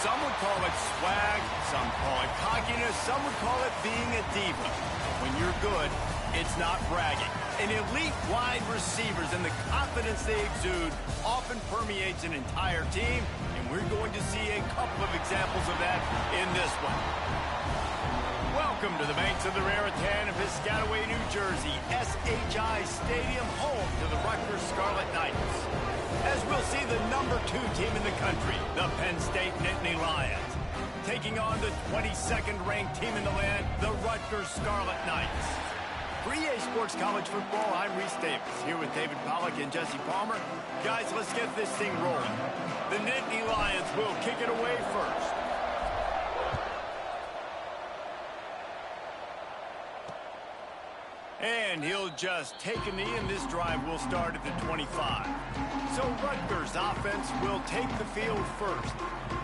Some would call it swag, some call it cockiness, some would call it being a diva. When you're good, it's not bragging. An elite wide receivers and the confidence they exude often permeates an entire team, and we're going to see a couple of examples of that in this one. Welcome to the banks of the Raritan of Piscataway, New Jersey, SHI Stadium, home to the Rutgers Scarlet Knights. As we'll see the #2 team in the country, the Penn State Nittany Lions, taking on the 22nd ranked team in the land, the Rutgers Scarlet Knights. For EA Sports College Football, I'm Reese Davis, here with David Pollack and Jesse Palmer. Guys, let's get this thing rolling. The Nittany Lions will kick it away first. And he'll just take a knee, and this drive will start at the 25. So Rutgers offense will take the field first.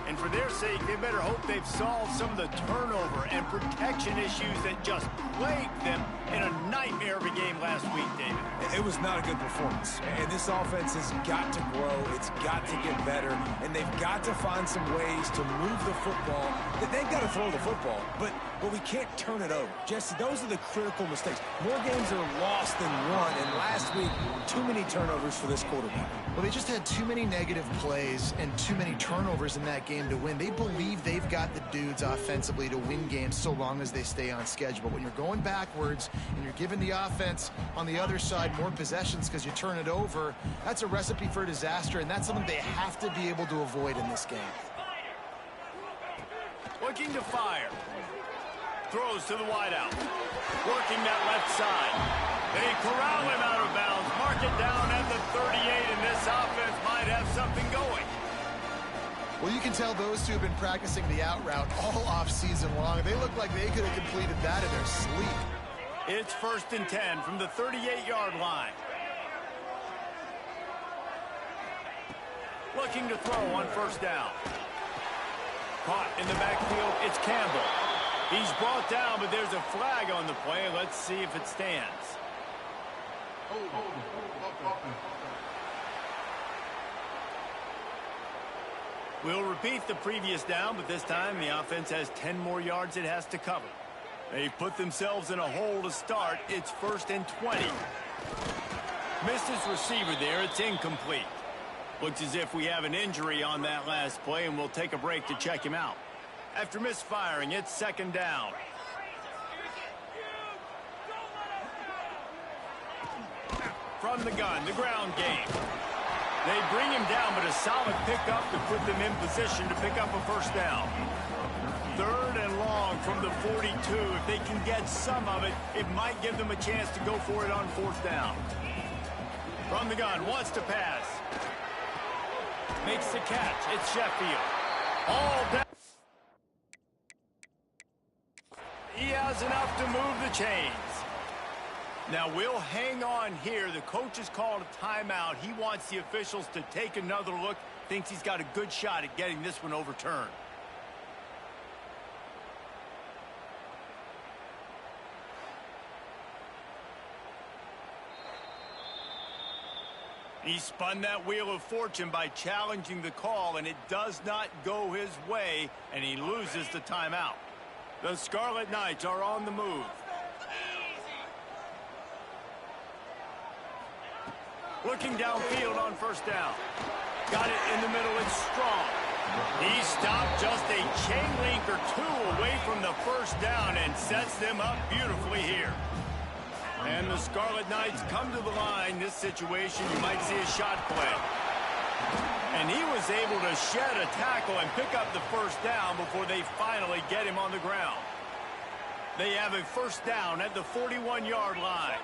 And for their sake, they better hope they've solved some of the turnover and protection issues that just plagued them in a nightmare of a game last week, David. It was not a good performance. And this offense has got to grow. It's got to get better. And they've got to find some ways to move the football. They've got to throw the football, but we can't turn it over. Jesse, those are the critical mistakes. More games are lost than won, and last week, too many turnovers for this quarterback. Well, they just had too many negative plays and too many turnovers in that game to win. They believe they've got the dudes offensively to win games so long as they stay on schedule. But when you're going backwards and you're giving the offense on the other side more possessions because you turn it over, that's a recipe for disaster, and that's something they have to be able to avoid in this game. Looking to fire. Throws to the wideout. Working that left side. They corral him out of bounds. Mark it down at the 38, and this offense might have something going. Well, you can tell those two have been practicing the out route all off-season long. They look like they could have completed that in their sleep. It's 1st and 10 from the 38-yard line. Looking to throw on 1st down. Caught in the backfield, it's Campbell. He's brought down, but there's a flag on the play. Let's see if it stands. We'll repeat the previous down, but this time the offense has 10 more yards it has to cover. They've put themselves in a hole to start. It's 1st and 20. Missed his receiver there. It's incomplete. Looks as if we have an injury on that last play, and we'll take a break to check him out. After misfiring, it's 2nd down. From the gun, the ground game. They bring him down, but a solid pickup to put them in position to pick up a 1st down. 3rd and long from the 42. If they can get some of it, it might give them a chance to go for it on 4th down. From the gun, wants to pass. Makes the catch. It's Sheffield. All down. He has enough to move the chains. Now we'll hang on here. The coach has called a timeout. He wants the officials to take another look. Thinks he's got a good shot at getting this one overturned. He spun that wheel of fortune by challenging the call, and it does not go his way, and he loses the timeout. The Scarlet Knights are on the move. Looking downfield on 1st down. Got it in the middle. It's Strong. He stopped just a chain link or 2 away from the 1st down and sets them up beautifully here. And the Scarlet Knights come to the line. This situation, you might see a shot play. And he was able to shed a tackle and pick up the 1st down before they finally get him on the ground. They have a 1st down at the 41-yard line.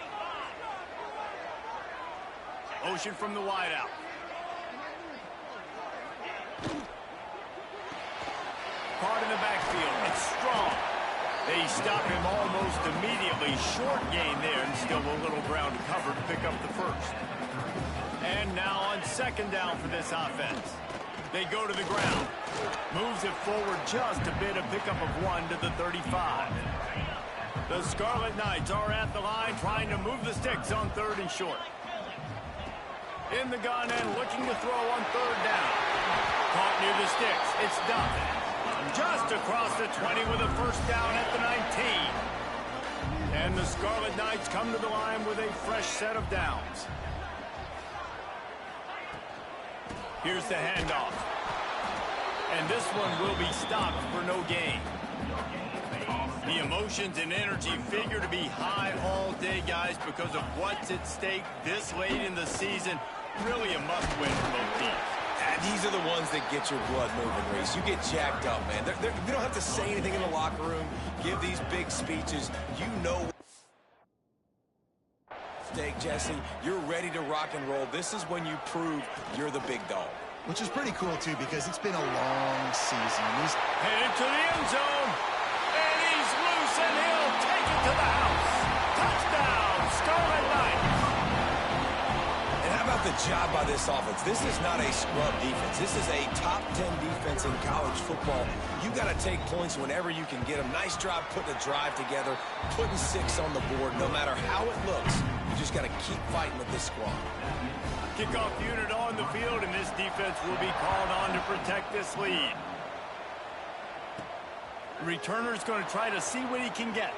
Motion from the wideout. Caught in the backfield. It's Strong. They stop him almost immediately. Short gain there, and still a little ground to cover to pick up the 1st. And now on 2nd down for this offense. They go to the ground. Moves it forward just a bit, a pickup of 1 to the 35. The Scarlet Knights are at the line trying to move the sticks on 3rd and short. In the gun and looking to throw on 3rd down. Caught near the sticks. It's done. Just across the 20 with a first down at the 19. And the Scarlet Knights come to the line with a fresh set of downs. Here's the handoff. And this one will be stopped for no gain. The emotions and energy figure to be high all day, guys, because of what's at stake this late in the season. Really a must-win for both teams. And these are the ones that get your blood moving, Reese. You get jacked up, man. You don't have to say anything in the locker room, give these big speeches. You know stake, Jesse. You're ready to rock and roll. This is when you prove you're the big dog. Which is pretty cool, too, because it's been a long season. He's headed to the end zone. And he's loose, and he'll take it to the house. Touchdown, Scarlet Knights. And how about the job by this offense? This is not a scrub defense. This is a top 10 defense in college football. You got to take points whenever you can get them. Nice job putting a drive together, putting 6 on the board. No matter how it looks, you just got to keep fighting with this squad. Kickoff unit on the field, and this defense will be called on to protect this lead. The returner's going to try to see what he can get.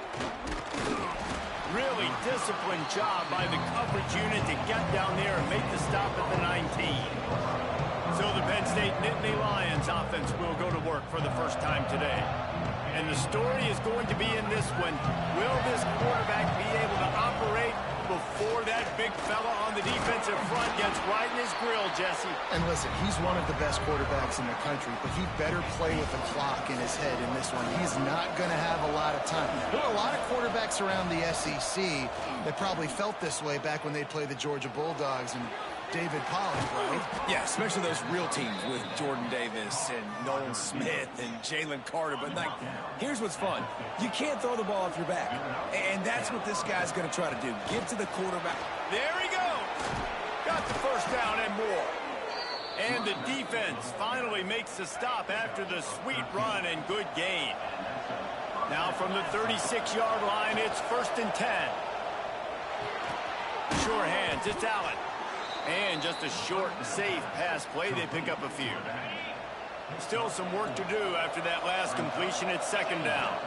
Really disciplined job by the coverage unit to get down there and make the stop at the 19. So the Penn State Nittany Lions offense will go to work for the first time today. And the story is going to be in this one. Will this quarterback be able to operate before that big fella on the defensive front gets right in his grill, Jesse? And listen, he's one of the best quarterbacks in the country, but he better play with the clock in his head in this one. He's not going to have a lot of time. There are a lot of quarterbacks around the SEC that probably felt this way back when they'd play the Georgia Bulldogs and David Pollack, right? Yeah, especially those real teams with Jordan Davis and Nolan Smith and Jalen Carter. But, like, here's what's fun. You can't throw the ball off your back. And that's what this guy's going to try to do. Get to the quarterback. There he goes. Got the first down and more. And the defense finally makes the stop after the sweet run and good gain. Now from the 36-yard line, it's 1st and 10. Sure hands, it's Allen. And just a short and safe pass play, they pick up a few. Still some work to do after that last completion. It's 2nd down.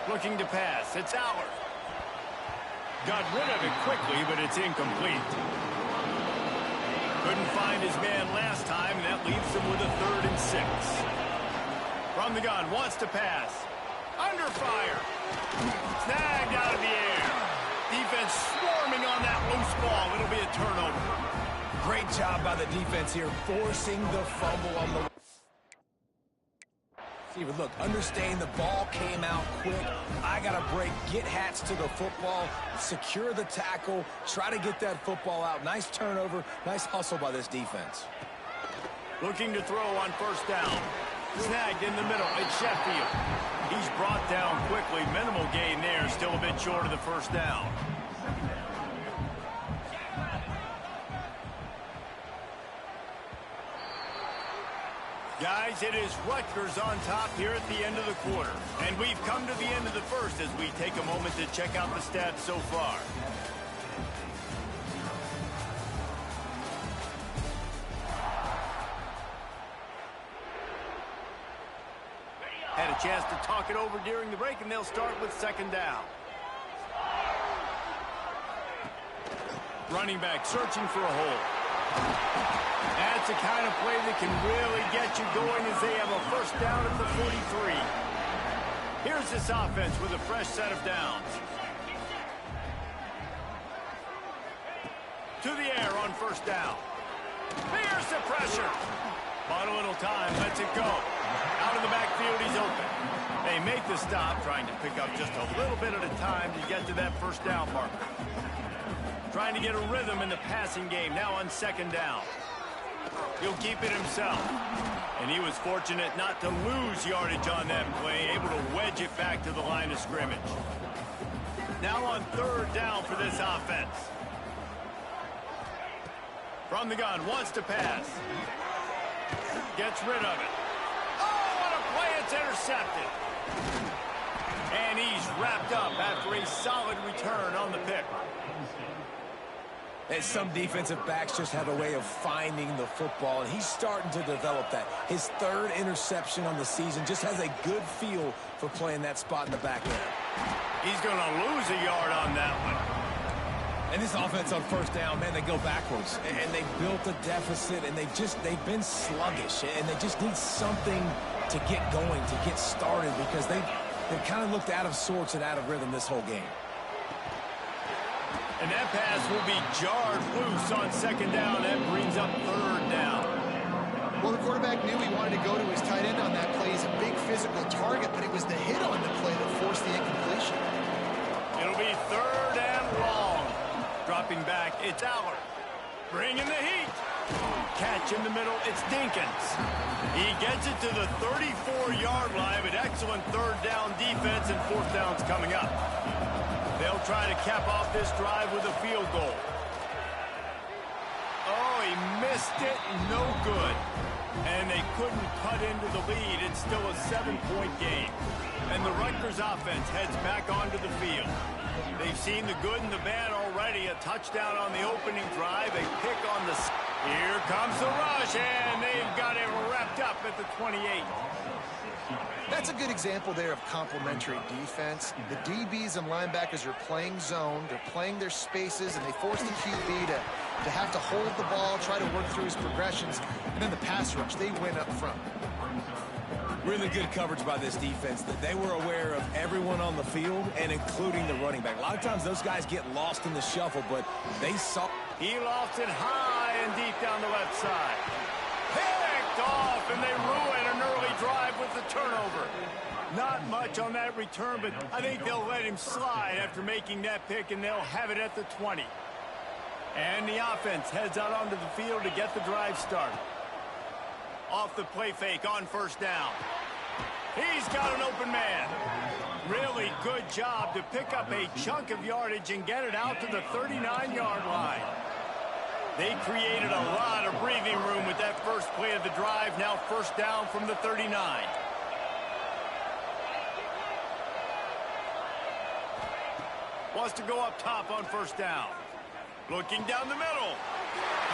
Looking to pass, it's Allard. Got rid of it quickly, but it's incomplete. Couldn't find his man last time, and that leaves him with a 3rd and 6. From the gun, wants to pass. Under fire. Snagged out of the air. Defense swarming on that loose ball. It'll be a turnover. Great job by the defense here, forcing the fumble on the receiver. Look, understand the ball came out quick. I got to break, get Hats to the football, secure the tackle, try to get that football out. Nice turnover, nice hustle by this defense. Looking to throw on 1st down. Snagged in the middle. It's Sheffield. He's brought down quickly. Minimal gain there. Still a bit short of the 1st down. Guys, it is Rutgers on top here at the end of the quarter. And we've come to the end of the first as we take a moment to check out the stats so far. Had a chance to talk it over during the break, and they'll start with 2nd down. Running back searching for a hole. That's the kind of play that can really get you going as they have a 1st down at the 43. Here's this offense with a fresh set of downs. To the air on 1st down. Here's the pressure. Bought a little time, lets it go. Out of the backfield, he's open. They make the stop, trying to pick up just a little bit at a time to get to that 1st down marker. Trying to get a rhythm in the passing game, now on 2nd down. He'll keep it himself. And he was fortunate not to lose yardage on that play, able to wedge it back to the line of scrimmage. Now on 3rd down for this offense. From the gun, wants to pass. Gets rid of it. Oh, what a play, it's intercepted. And he's wrapped up after a solid return on the pick. And some defensive backs just have a way of finding the football, and he's starting to develop that. His third interception on the season, just has a good feel for playing that spot in the back end. He's going to lose a yard on that one. And this offense on first down, man, they go backwards. And they built a deficit, and they've been sluggish. And they just need something to get going, to get started, because they've kind of looked out of sorts and out of rhythm this whole game. And that pass will be jarred loose on second down. That brings up third down. Well, the quarterback knew he wanted to go to his tight end on that play. He's a big physical target, but it was the hit on the play that forced the incompletion. It'll be third and long. Dropping back, it's Aller. Bringing the heat. Catch in the middle, it's Dinkins. He gets it to the 34-yard line, but excellent third down defense, and fourth down's coming up. They'll try to cap off this drive with a field goal. Oh, he missed it, no good. And they couldn't cut into the lead. It's still a 7-point game. And the Rutgers offense heads back onto the field. They've seen the good and the bad already. A touchdown on the opening drive, a pick on the... Here comes the rush, and they've got it wrapped up at the 28. That's a good example there of complementary defense. The DBs and linebackers are playing zone, they're playing their spaces, and they force the QB to have to hold the ball, try to work through his progressions, and then the pass rush, they win up front. Really good coverage by this defense. That they were aware of everyone on the field, and including the running back. A lot of times those guys get lost in the shuffle, but they saw... He lost it high and deep down the left side. Picked off, and they ruin an early drive with the turnover. Not much on that return, but I think they'll let him slide after making that pick, and they'll have it at the 20. And the offense heads out onto the field to get the drive started. Off the play fake on first down. He's got an open man. Really good job to pick up a chunk of yardage and get it out to the 39-yard line. They created a lot of breathing room with that first play of the drive. Now first down from the 39. Wants to go up top on first down. Looking down the middle.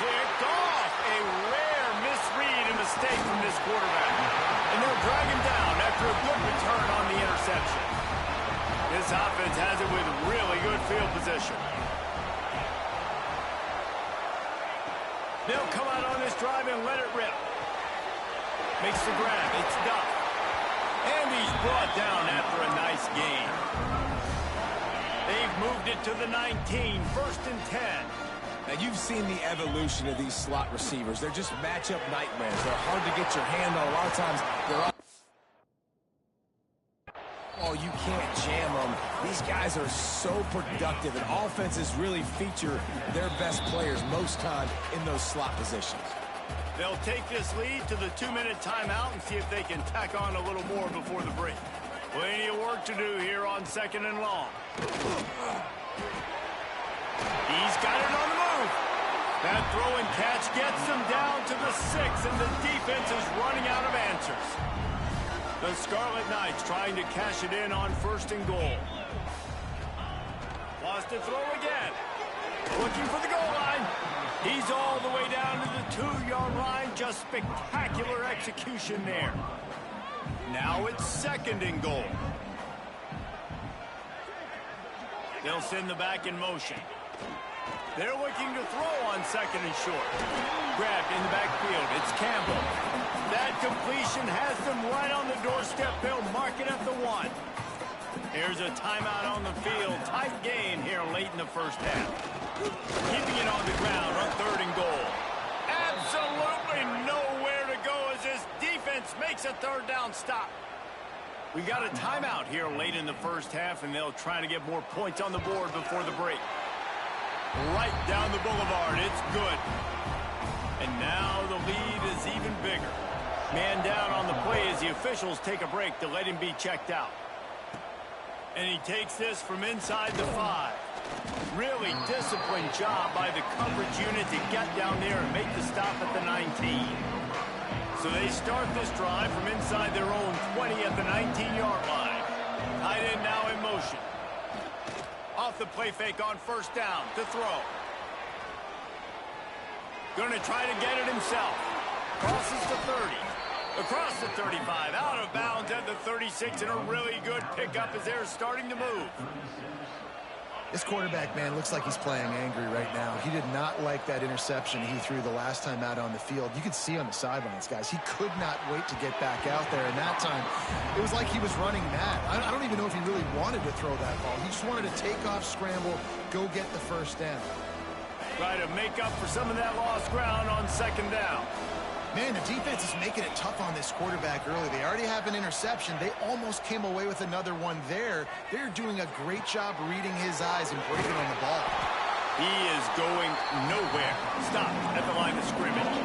Picked off. A rare misread and mistake from this quarterback. And they'll drag him down after a good return on the interception. This offense has it with really good field position. They'll come out on this drive and let it rip. Makes the grab. It's Duff. And he's brought down after a nice gain. They've moved it to the 19, first and 10. Now, you've seen the evolution of these slot receivers. They're just matchup nightmares. They're hard to get your hand on. A lot of times, they're all... Oh, you can't jam them. These guys are so productive, and offenses really feature their best players most time in those slot positions. They'll take this lead to the 2-minute timeout and see if they can tack on a little more before the break. Plenty of work to do here on second and long. He's got it on the move. That throw and catch gets them down to the 6, and the defense is running out of answers. The Scarlet Knights trying to cash it in on first and goal. Wants to throw again. Looking for the goal line. He's all the way down to the 2-yard line. Just spectacular execution there. Now it's second and goal. They'll send the back in motion. They're looking to throw on second and short. Grabbed in the backfield. It's Campbell. That completion has them right on the doorstep. They'll mark it at the 1. Here's a timeout on the field. Tight game here late in the first half. Keeping it on the ground on third and goal. Absolutely nowhere to go as this defense makes a third down stop. We got a timeout here late in the first half, and they'll try to get more points on the board before the break. Right down the boulevard, it's good. And now the lead is even bigger. Man down on the play as the officials take a break to let him be checked out. And he takes this from inside the 5. Really disciplined job by the coverage unit to get down there and make the stop at the 19. So they start this drive from inside their own 20 at the 19-yard line. Tight end now in motion. Off the play fake on first down to throw. Going to try to get it himself. Crosses the 30. Across the 35. Out of bounds at the 36. And a really good pickup as they're starting to move. This quarterback, man, looks like he's playing angry right now. He did not like that interception he threw the last time out on the field. You could see on the sidelines, guys, he could not wait to get back out there. And that time, it was like he was running mad. I don't even know if he really wanted to throw that ball. He just wanted to take off, scramble, go get the first down. Try to make up for some of that lost ground on second down. Man, the defense is making it tough on this quarterback early. They already have an interception. They almost came away with another one there. They're doing a great job reading his eyes and breaking on the ball. He is going nowhere. Stop at the line of scrimmage.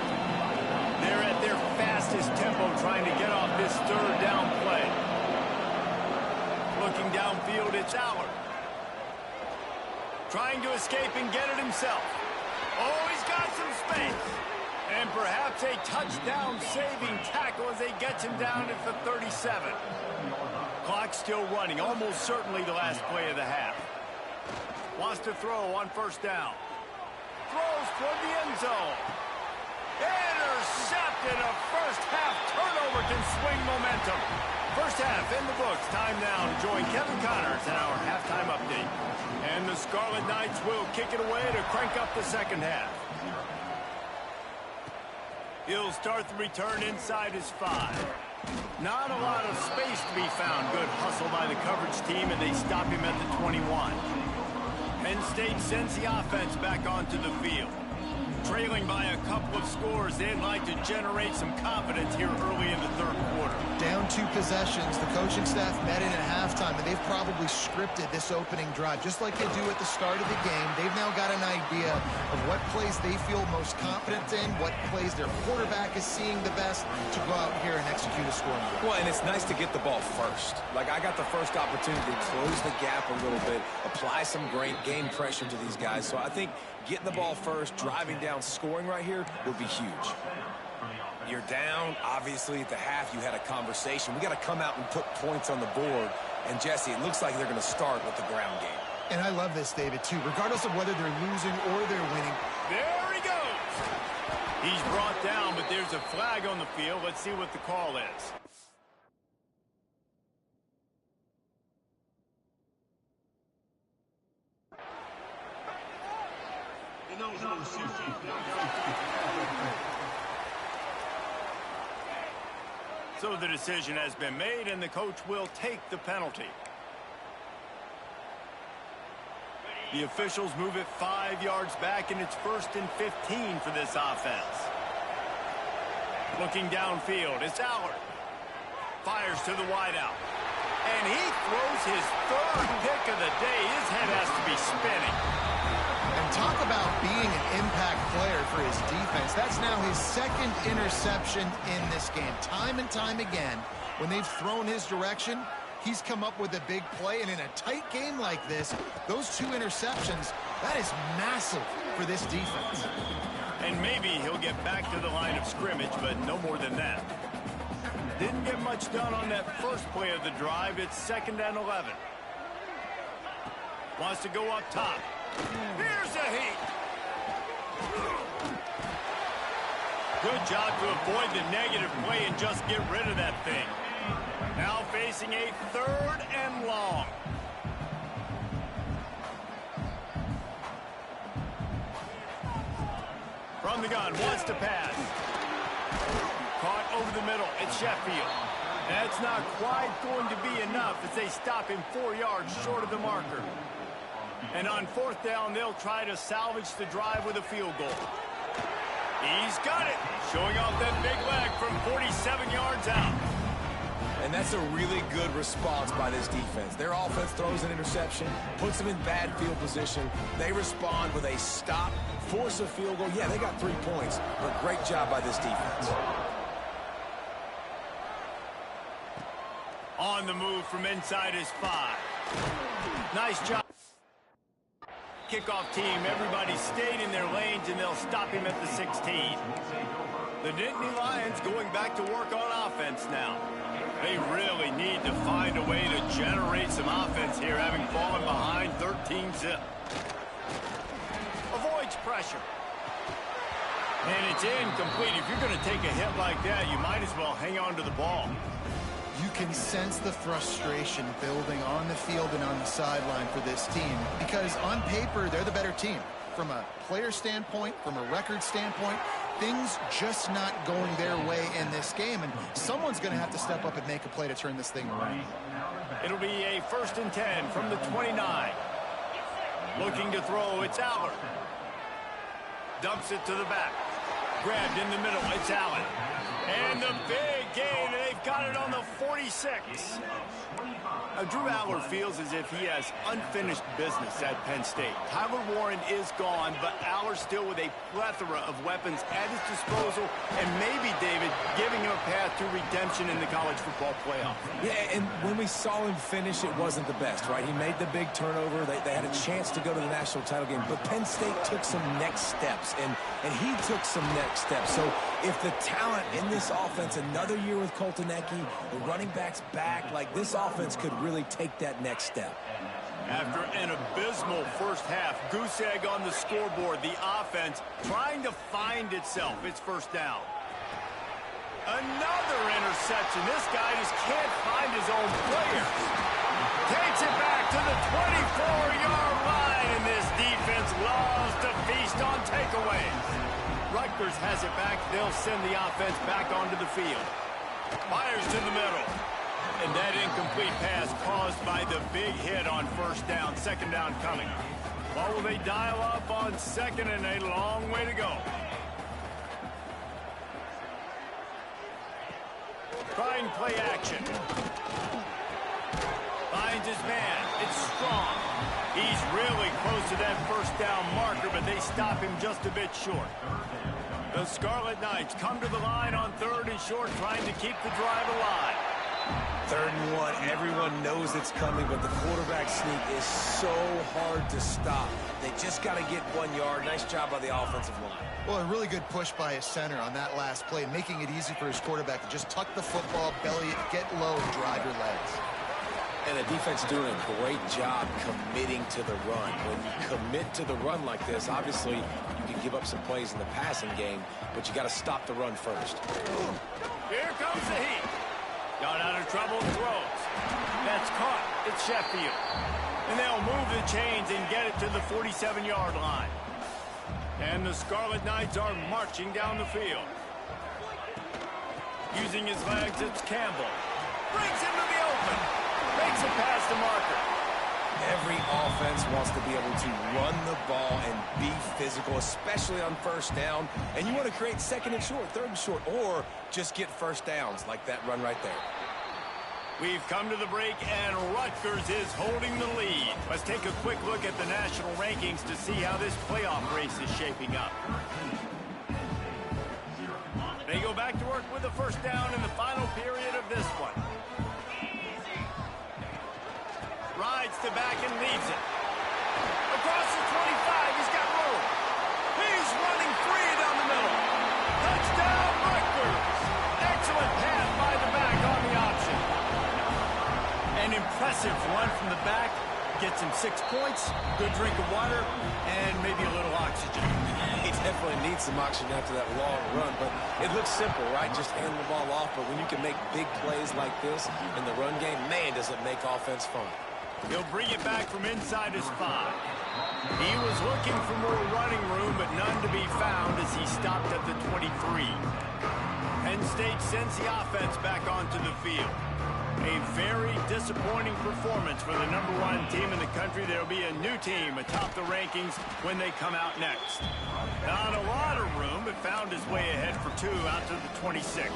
They're at their fastest tempo trying to get off this third down play. Looking downfield, it's Allard. Trying to escape and get it himself. Oh, he's got some space. And perhaps a touchdown-saving tackle as they get him down at the 37. Clock still running, almost certainly the last play of the half. Wants to throw on first down. Throws toward the end zone. Intercepted. A first-half turnover can swing momentum. First half in the books. Time now to join Kevin Connors in our halftime update. And the Scarlet Knights will kick it away to crank up the second half. He'll start the return inside his 5. Not a lot of space to be found. Good hustle by the coverage team, and they stop him at the 21. Penn State sends the offense back onto the field. Trailing by a couple of scores, they'd like to generate some confidence here early in the third quarter. Down 2 possessions, the coaching staff met in at halftime, and they've probably scripted this opening drive. Just like they do at the start of the game, they've now got an idea of what plays they feel most confident in, what plays their quarterback is seeing the best to go out here and execute a scoring drive. Well, and it's nice to get the ball first. Like, I got the first opportunity to close the gap a little bit, apply some great game pressure to these guys. So I think getting the ball first, driving down, scoring right here would be huge. You're down. Obviously, at the half, you had a conversation. We got to come out and put points on the board. And, Jesse, it looks like they're going to start with the ground game. And I love this, David, too. Regardless of whether they're losing or they're winning. There he goes. He's brought down, but there's a flag on the field. Let's see what the call is. So the decision has been made, and the coach will take the penalty. The officials move it 5 yards back, and it's 1st and 15 for this offense. Looking downfield, it's Allard. Fires to the wideout. And he throws his 3rd pick of the day. His head has to be spinning. And talk about being an impact player for his defense. That's now his 2nd interception in this game. Time and time again, when they've thrown his direction, he's come up with a big play. And in a tight game like this, those 2 interceptions, that is massive for this defense. And maybe he'll get back to the line of scrimmage, but no more than that. Didn't get much done on that first play of the drive. It's 2nd and 11. Wants to go up top. Here's a heat. Good job to avoid the negative play and just get rid of that thing. Now facing a 3rd and long. From the gun, wants to pass. Caught over the middle. It's Sheffield. That's not quite going to be enough as they stop him 4 yards short of the marker. And on 4th down, they'll try to salvage the drive with a field goal. He's got it. Showing off that big leg from 47 yards out. And that's a really good response by this defense. Their offense throws an interception, puts them in bad field position. They respond with a stop, force a field goal. Yeah, they got 3 points, but great job by this defense. On the move from inside his 5. Nice job. Kickoff team, everybody stayed in their lanes, and they'll stop him at the 16. The Nittany Lions going back to work on offense now. They really need to find a way to generate some offense here, having fallen behind 13-zip. Avoids pressure. And it's incomplete. If you're going to take a hit like that, you might as well hang on to the ball. You can sense the frustration building on the field and on the sideline for this team because on paper, they're the better team. From a player standpoint, from a record standpoint, things just not going their way in this game, and someone's going to have to step up and make a play to turn this thing around. It'll be a 1st and 10 from the 29. Looking to throw, it's Aller. Dumps it to the back. Grabbed in the middle, it's Allen. And the big gain, and they've got it on the 46. Now, Drew Aller feels as if he has unfinished business at Penn State. Tyler Warren is gone, but Aller still with a plethora of weapons at his disposal, and maybe, David, giving him a path to redemption in the college football playoff. Yeah, and when we saw him finish, it wasn't the best, right? He made the big turnover. They had a chance to go to the national title game, but Penn State took some next steps, and he took some next steps. So if the talent in this offense, another year with Colton Ecke, the running backs back, like this offense could really take that next step. After an abysmal first half, goose egg on the scoreboard, the offense trying to find itself. It's 1st down. Another interception. This guy just can't find his own players. Takes it back to the 24-yard line, and this defense loves to feast on takeaways. Rutgers has it back. They'll send the offense back onto the field. Fires to the middle. And that incomplete pass caused by the big hit on 1st down. 2nd down coming. What will they dial up on 2nd and a long way to go? Trying play action. Finds his man. It's Strong. He's really close to that 1st down marker, but they stop him just a bit short. The Scarlet Knights come to the line on 3rd and short, trying to keep the drive alive. 3rd and 1, everyone knows it's coming, but the quarterback sneak is so hard to stop. They just got to get 1 yard. Nice job by the offensive line. Well, a really good push by his center on that last play, making it easy for his quarterback to just tuck the football, belly it, get low, and drive your legs. And the defense doing a great job committing to the run. When you commit to the run like this, obviously you can give up some plays in the passing game, but you got to stop the run first. Here comes the heat. Got out of trouble and throws. That's caught. It's Sheffield. And they'll move the chains and get it to the 47-yard line. And the Scarlet Knights are marching down the field. Using his legs, it's Campbell. Brings him to the open. Makes it past the marker. Every offense wants to be able to run the ball and be physical, especially on 1st down. And you want to create 2nd and short, 3rd and short, or just get 1st downs like that run right there. We've come to the break, and Rutgers is holding the lead. Let's take a quick look at the national rankings to see how this playoff race is shaping up. They go back to work with the 1st down in the final period of this one. Rides to back and leads it. Across the 25, he's got room. He's running free down the middle. Touchdown, Rutgers. Excellent pass by the back on the option. An impressive run from the back. Gets him 6 points, good drink of water, and maybe a little oxygen. He definitely needs some oxygen after that long run, but it looks simple, right? Just hand the ball off, but when you can make big plays like this in the run game, man, does it make offense fun. He'll bring it back from inside his 5. He was looking for more running room, but none to be found as he stopped at the 23. Penn State sends the offense back onto the field. A very disappointing performance for the #1 team in the country. There'll be a new team atop the rankings when they come out next. Not a lot of room, but found his way ahead for 2 out to the 26.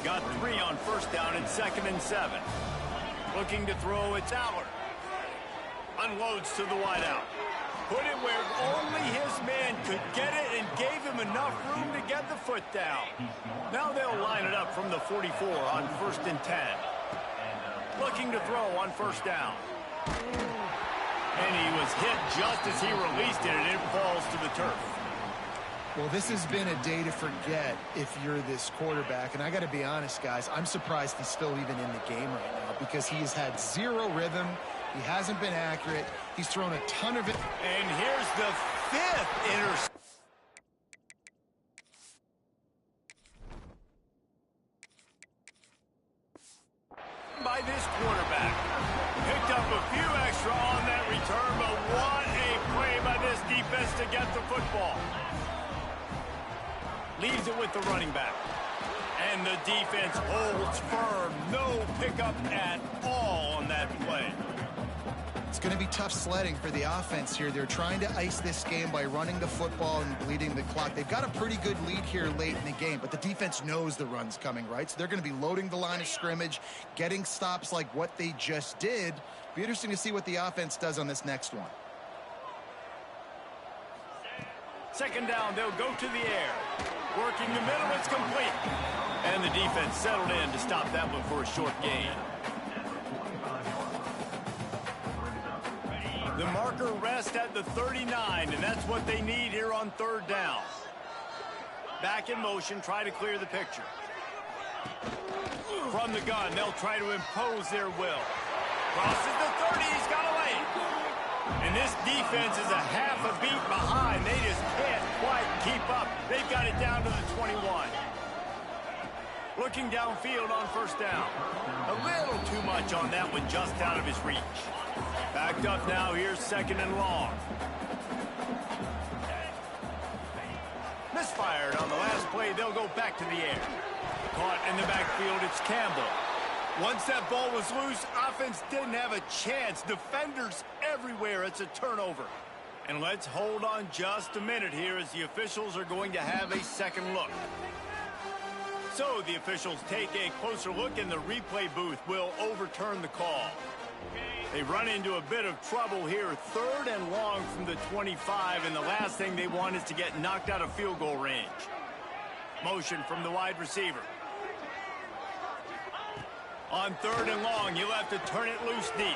Got 3 on 1st down and 2nd and 7. Looking to throw, it's Aller. Unloads to the wideout. Put it where only his man could get it and gave him enough room to get the foot down. Now they'll line it up from the 44 on 1st and 10. Looking to throw on 1st down. And he was hit just as he released it, and it falls to the turf. Well, this has been a day to forget if you're this quarterback. And I got to be honest, guys, I'm surprised he's still even in the game right now because he has had 0 rhythm. He hasn't been accurate. He's thrown a ton of it. And here's the 5th interception. quarterback. Picked up a few extra on that return, but what a play by this defense to get the football. Leaves it with the running back. And the defense holds firm. No pickup at all on that play. It's going to be tough sledding for the offense here. They're trying to ice this game by running the football and bleeding the clock. They've got a pretty good lead here late in the game, but the defense knows the run's coming, right? So they're going to be loading the line of scrimmage, getting stops like what they just did. Be interesting to see what the offense does on this next one. Second down, they'll go to the air. Working the middle, it's complete. And the defense settled in to stop that one for a short gain. The marker rests at the 39, and that's what they need here on third down. Back in motion, try to clear the picture. From the gun, they'll try to impose their will. Crosses the 30, he's got away. And this defense is a half a beat behind. They just can't quite keep up. They've got it down to the 21. Looking downfield on first down. A little too much on that one, just out of his reach. Backed up now, here's second and long. Misfired on the last play, they'll go back to the air. Caught in the backfield, it's Campbell. Once that ball was loose, offense didn't have a chance. Defenders everywhere, it's a turnover. And let's hold on just a minute here as the officials are going to have a second look. So the officials take a closer look and the replay booth will overturn the call. They run into a bit of trouble here, third and long from the 25, and the last thing they want is to get knocked out of field goal range. Motion from the wide receiver. On third and long, you'll have to turn it loose deep.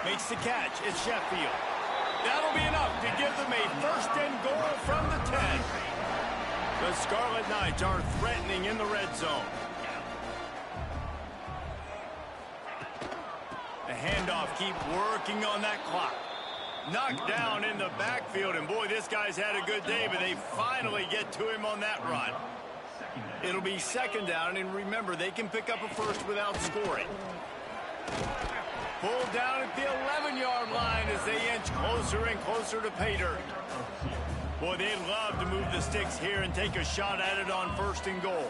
Makes the catch, it's Sheffield. That'll be enough to give them a first and goal from the 10. The Scarlet Knights are threatening in the red zone. The handoff, keep working on that clock. Knocked down in the backfield, and boy, this guy's had a good day, but they finally get to him on that run. It'll be second down, and remember, they can pick up a first without scoring. Pulled down at the 11-yard line as they inch closer and closer to pay dirt. Boy, they'd love to move the sticks here and take a shot at it on first and goal.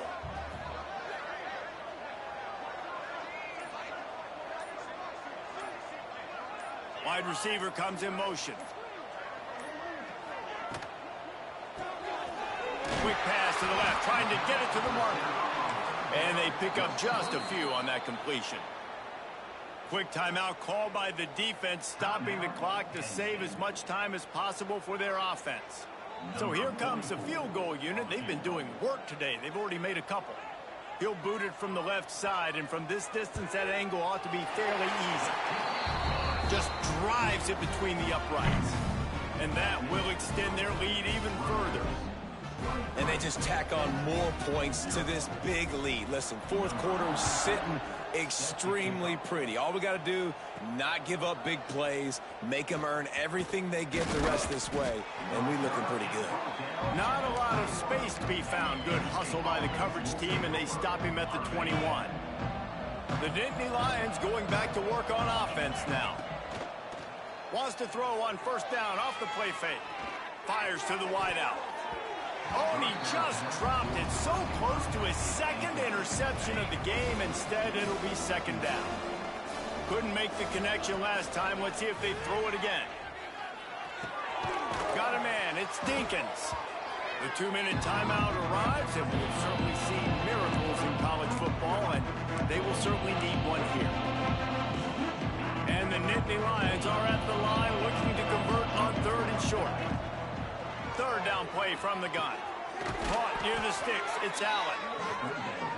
Wide receiver comes in motion. Quick pass to the left, trying to get it to the marker. And they pick up just a few on that completion. Quick timeout called by the defense, stopping the clock to save as much time as possible for their offense. So here comes the field goal unit. They've been doing work today. They've already made a couple. He'll boot it from the left side, and from this distance, that angle ought to be fairly easy. Just drives it between the uprights. And that will extend their lead even further. And they just tack on more points to this big lead. Listen, fourth quarter was sitting extremely pretty. All we got to do, not give up big plays, make them earn everything they get the rest this way, and we looking pretty good. Not a lot of space to be found. Good hustle by the coverage team, and they stop him at the 21. The Nittany Lions going back to work on offense now. Wants to throw on first down off the play fake. Fires to the wideout. Oh, and he just dropped it so close to his second interception of the game. Instead, it'll be second down. Couldn't make the connection last time. Let's see if they throw it again. Got a man. It's Dinkins. The 2-minute timeout arrives, and we've certainly seen miracles in college football, and they will certainly need one here. And the Nittany Lions are at the line looking to convert on third and short. Third down play from the gun. Caught near the sticks. It's Allen.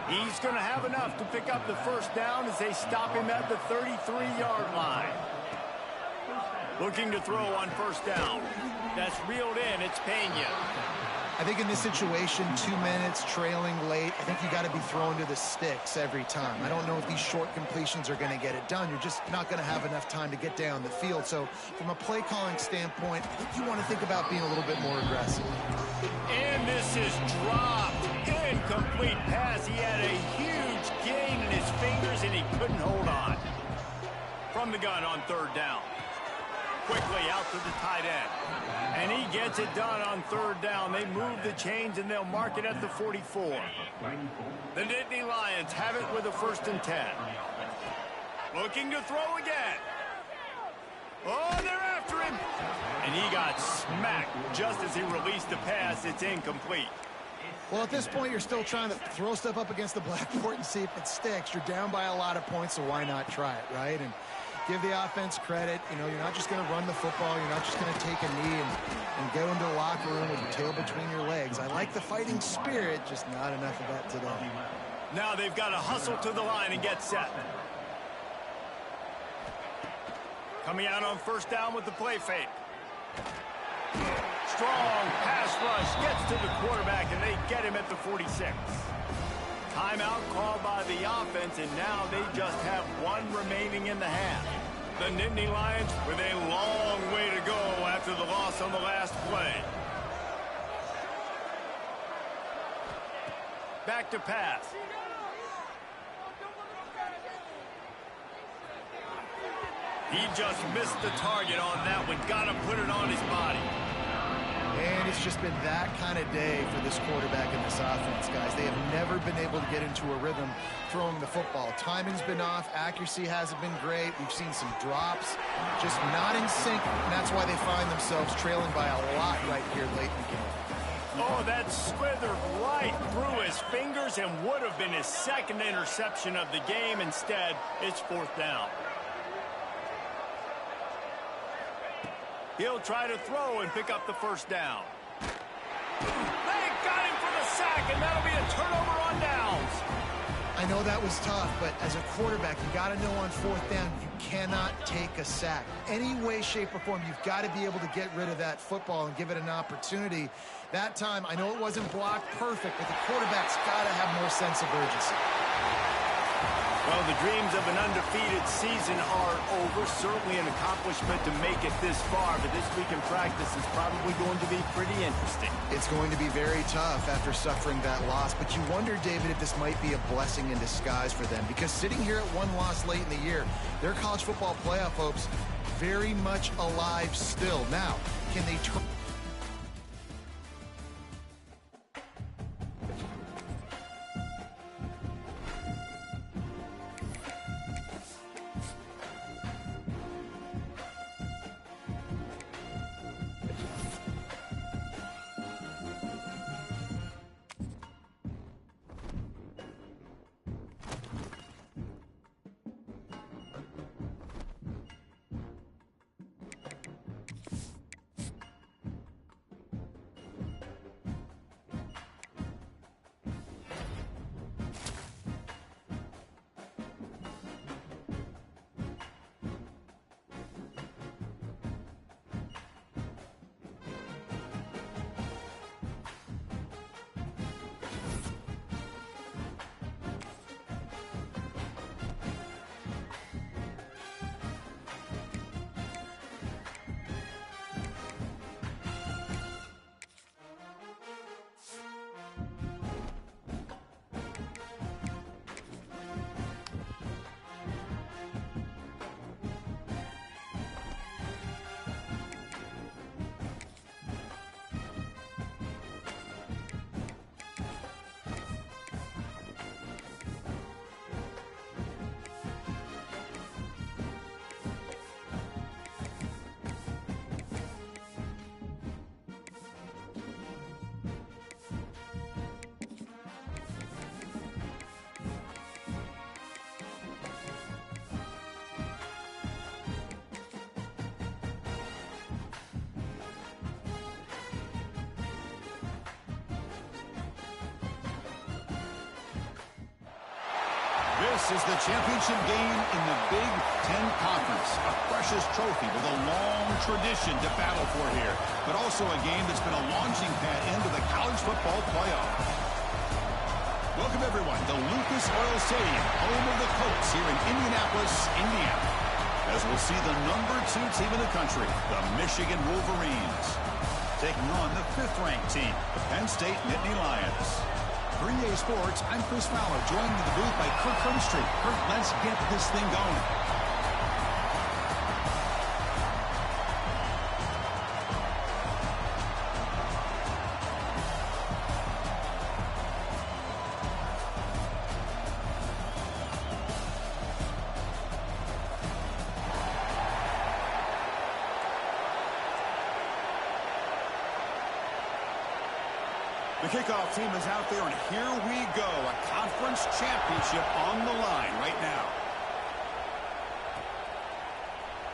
He's going to have enough to pick up the first down as they stop him at the 33-yard line. Looking to throw on first down. That's reeled in. It's Pena. I think in this situation, 2 minutes, trailing late, I think you got to be thrown to the sticks every time. I don't know if these short completions are going to get it done. You're just not going to have enough time to get down the field. So from a play calling standpoint, I think you want to think about being a little bit more aggressive. And this is dropped. Incomplete pass. He had a huge gain in his fingers, and he couldn't hold on. from the gun on third down. Quickly out to the tight end. And he gets it done on third down. They move the chains, and they'll mark it at the 44. The Nittany Lions have it with a 1st and 10. Looking to throw again. Oh, they're after him. And he got smacked just as he released the pass. It's incomplete. Well, at this point, you're still trying to throw stuff up against the blackboard and see if it sticks. You're down by a lot of points, so why not try it, right? And give the offense credit. You know, you're not just going to run the football. You're not just going to take a knee and go into the locker room with your tail between your legs. I like the fighting spirit, just not enough of that today. Now they've got to hustle to the line and get set. Coming out on 1st down with the play fake. Strong pass rush gets to the quarterback, and they get him at the 46. Timeout called by the offense, and now they just have 1 remaining in the half. The Nittany Lions with a long way to go after the loss on the last play. Back to pass. He just missed the target on that one. Got to put it on his body. And it's just been that kind of day for this quarterback in this offense, guys. They have never been able to get into a rhythm throwing the football. Timing's been off. Accuracy hasn't been great. We've seen some drops. Just not in sync, and that's why they find themselves trailing by a lot right here late in the game. Oh, that slithered right through his fingers and would have been his 2nd interception of the game. Instead, it's 4th down. He'll try to throw and pick up the 1st down. They got him for the sack, and that'll be a turnover on downs. I know that was tough, but as a quarterback, you got to know on 4th down, you cannot take a sack. Any way, shape, or form, you've got to be able to get rid of that football and give it an opportunity. That time, I know it wasn't blocked perfect, but the quarterback's got to have more sense of urgency. Well, the dreams of an undefeated season are over. Certainly an accomplishment to make it this far, but this week in practice is probably going to be pretty interesting. It's going to be very tough after suffering that loss, but you wonder, David, if this might be a blessing in disguise for them, because sitting here at 1 loss late in the year, their college football playoff hopes very much alive still. Now, can they turn... This is the championship game in the Big Ten Conference, a precious trophy with a long tradition to battle for here, but also a game that's been a launching pad into the college football playoff. Welcome, everyone, to Lucas Oil Stadium, home of the Colts here in Indianapolis, Indiana, as we'll see the #2 team in the country, the Michigan Wolverines, taking on the 5th-ranked team, the Penn State Nittany Lions. For EA Sports, I'm Chris Fowler, joined in the booth by Kirk Hermstreet. Kirk, let's get this thing going. kickoff team is out there, and here we go. A conference championship on the line right now.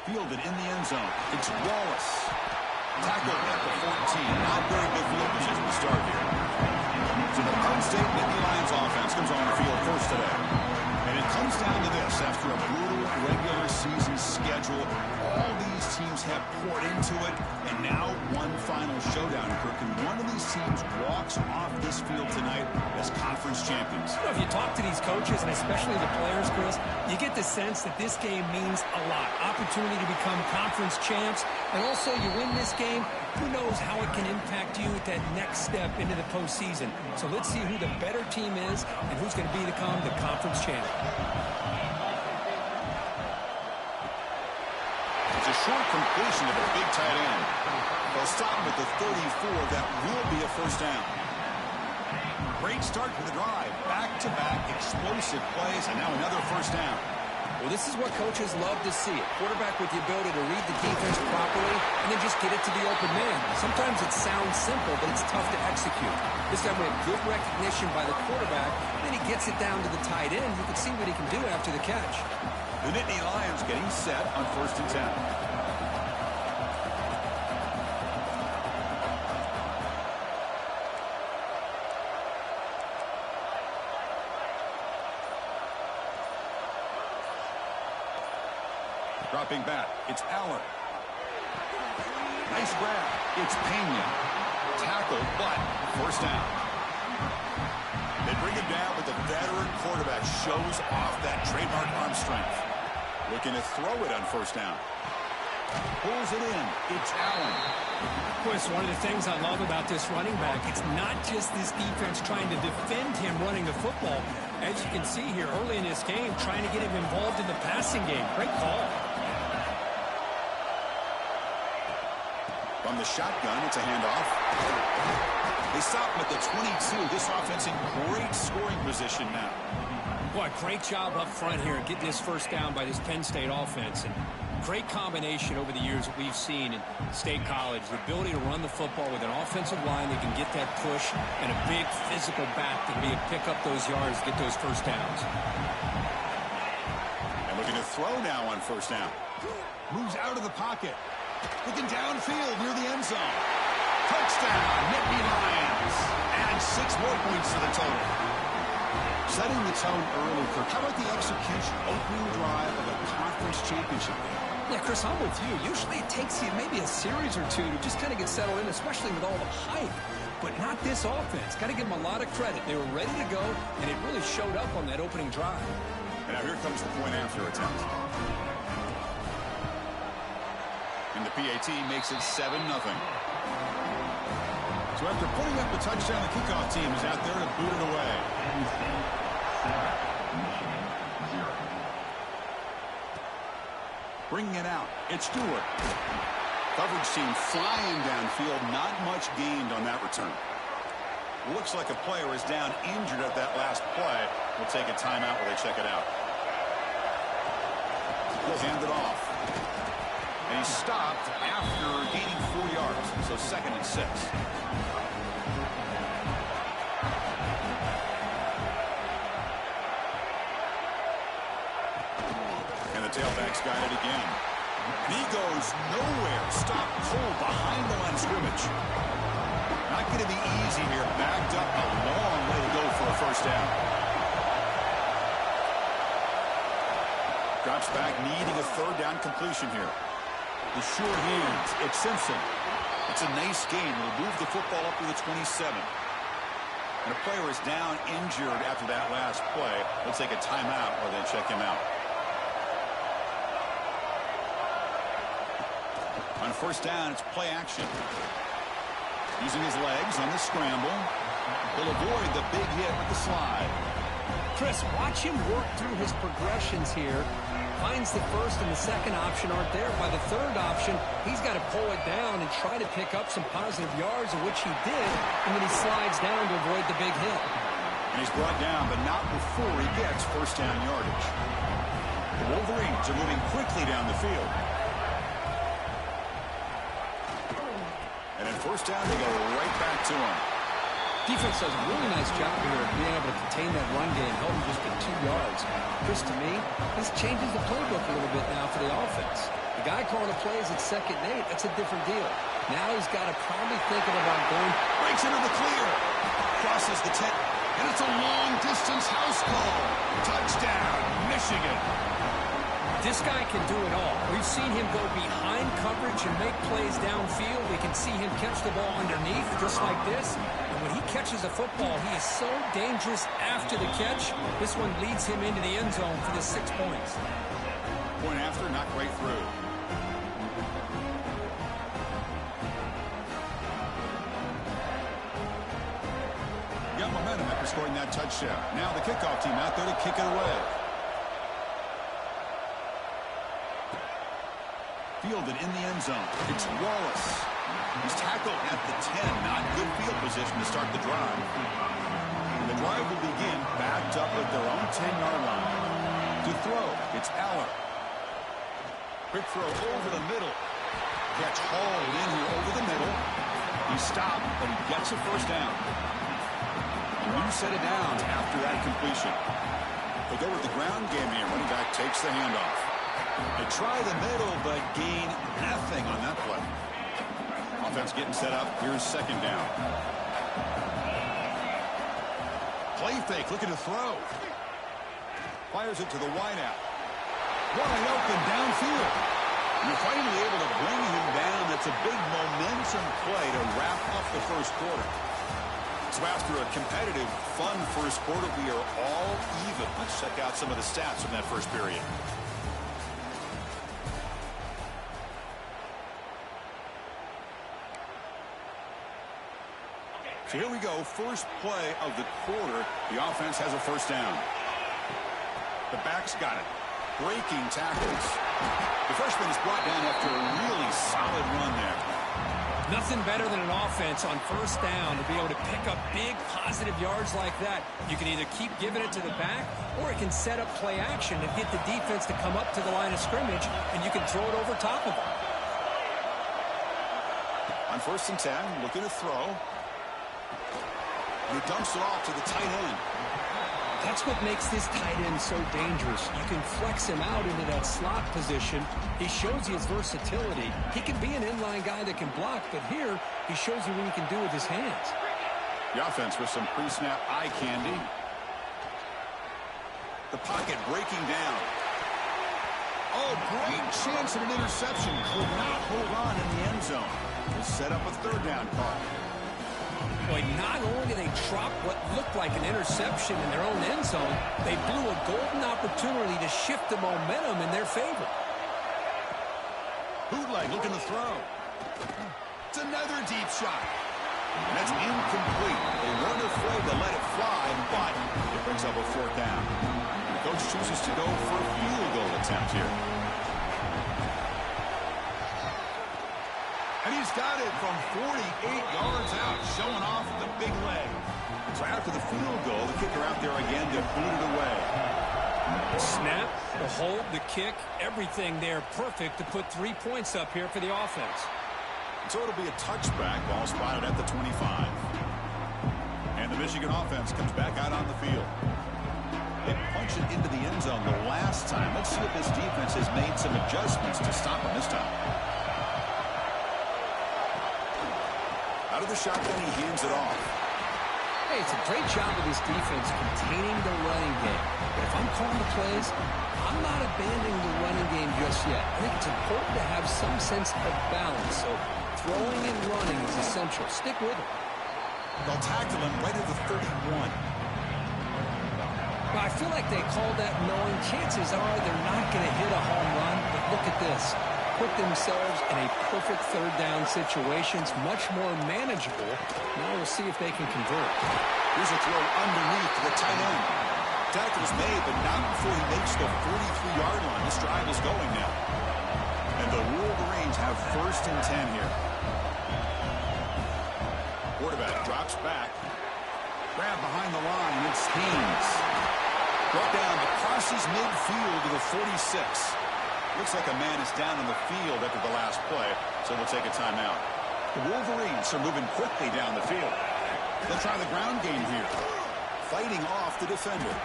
Fielded in the end zone. It's Wallace. Tackled at the 14. Not very good field position to start here. So the Penn State Nittany Lions offense comes on the field first today. And it comes down to this. After a brutal regular season schedule, all these teams have poured into it, and now one final showdown, Kirk. And one of these teams walks off this field tonight as conference champions. You know, if you talk to these coaches, and especially the players, Chris, you get the sense that this game means a lot. Opportunity to become conference champs, and also you win this game, who knows how it can impact you at that next step into the postseason. So let's see who the better team is and who's going to become the conference champ. It's a short completion of a big tight end. They'll stop him at the 34. That will be a first down. Great start to the drive. Back-to-back explosive plays, and now another first down. Well, this is what coaches love to see. A quarterback with the ability to read the defense properly and then just get it to the open man. Sometimes it sounds simple, but it's tough to execute. This time we have good recognition by the quarterback, and then he gets it down to the tight end. You can see what he can do after the catch. The Nittany Lions getting set on 1st and 10. Dropping back, it's Allen. Nice grab. It's Pena. Tackled, but first down. They bring him down, but the veteran quarterback shows off that trademark arm strength. Looking to throw it on first down. Pulls it in. It's Allen. Chris, one of the things I love about this running back, it's not just this defense trying to defend him running the football. As you can see here early in this game, trying to get him involved in the passing game. Great call. From the shotgun, it's a handoff. They stop him at the 22. This offense in great scoring position now. Boy, great job up front here getting this first down by this Penn State offense. And great combination over the years that we've seen in State College. The ability to run the football with an offensive line that can get that push and a big physical back that can be able to pick up those yards, get those first downs. And looking to throw now on first down. Moves out of the pocket. Looking downfield near the end zone. Touchdown, Nittany Lions. Add 6 more points to the total. Setting the tone early, Kirk. How about the execution, opening drive of a conference championship game? Yeah, Chris, I'm with you. Usually it takes you maybe a series or two to just kind of get settled in, especially with all the hype. But not this offense. Got to give them a lot of credit. They were ready to go, and it really showed up on that opening drive. And now here comes the point after attempt. And the PAT makes it 7-0. So after putting up a touchdown, the kickoff team is out there to boot it away. Bringing it out, it's Stewart. Coverage team flying downfield, not much gained on that return. Looks like a player is down injured at that last play. We'll take a timeout while they check it out. He'll hand it off. And he stopped after gaining 4 yards, so 2nd and 6. And the tailback's got it again. And he goes nowhere. Stopped cold behind the line of scrimmage. Not going to be easy here. Backed up a long way to go for a first down. Drops back, needing a 3rd down completion here. The sure hands. It's Simpson. It's a nice game. It'll move the football up to the 27. And a player is down injured after that last play. We'll take a timeout while they check him out. On first down, it's play action. Using his legs on the scramble. He'll avoid the big hit with the slide. Chris, watch him work through his progressions here. Finds the 1st and the 2nd option aren't there. By the 3rd option, he's got to pull it down and try to pick up some positive yards, of which he did, and then he slides down to avoid the big hit. And he's brought down, but not before he gets first down yardage. The Wolverines are moving quickly down the field. And at first down, they go right back to him. Defense does a really nice job here of being able to contain that run game, held him just at 2 yards. Chris, to me, this changes the playbook a little bit now for the offense. The guy calling the plays at 2nd and 8, that's a different deal. Now he's got to probably thinking about going. Breaks into the clear. Crosses the 10. And it's a long-distance house call. Touchdown, Michigan. This guy can do it all. We've seen him go behind coverage and make plays downfield. We can see him catch the ball underneath just like this. And when he catches a football, he is so dangerous after the catch. This one leads him into the end zone for the 6 points. Point after, not right through. Got momentum after scoring that touchdown. Now the kickoff team out there to kick it away. Fielded in the end zone. It's Wallace. He's tackled at the 10. Not good field position to start the drive. The drive will begin backed up at their own 10-yard line. To throw, it's Aller. Quick throw over the middle. Catch hauled in here over the middle. He stopped, but he gets a first down. And you set it down after that completion. They go with the ground game here. Running back takes the handoff. They try the middle, but gain nothing on that play. Offense getting set up. Here's 2nd down. Play fake, looking to throw. Fires it to the wideout. Wide open downfield. You're finally able to bring him down. That's a big momentum play to wrap up the first quarter. So after a competitive, fun first quarter, we are all even. Let's check out some of the stats from that first period. So here we go, first play of the quarter. The offense has a first down. The back's got it. Breaking tackles. The freshman is brought down after a really solid run there. Nothing better than an offense on first down to be able to pick up big positive yards like that. You can either keep giving it to the back, or it can set up play action and get the defense to come up to the line of scrimmage, and you can throw it over top of them. On 1st and 10, looking to throw. He dumps it off to the tight end. That's what makes this tight end so dangerous. You can flex him out into that slot position. He shows you his versatility. He can be an inline guy that can block, but here he shows you what he can do with his hands. The offense with some pre-snap eye candy. The pocket breaking down. Oh, great chance at an interception. Could not hold on in the end zone. Will set up a 3rd down call. Boy, not only did they drop what looked like an interception in their own end zone, they blew a golden opportunity to shift the momentum in their favor. Bootleg looking to throw. It's another deep shot. And that's incomplete. They weren't afraid to let it fly, but it brings up a 4th down. The coach chooses to go for a field goal attempt here. And he's got it from 48 yards out, showing off the big leg. So after the field goal, the kicker out there again to boot it away. The snap, the hold, the kick, everything there perfect to put 3 points up here for the offense. So it'll be a touchback, ball spotted at the 25. And the Michigan offense comes back out on the field. They punch it into the end zone the last time. Let's see if this defense has made some adjustments to stop him this time. Out of the shotgun, he hands it off. Hey, it's a great job of this defense containing the running game. But if I'm calling the plays, I'm not abandoning the running game just yet. I think it's important to have some sense of balance. So throwing and running is essential. Stick with it. They'll tackle him right at the 31. Well, I feel like they called that knowing chances are they're not going to hit a home run. But look at this. Put themselves in a perfect 3rd down situation. It's much more manageable. Now we'll see if they can convert. Here's a throw underneath to the tight end. Tackle's made, but not before he makes the 43-yard line. This drive is going now. And the Wolverines have 1st and 10 here. Quarterback drops back. Grab behind the line. It's Haynes. Brought down across midfield to the 46. Looks like a man is down in the field after the last play, so we'll take a timeout. The Wolverines are moving quickly down the field. They'll try the ground game here. Fighting off the defender.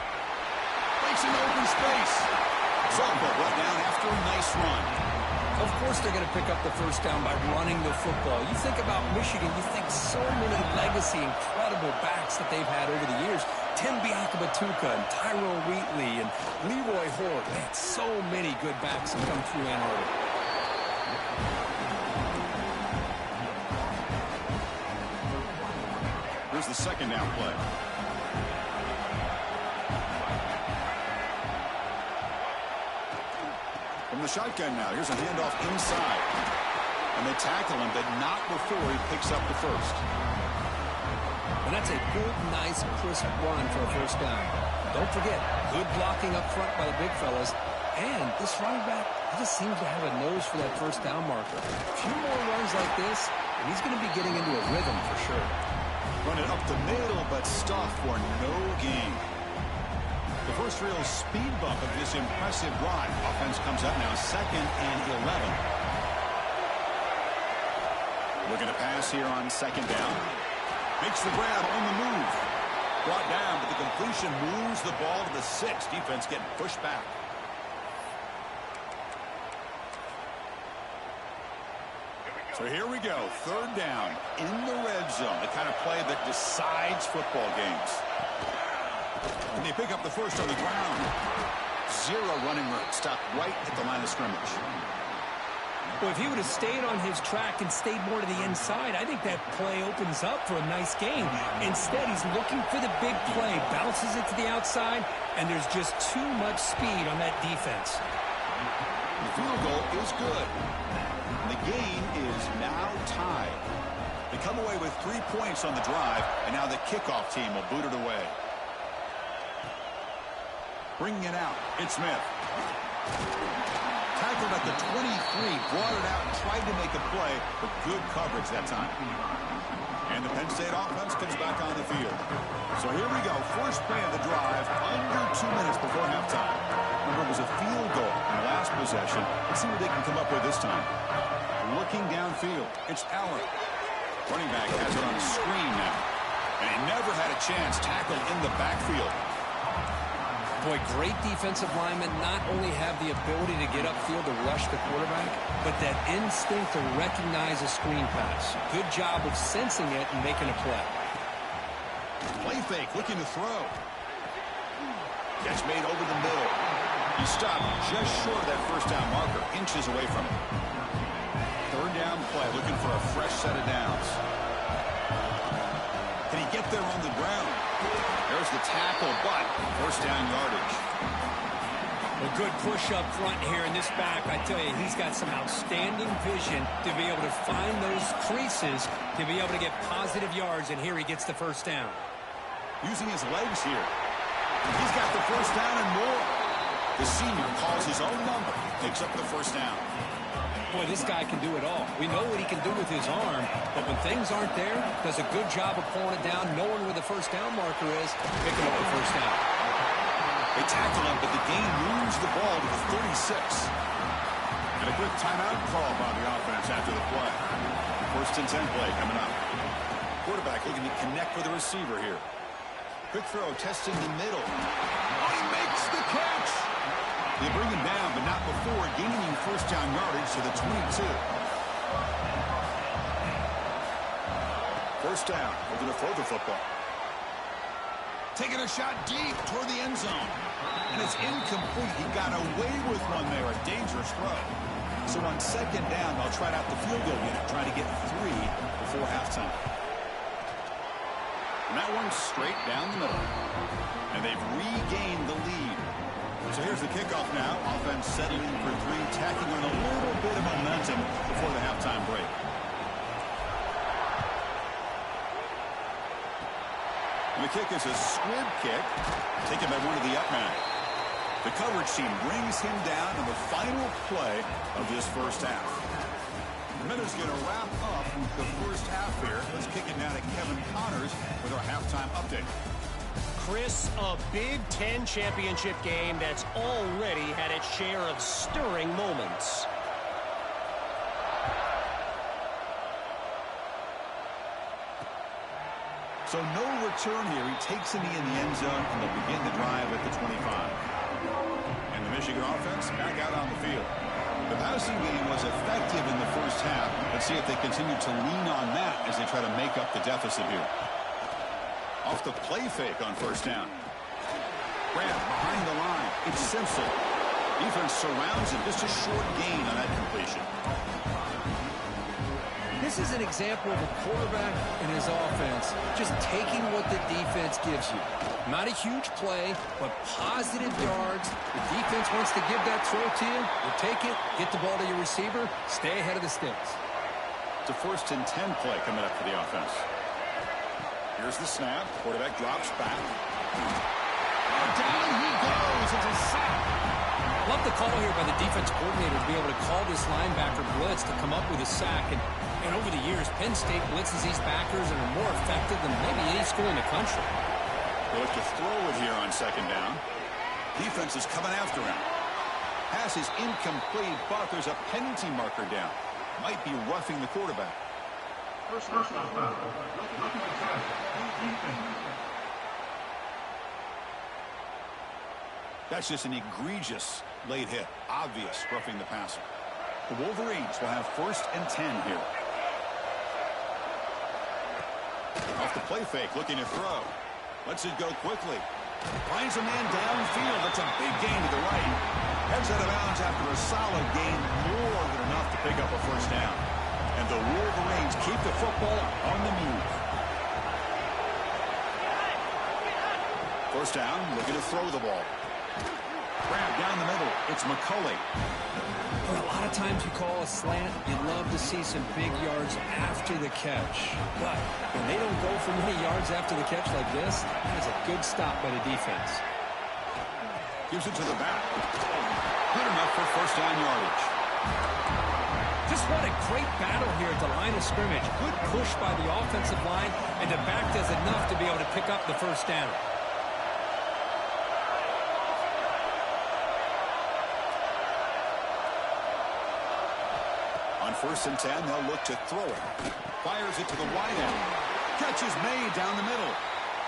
Makes an open space. Zolko brought down after a nice run. Of course they're going to pick up the first down by running the football. You think about Michigan, you think so many legacy, incredible backs that they've had over the years. Tim Biakabatuka and Tyrone Wheatley and Leroy Hort. Man, so many good backs have come through Ann Arbor. Here's the second down play. From the shotgun now, here's a handoff inside. And they tackle him, but not before he picks up the first. And that's a good, nice, crisp run for a first down. Don't forget, good blocking up front by the big fellas. And this running back, he just seems to have a nose for that first down marker. A few more runs like this, and he's going to be getting into a rhythm for sure. Run it up the middle, but stuffed for no gain. The first real speed bump of this impressive drive. Offense comes up now, 2nd and 11. Looking to pass here on 2nd down. Makes the grab on the move. Brought down, but the completion moves the ball to the 6. Defense getting pushed back. So here we go. 3rd down in the red zone. The kind of play that decides football games. And they pick up the first on the ground. 0 running room. Stopped right at the line of scrimmage. Well, if he would have stayed on his track and stayed more to the inside, I think that play opens up for a nice game. Instead, he's looking for the big play, bounces it to the outside, and there's just too much speed on that defense. The field goal is good. And the game is now tied. They come away with 3 points on the drive, and now the kickoff team will boot it away. Bringing it out, it's Smith. Tackled at the 23, brought it out, tried to make a play, but good coverage that time. And the Penn State offense comes back on the field. So here we go, first play of the drive, under 2 minutes before halftime. Remember, it was a field goal in the last possession. Let's see what they can come up with this time. Looking downfield, it's Allen. Running back has it on the screen now. And he never had a chance tackled in the backfield. Boy, great defensive linemen not only have the ability to get upfield to rush the quarterback, but that instinct to recognize a screen pass. Good job of sensing it and making a play. Play fake, looking to throw. Catch made over the middle. He stopped just short of that first down marker, inches away from it. 3rd down play, looking for a fresh set of downs. Can he get there on the ground? There's the tackle, but first down yardage. A good push up front here in this back. I tell you, he's got some outstanding vision to be able to find those creases, to be able to get positive yards, and here he gets the first down. Using his legs here. He's got the first down and more. The senior calls his own number, picks up the first down. Boy, this guy can do it all. We know what he can do with his arm, but when things aren't there, does a good job of pulling it down, knowing where the first down marker is, picking up the first down. They tackle him, but the gain moves the ball to the 36. And a quick timeout call by the offense after the play. 1st and 10 play coming up. Quarterback looking to connect with the receiver here. Quick throw, testing the middle. Oh, he makes the catch! They bring him down, but not before gaining first down yardage to the 22. First down, looking to throw the football. Taking a shot deep toward the end zone. And it's incomplete. He got away with one there, a dangerous throw. So on 2nd down, they'll try out the field goal unit, trying to get 3 before halftime. And that one's straight down the middle. And they've regained the lead. So here's the kickoff now. Offense settling for 3, tacking on a little bit of momentum before the halftime break. And the kick is a squib kick, taken by one of the up men. The coverage team brings him down in the final play of this first half. The Miners going to wrap up the first half here. Let's kick it now to Kevin Connors with our halftime update. Chris, a Big Ten championship game that's already had its share of stirring moments. So no return here. He takes a knee in the end zone, and they'll begin the drive at the 25. And the Michigan offense back out on the field. The passing game was effective in the first half. Let's see if they continue to lean on that as they try to make up the deficit here. Off the play fake on first down. Grab behind the line. It's Simpson. Defense surrounds him. Just a short gain on that completion. This is an example of a quarterback and his offense just taking what the defense gives you. Not a huge play, but positive yards. The defense wants to give that throw to you. You take it, get the ball to your receiver, stay ahead of the sticks. It's a 1st and 10 play coming up for the offense. Here's the snap. Quarterback drops back. Down he goes. It's a sack. Love the call here by the defense coordinator to be able to call this linebacker blitz to come up with a sack. And over the years, Penn State blitzes these backers and are more effective than maybe any school in the country. They look to throw it here on 2nd down. Defense is coming after him. Pass is incomplete, but there's a penalty marker down. Might be roughing the quarterback. That's just an egregious late hit. Obvious roughing the passer. The Wolverines will have 1st and 10 here. Off the play fake, looking to throw. Lets it go quickly. Finds a man downfield. That's a big gain to the right. Heads out of bounds after a solid gain, more than enough to pick up a 1st down. And the Wolverines keep the football on the move. 1st down, looking to throw the ball. Grab down the middle. It's McCulley. Well, a lot of times you call a slant, you'd love to see some big yards after the catch. But when they don't go for many yards after the catch like this, that is a good stop by the defense. Gives it to the back. Good enough for 1st down yardage. Just what a great battle here at the line of scrimmage. Good push by the offensive line, and the back does enough to be able to pick up the 1st down. On 1st and 10, they'll look to throw it. Fires it to the wide end. Catch is made down the middle.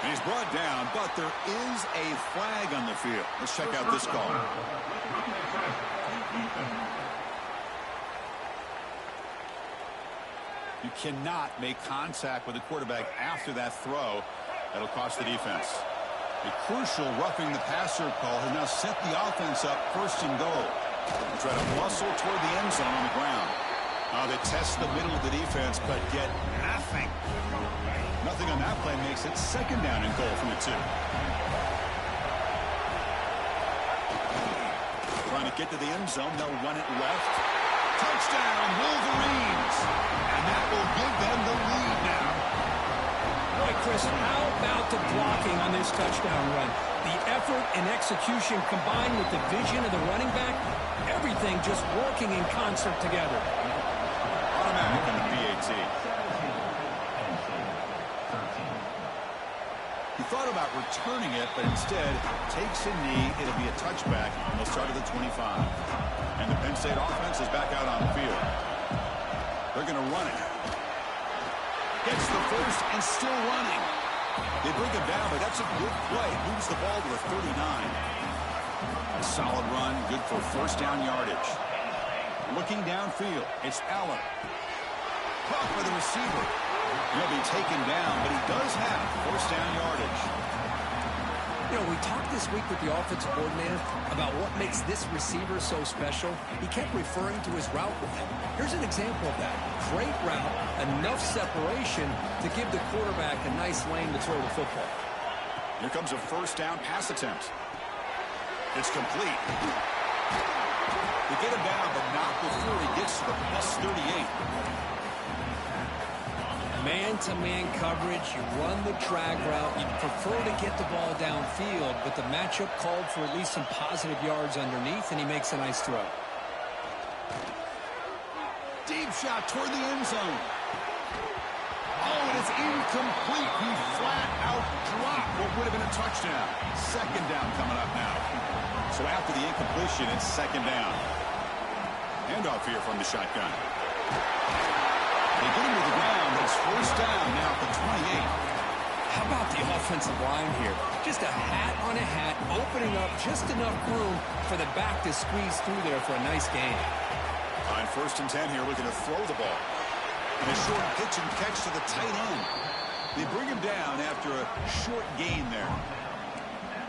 And he's brought down, but there is a flag on the field. Let's check out this call. You cannot make contact with the quarterback after that throw. That'll cost the defense. A crucial roughing the passer call has now set the offense up 1st and goal. They try to muscle toward the end zone on the ground. They test the middle of the defense, but get nothing. Nothing on that play makes it 2nd down and goal from the 2. Trying to get to the end zone. They'll run it left. Touchdown, Wolverines. And that will give them the lead now. Boy, Chris, how about the blocking on this touchdown run? The effort and execution combined with the vision of the running back, everything just working in concert together. Automatic in the PAT. He thought about returning it, but instead takes a knee. It'll be a touchback, and they'll start at the 25. And the Penn State offense is back out on the field. They're going to run it. Gets the 1st and still running. They bring him down, but that's a good play. Moves the ball to the 39. A solid run, good for 1st down yardage. Looking downfield, it's Allen. Caught by the receiver. He'll be taken down, but he does have 1st down yardage. You know, we talked this week with the offensive coordinator about what makes this receiver so special. He kept referring to his route with him. Here's an example of that. Great route, enough separation to give the quarterback a nice lane to throw the football. Here comes a 1st down pass attempt. It's complete. They get him down, but not before he gets to the plus 38. Man-to-man coverage, you run the drag route. You'd prefer to get the ball downfield, but the matchup called for at least some positive yards underneath, and he makes a nice throw. Deep shot toward the end zone. Oh, and it's incomplete. He flat out dropped what would have been a touchdown. 2nd down coming up now. So after the incompletion, it's 2nd down. Handoff here from the shotgun. They get him to the ground, but it's 1st down now at the 28. How about the offensive line here? Just a hat on a hat, opening up just enough room for the back to squeeze through there for a nice gain. On 1st and 10 here, looking to throw the ball. And a short pitch and catch to the tight end. They bring him down after a short gain there.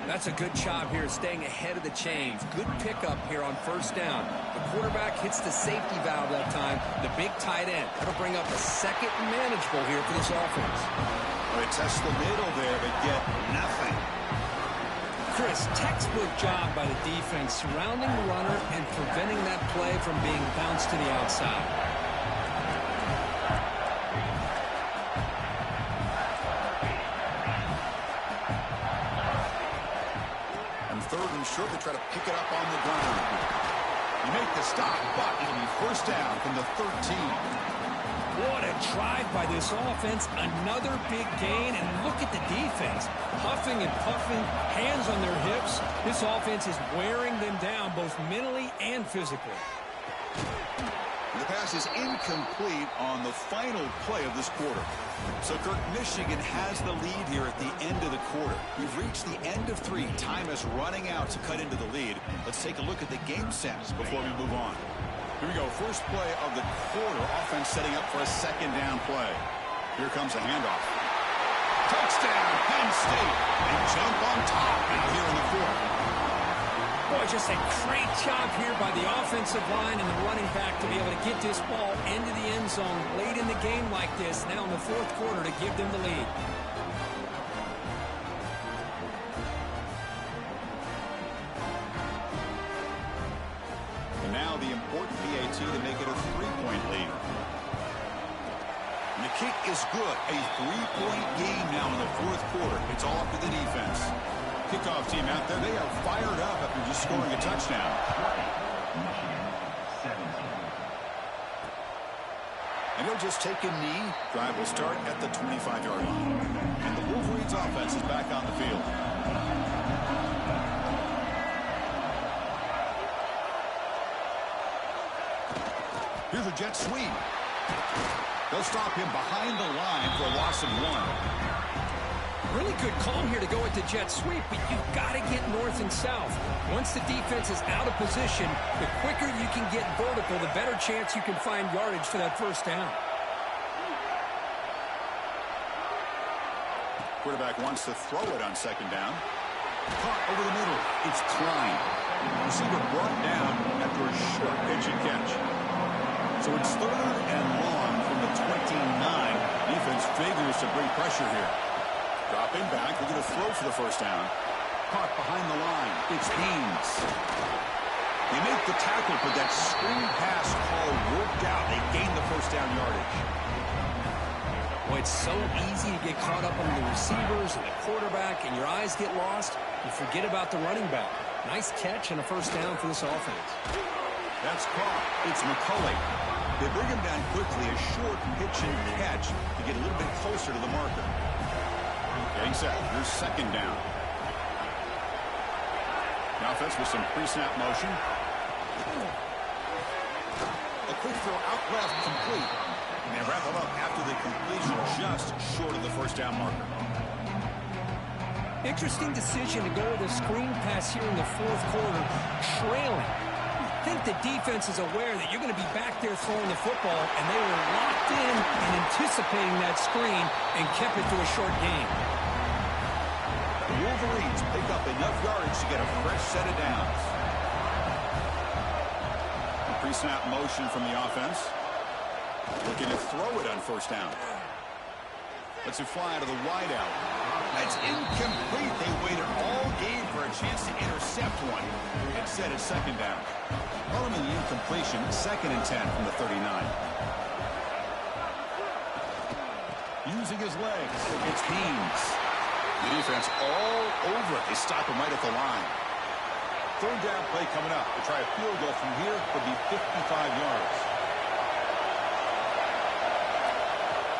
That's a good job here, staying ahead of the chains. Good pickup here on 1st down. The quarterback hits the safety valve that time, the big tight end. That'll bring up a second and manageable here for this offense. They test the middle there, but get nothing. Chris, textbook job by the defense, surrounding the runner and preventing that play from being bounced to the outside. And 3rd and short, they try to pick it up on the ground. You make the stop, but it'll be 1st down from the 13. What a drive by this offense. Another big gain, and look at the defense. Huffing and puffing, hands on their hips. This offense is wearing them down both mentally and physically. The pass is incomplete on the final play of this quarter. So, Kirk, Michigan has the lead here at the end of the quarter. We've reached the end of 3. Time is running out to cut into the lead. Let's take a look at the game sense before we move on. Here we go. First play of the quarter. Offense setting up for a 2nd down play. Here comes a handoff. Touchdown, Penn State. They jump on top now here in the 4th. Boy, just a great job here by the offensive line and the running back to be able to get this ball into the end zone late in the game like this, now in the 4th quarter, to give them the lead. And now the important PAT to make it a 3-point lead. And the kick is good. A 3-point game now in the 4th quarter. It's all up to the defense. Kickoff team out there, they are fired up after just scoring a touchdown. And he'll just take a knee. Drive will start at the 25-yard line. And the Wolverines offense is back on the field. Here's a jet sweep. They'll stop him behind the line for a loss of 1. Really good call here to go with the jet sweep, but you've got to get north and south. Once the defense is out of position, the quicker you can get vertical, the better chance you can find yardage for that 1st down. Quarterback wants to throw it on 2nd down. Caught over the middle. It's Klein. Receiver brought down after a short pitch and catch. So it's 3rd and long from the 29. Defense figures to bring pressure here. Dropping back, they're going to throw for the 1st down. Caught behind the line. It's Haynes. They make the tackle, but that screen pass call worked out. They gain the 1st down yardage. Well, it's so easy to get caught up on the receivers and the quarterback, and your eyes get lost. You forget about the running back. Nice catch and a 1st down for this offense. That's caught. It's McCulley. They bring him down quickly. A short pitch and catch to get a little bit closer to the marker. Getting set. Here's 2nd down. The offense with some pre-snap motion. A quick throw out left, complete. And they wrap it up after the completion, just short of the 1st down marker. Interesting decision to go with a screen pass here in the 4th quarter, trailing. I think the defense is aware that you're going to be back there throwing the football, and they were locked in and anticipating that screen and kept it to a short gain. The Wolverines pick up enough yardage to get a fresh set of downs. Pre-snap motion from the offense. Looking to throw it on 1st down. Lets it fly to the wideout. That's incomplete. They waited all game for a chance to intercept one. Instead, it's 2nd down. Following the incompletion, 2nd and 10 from the 39. Using his legs, it's Haynes. The defense all over it. They stop him right at the line. 3rd down play coming up. To try a field goal from here would be 55 yards.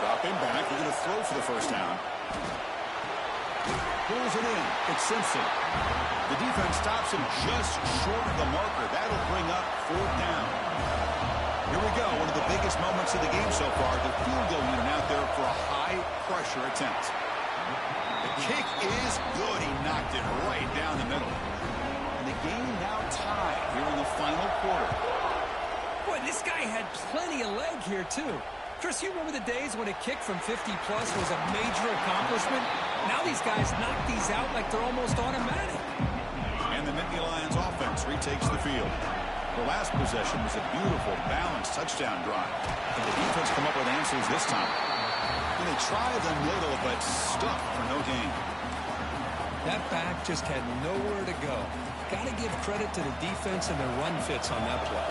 Dropping back. They're going to throw for the 1st down. Pulls it in. It's Simpson. The defense stops him just short of the marker. That'll bring up 4th down. Here we go. One of the biggest moments of the game so far. The field goal unit out there for a high-pressure attempt. kick is good. He knocked it right down the middle. And the game now tied here in the final quarter. Boy, this guy had plenty of leg here, too. Chris, you remember the days when a kick from 50-plus was a major accomplishment? Now these guys knock these out like they're almost automatic. And the Nittany Lions offense retakes the field. The last possession was a beautiful, balanced touchdown drive. And the defense come up with answers this time. And they try them little, but stuck for no gain. That back just had nowhere to go. Got to give credit to the defense and their run fits on that play.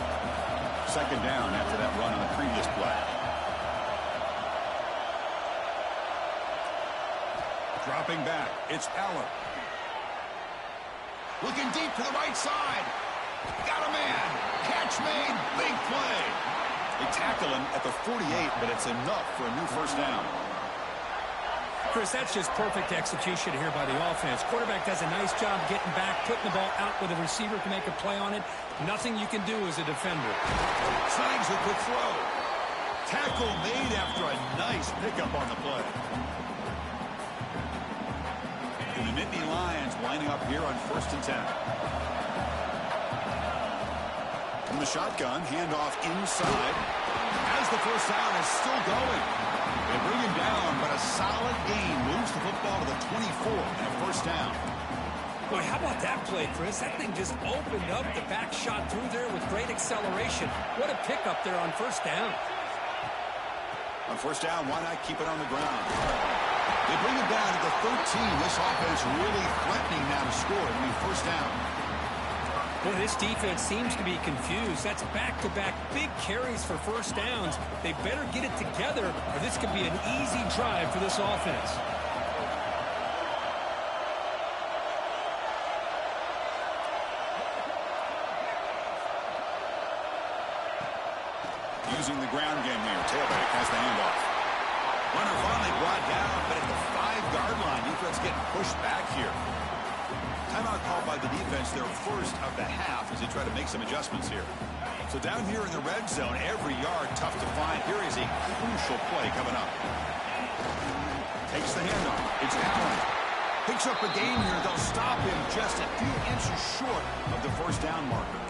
Second down after that run on the previous play. Dropping back, it's Allen. Looking deep to the right side. Got a man. Catch made. Big play. They tackle him at the 48, but it's enough for a new first down. Chris, that's just perfect execution here by the offense. Quarterback does a nice job getting back, putting the ball out where the receiver can make a play on it. Nothing you can do as a defender. Snags a quick throw. Tackle made after a nice pickup on the play. And the Nittany Lions lining up here on 1st and 10. From the shotgun, handoff inside. As the first down is still going. They bring him down, but a solid gain moves the football to the 24 and a first down. Boy, how about that play, Chris? That thing just opened up. The back shot through there with great acceleration. What a pickup there on first down. On first down, why not keep it on the ground? They bring it down to the 13. This offense really threatening now to score. It'll be first down. Boy, this defense seems to be confused. That's back-to-back big carries for first downs. They better get it together, or this could be an easy drive for this offense. Using the ground game here. Tailback has the handoff. Runner finally brought down, but at the 5-yard line, defense getting pushed back here. Timeout called by the defense, their first of the half, as they try to make some adjustments here. So down here in the red zone, every yard tough to find. Here is a crucial play coming up. Takes the handoff. It's Allen. Picks up a gain here. They'll stop him just a few inches short of the first down marker.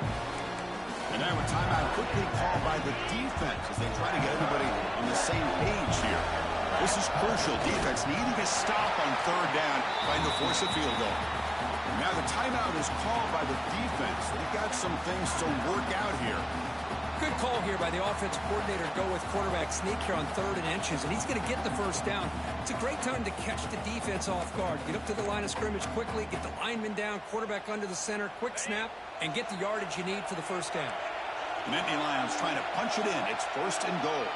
And now a timeout quickly called by the defense as they try to get everybody on the same page here. This is crucial. Defense needing a stop on third down, trying to force a field goal. Now the timeout is called by the defense. They've got some things to work out here. Good call here by the offensive coordinator to go with quarterback sneak here on 3rd and inches, and he's going to get the first down. It's a great time to catch the defense off guard. Get up to the line of scrimmage quickly, get the lineman down, quarterback under the center, quick snap, and get the yardage you need for the first down. The Nittany Lions trying to punch it in. It's 1st and goal.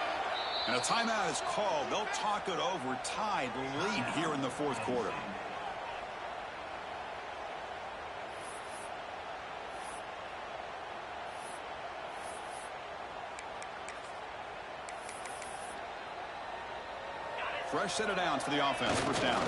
And a timeout is called. They'll talk it over, tied late here in the 4th quarter. Fresh set of downs for the offense. First down.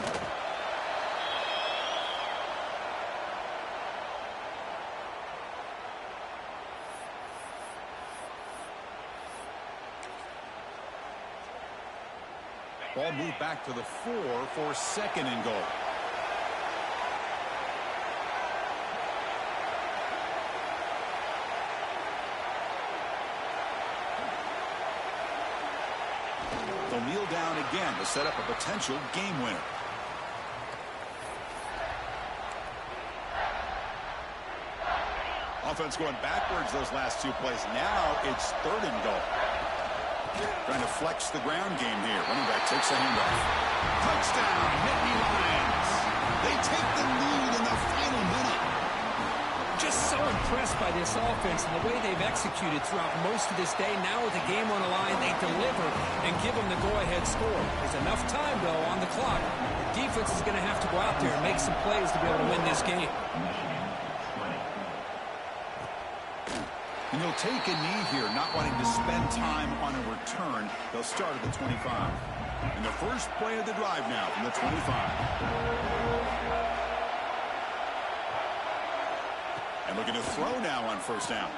Ball moved back to the 4 for 2nd and goal. They'll kneel down again to set up a potential game winner. Offense going backwards those last 2 plays. Now it's 3rd and goal. Trying to flex the ground game here. Running back takes a handoff. Touchdown, Nittany Lions. They take the lead in the final minute. Just so impressed by this offense and the way they've executed throughout most of this day. Now with the game on the line, they deliver and give them the go-ahead score. There's enough time, though, on the clock. The defense is going to have to go out there and make some plays to be able to win this game. And he'll take a knee here, not wanting to spend time on a return. They'll start at the 25. And the first play of the drive now from the 25. And looking to throw now on first down.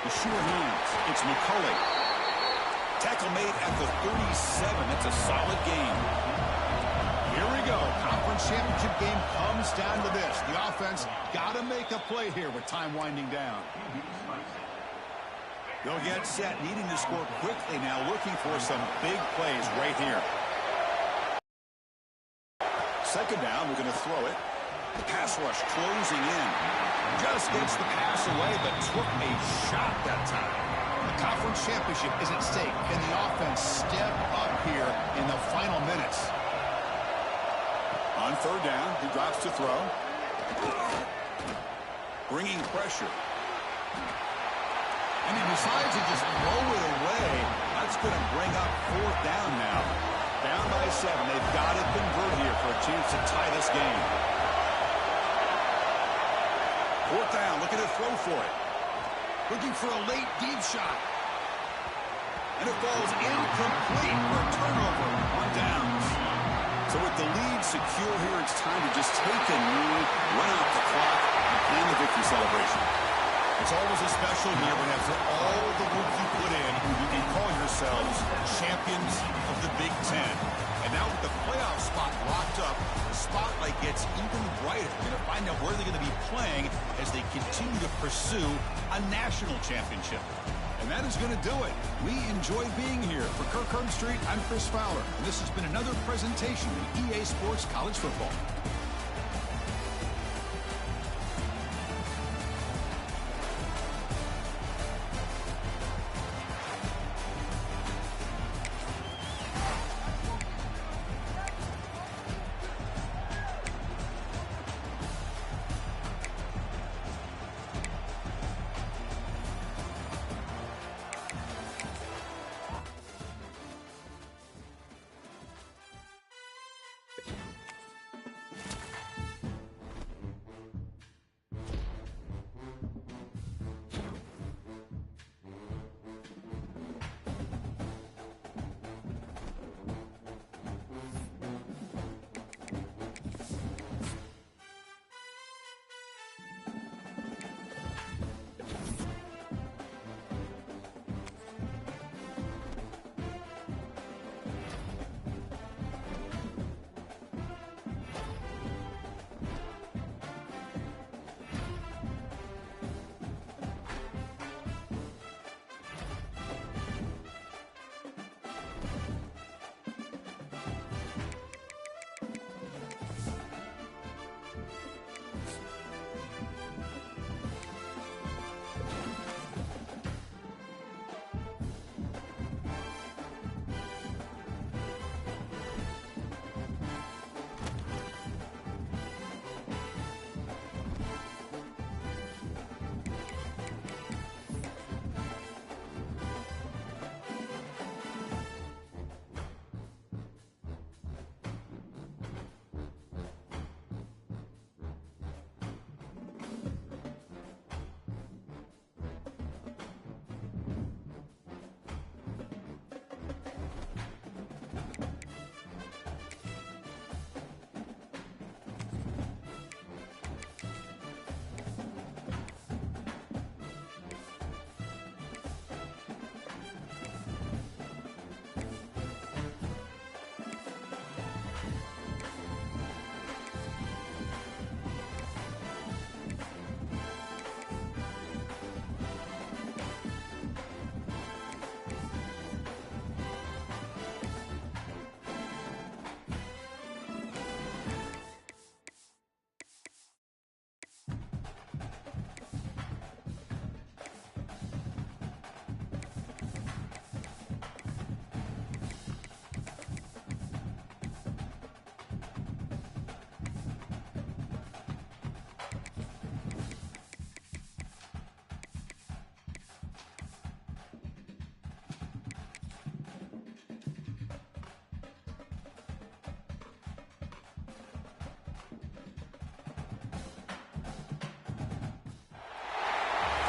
The sure hands. It's McCulley. Tackle made at the 37. That's a solid gain. Here we go. championship game comes down to this. The offense got to make a play here with time winding down. They'll get set, needing to score quickly now, looking for some big plays right here. Second down, we're going to throw it. The pass rush closing in. Just gets the pass away, but took a shot that time. The conference championship is at stake. Can the offense step up here in the final minutes? On third down, he drops to throw. Bringing pressure. And he decides to just throw it away. That's going to bring up fourth down now. Down by 7. They've got to convert here for a chance to tie this game. Fourth down, looking to throw for it. Looking for a late deep shot. And it falls incomplete for a turnover on downs. So with the lead secure here, it's time to just take a knee, run out the clock, and plan the victory celebration. It's always a special year when after all the work you put in, you can call yourselves champions of the Big Ten. And now with the playoff spot locked up, the spotlight gets even brighter. We're going to find out where they're going to be playing as they continue to pursue a national championship. And that is going to do it. We enjoy being here. For Kirk Herbstreit, I'm Chris Fowler. And this has been another presentation of EA Sports College Football.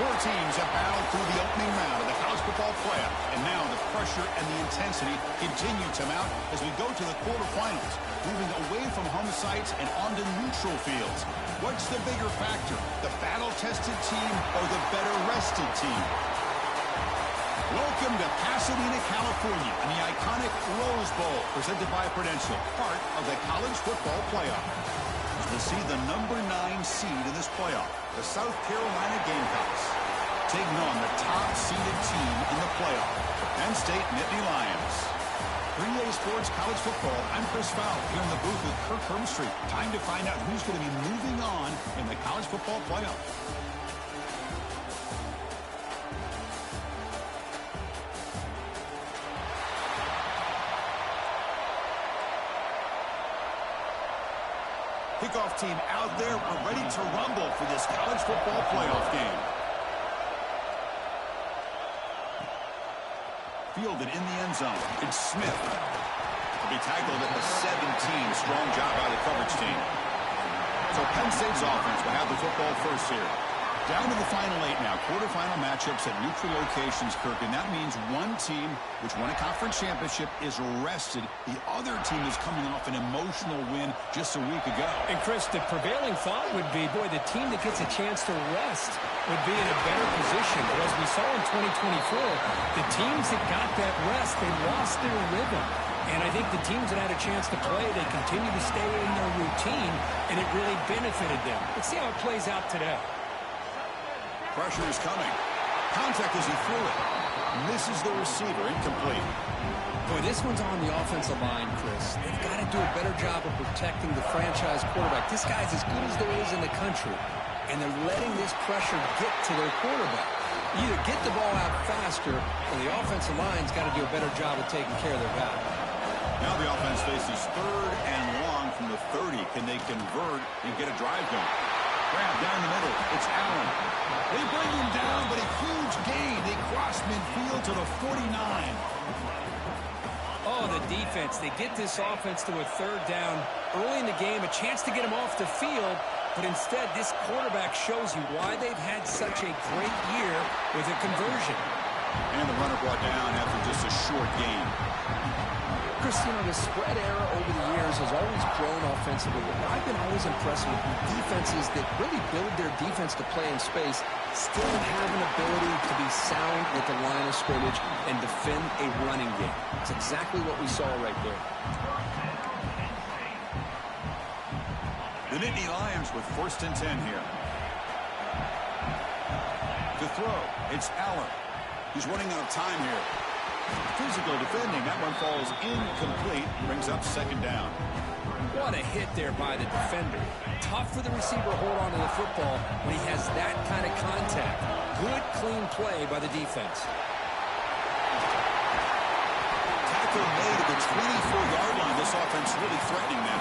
Four teams have battled through the opening round of the college football playoff, and now the pressure and the intensity continue to mount as we go to the quarterfinals, moving away from home sites and onto neutral fields. What's the bigger factor, the battle-tested team or the better-rested team? Welcome to Pasadena, California, and the iconic Rose Bowl, presented by Prudential, part of the college football playoff. As we'll see the number 9 seed in this playoff, the South Carolina Gamecocks, taking on the top-seeded team in the playoff, the Penn State Nittany Lions. 3A Sports College Football, I'm Chris Fowler, here in the booth with Kirk Hermstreet. Time to find out who's going to be moving on in the college football playoff. Kickoff team out there. We're ready to rumble for this college football playoff game. Fielded in the end zone. It's Smith. Will be tackled at the 17. Strong job by the coverage team. So Penn State's offense will have the football first here. Down to the final 8 now. Quarterfinal matchups at neutral locations, Kirk. And that means one team, which won a conference championship, is rested. The other team is coming off an emotional win just a week ago. And, Chris, the prevailing thought would be, boy, the team that gets a chance to rest would be in a better position. But as we saw in 2024, the teams that got that rest, they lost their rhythm. And I think the teams that had a chance to play, they continue to stay in their routine, and it really benefited them. Let's see how it plays out today. Pressure is coming. Contact as he threw it. Misses the receiver. Incomplete. Boy, this one's on the offensive line, Chris. They've got to do a better job of protecting the franchise quarterback. This guy's as good as there is in the country, and they're letting this pressure get to their quarterback. Either get the ball out faster, or the offensive line's got to do a better job of taking care of their guy. Now the offense faces 3rd and long from the 30. Can they convert and get a drive going? Grab down the middle. It's Allen. They bring him down, but a huge gain. They cross midfield to the 49. Oh, the defense. They get this offense to a 3rd down early in the game, a chance to get him off the field, but instead this quarterback shows you why they've had such a great year with a conversion. And the runner brought down after just a short gain. Chris, you know, the spread era over the years has always grown offensively. I've been always impressed with defenses that really build their defense to play in space, still have an ability to be sound at the line of scrimmage and defend a running game. It's exactly what we saw right there. The Nittany Lions with 1st and 10 here. To throw, it's Allen. He's running out of time here. Physical defending. That one falls incomplete. Brings up 2nd down. What a hit there by the defender. Tough for the receiver to hold on to the football when he has that kind of contact. Good, clean play by the defense. Tackle made at the 24-yard line. This offense really threatening now.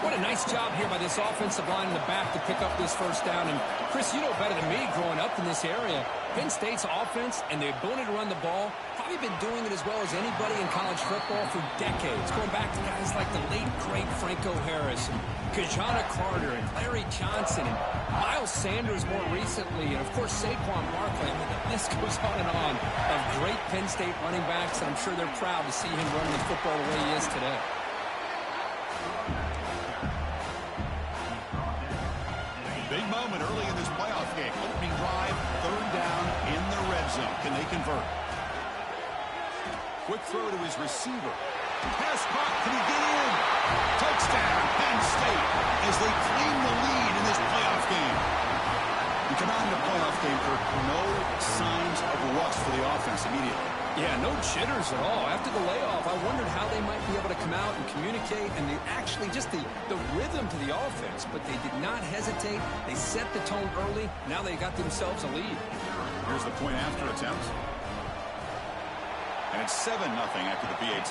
What a nice job here by this offensive line in the back to pick up this 1st down. And, Chris, you know better than me growing up in this area, Penn State's offense and the ability to run the ball, probably been doing it as well as anybody in college football for decades, going back to guys like the late, great Franco Harris and Kajana Carter and Larry Johnson and Miles Sanders more recently, and, of course, Saquon Barkley. I mean, the list goes on and on of great Penn State running backs. I'm sure they're proud to see him running the football the way he is today. Big moment early in this playoff game. Opening drive, 3rd down in the red zone. Can they convert? Quick throw to his receiver. Pass caught. Can he get in? Touchdown, Penn State, as they claim the lead in this playoff game. You come out in the playoff game for no signs of rust for the offense immediately. Yeah, no jitters at all. After the layoff, I wondered how they might be able to come out and communicate and actually just the rhythm to the offense. But they did not hesitate. They set the tone early. Now they got themselves a lead. Here's the point after attempt. And it's 7-0 after the PAT.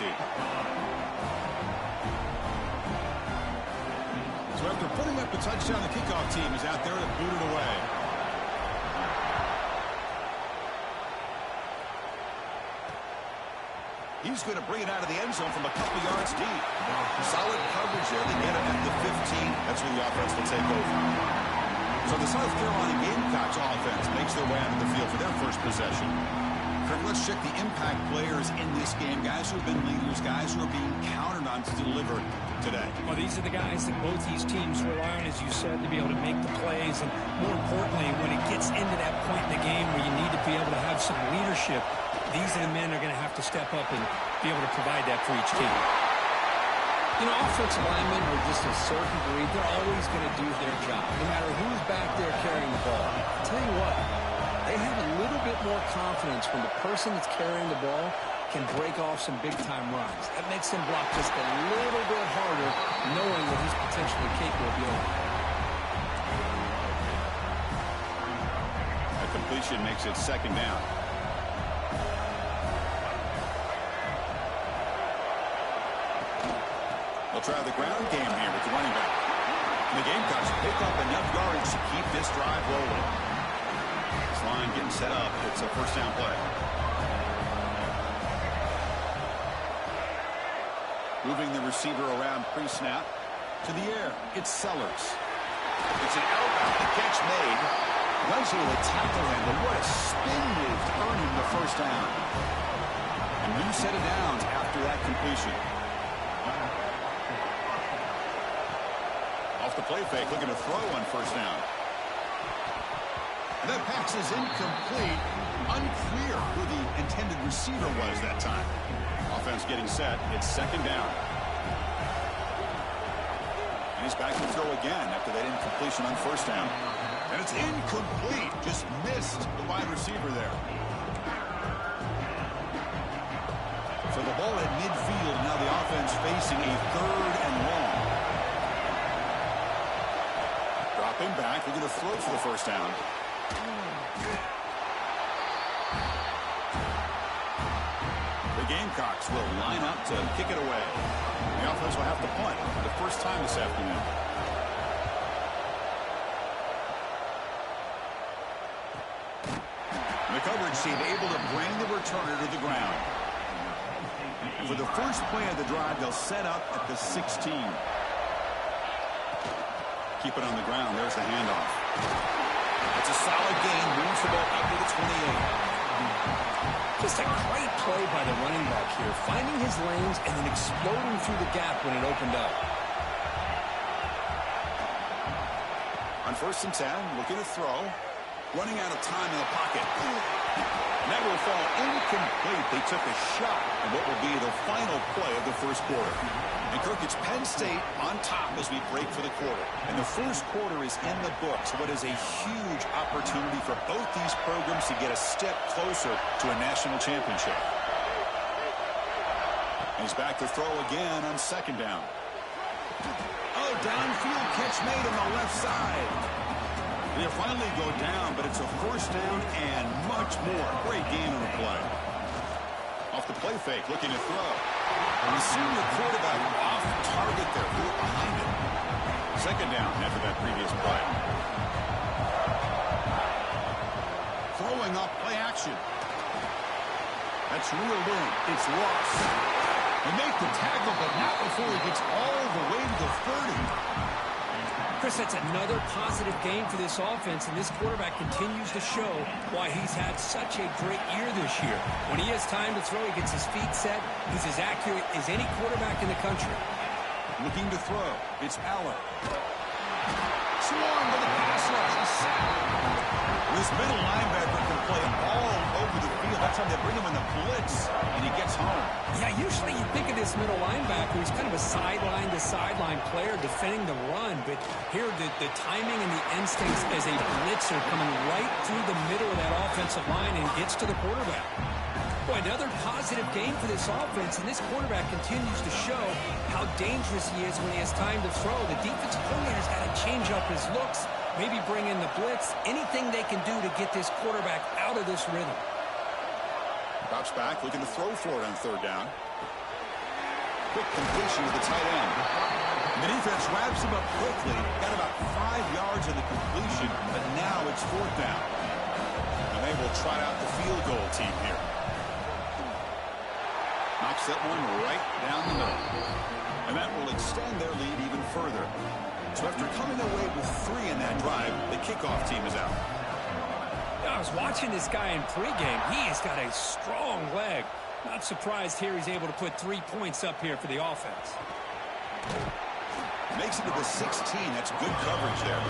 So after putting up the touchdown, the kickoff team is out there to boot it away. He's going to bring it out of the end zone from a couple yards deep. Solid coverage there. They get it at the 15. That's where the offense will take over. So the South Carolina Gamecocks offense makes their way onto the field for their first possession. Kirk, let's check the impact players in this game. Guys who have been leaders, guys who are being counted on to deliver today. Well, these are the guys that both these teams rely on, as you said, to be able to make the plays. is. And more importantly, when it gets into that point in the game where you need to be able to have some leadership, these are the men that are going to have to step up and be able to provide that for each team. You know, offensive linemen are just a certain breed. They're always going to do their job, no matter who's back there carrying the ball. I'll tell you what, they have a little bit more confidence when the person that's carrying the ball can break off some big-time runs. That makes them block just a little bit harder, knowing that he's potentially capable of doing it. A completion makes it second down. They'll try the ground game here with the running back. And the Gamecocks pick up enough yardage to keep this drive rolling. This line getting set up. It's a first down play. Moving the receiver around pre-snap to the air. It's Sellers. It's an outbound. The catch made. Runs into the tackle him, but what a spin move to earn him the first down. A new set of downs after that completion. Off the play fake, looking to throw on first down. And that pass is incomplete. Unclear who the intended receiver was that time. Offense getting set. It's second down. And he's back to throw again after that incompletion on first down. And it's incomplete. Just missed the wide receiver there. So the ball at midfield. Now the offense facing a third and long. Dropping back. Looking to throw for the first down. Gamecocks will line up to kick it away. The offense will have to punt for the first time this afternoon. The coverage team able to bring the returner to the ground. For the first play of the drive, they'll set up at the 16. Keep it on the ground. There's the handoff. It's a solid gain. Moves the ball up to the 28. Just a great play by the running back here, finding his lanes and then exploding through the gap when it opened up. On first and 10, looking to throw. Running out of time in the pocket. And that will fall incomplete. They took a shot at what will be the final play of the first quarter. And Kirk, it's Penn State on top as we break for the quarter. And the first quarter is in the books. What is a huge opportunity for both these programs to get a step closer to a national championship. And he's back to throw again on second down. Oh, downfield catch made on the left side. They'll finally go down, but it's a first down and much more. Great gain on the play. Off the play fake, looking to throw. And the senior quarterback off target there, behind him. Second down after that previous play. Throwing off play action. That's reeled in. It's lost. They make the tackle, but not before he gets all the way to the 30. Chris, that's another positive game for this offense, and this quarterback continues to show why he's had such a great year this year. When he has time to throw, he gets his feet set. He's as accurate as any quarterback in the country. Looking to throw. It's Allen. Swarm with the pass rush. He's sacked. This middle linebacker can play all over the field. That's how they bring him in the blitz, and he gets home. Yeah, usually you think of this middle linebacker, he's kind of a sideline-to-sideline player defending the run, but here the timing and the instincts as a blitzer coming right through the middle of that offensive line and gets to the quarterback. Boy, another positive game for this offense, and this quarterback continues to show how dangerous he is when he has time to throw. The defensive coordinator's got to change up his looks, maybe bring in the blitz, anything they can do to get this quarterback out of this rhythm. Drops back, looking to throw for it on third down. Quick completion to the tight end. The defense wraps him up quickly. Got about 5 yards in the completion, but now it's fourth down. And they will try out the field goal team here. Knocks that one right down the middle. And that will extend their lead even further. So after coming away with 3 in that drive, the kickoff team is out. I was watching this guy in pregame. He has got a strong leg. Not surprised here he's able to put 3 points up here for the offense. Makes it to the 16. That's good coverage there.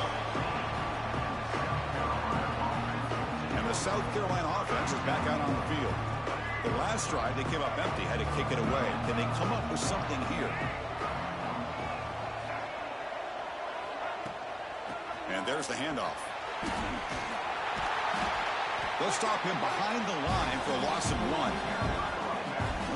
South Carolina offense is back out on the field. The last drive, they came up empty, had to kick it away. Can they come up with something here? And there's the handoff. They'll stop him behind the line for a loss of 1.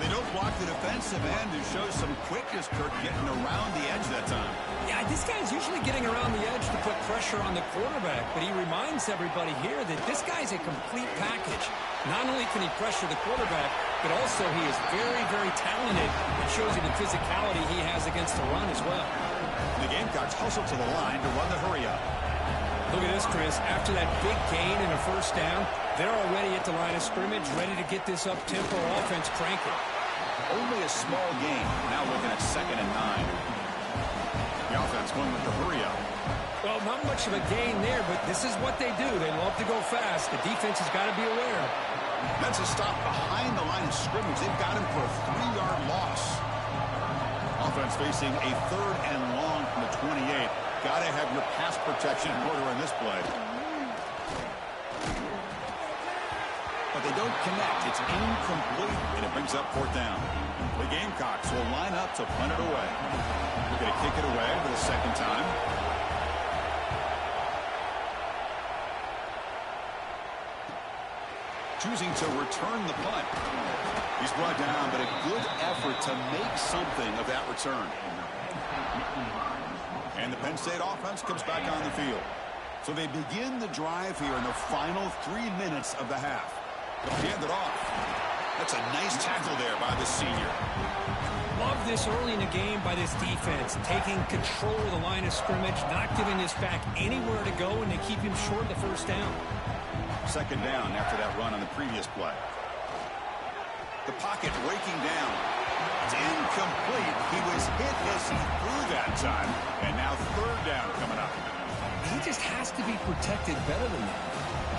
They don't block the defensive end who shows some quickness, Kirk, getting around the edge that time. Yeah, this guy's usually getting around the edge to put pressure on the quarterback, but he reminds everybody here that this guy's a complete package. Not only can he pressure the quarterback, but also he is very, very talented. It shows you the physicality he has against the run as well. The Gamecocks hustle to the line to run the hurry-up. Look at this, Chris. After that big gain and a first down, they're already at the line of scrimmage, ready to get this up-tempo offense cranking. Only a small gain. Now looking at 2nd and 9. The offense going with the hurry-up. Well, not much of a gain there, but this is what they do. They love to go fast. The defense has got to be aware. That's a stop behind the line of scrimmage. They've got him for a 3-yard loss. Offense facing a 3rd and long from the 28. Got to have your pass protection in order in this play. But they don't connect. It's incomplete, and it brings up 4th down. The Gamecocks will line up to punt it away. They're going to kick it away for the 2nd time. Choosing to return the punt. He's brought down, but a good effort to make something of that return. And the Penn State offense comes back on the field. So they begin the drive here in the final 3 minutes of the half. They'll hand it off. That's a nice tackle there by the senior. Love this early in the game by this defense, taking control of the line of scrimmage, not giving this back anywhere to go, and they keep him short of the first down. 2nd down after that run on the previous play. The pocket breaking down. It's incomplete. He was hit as he threw that time, and now 3rd down coming up. He just has to be protected better than that.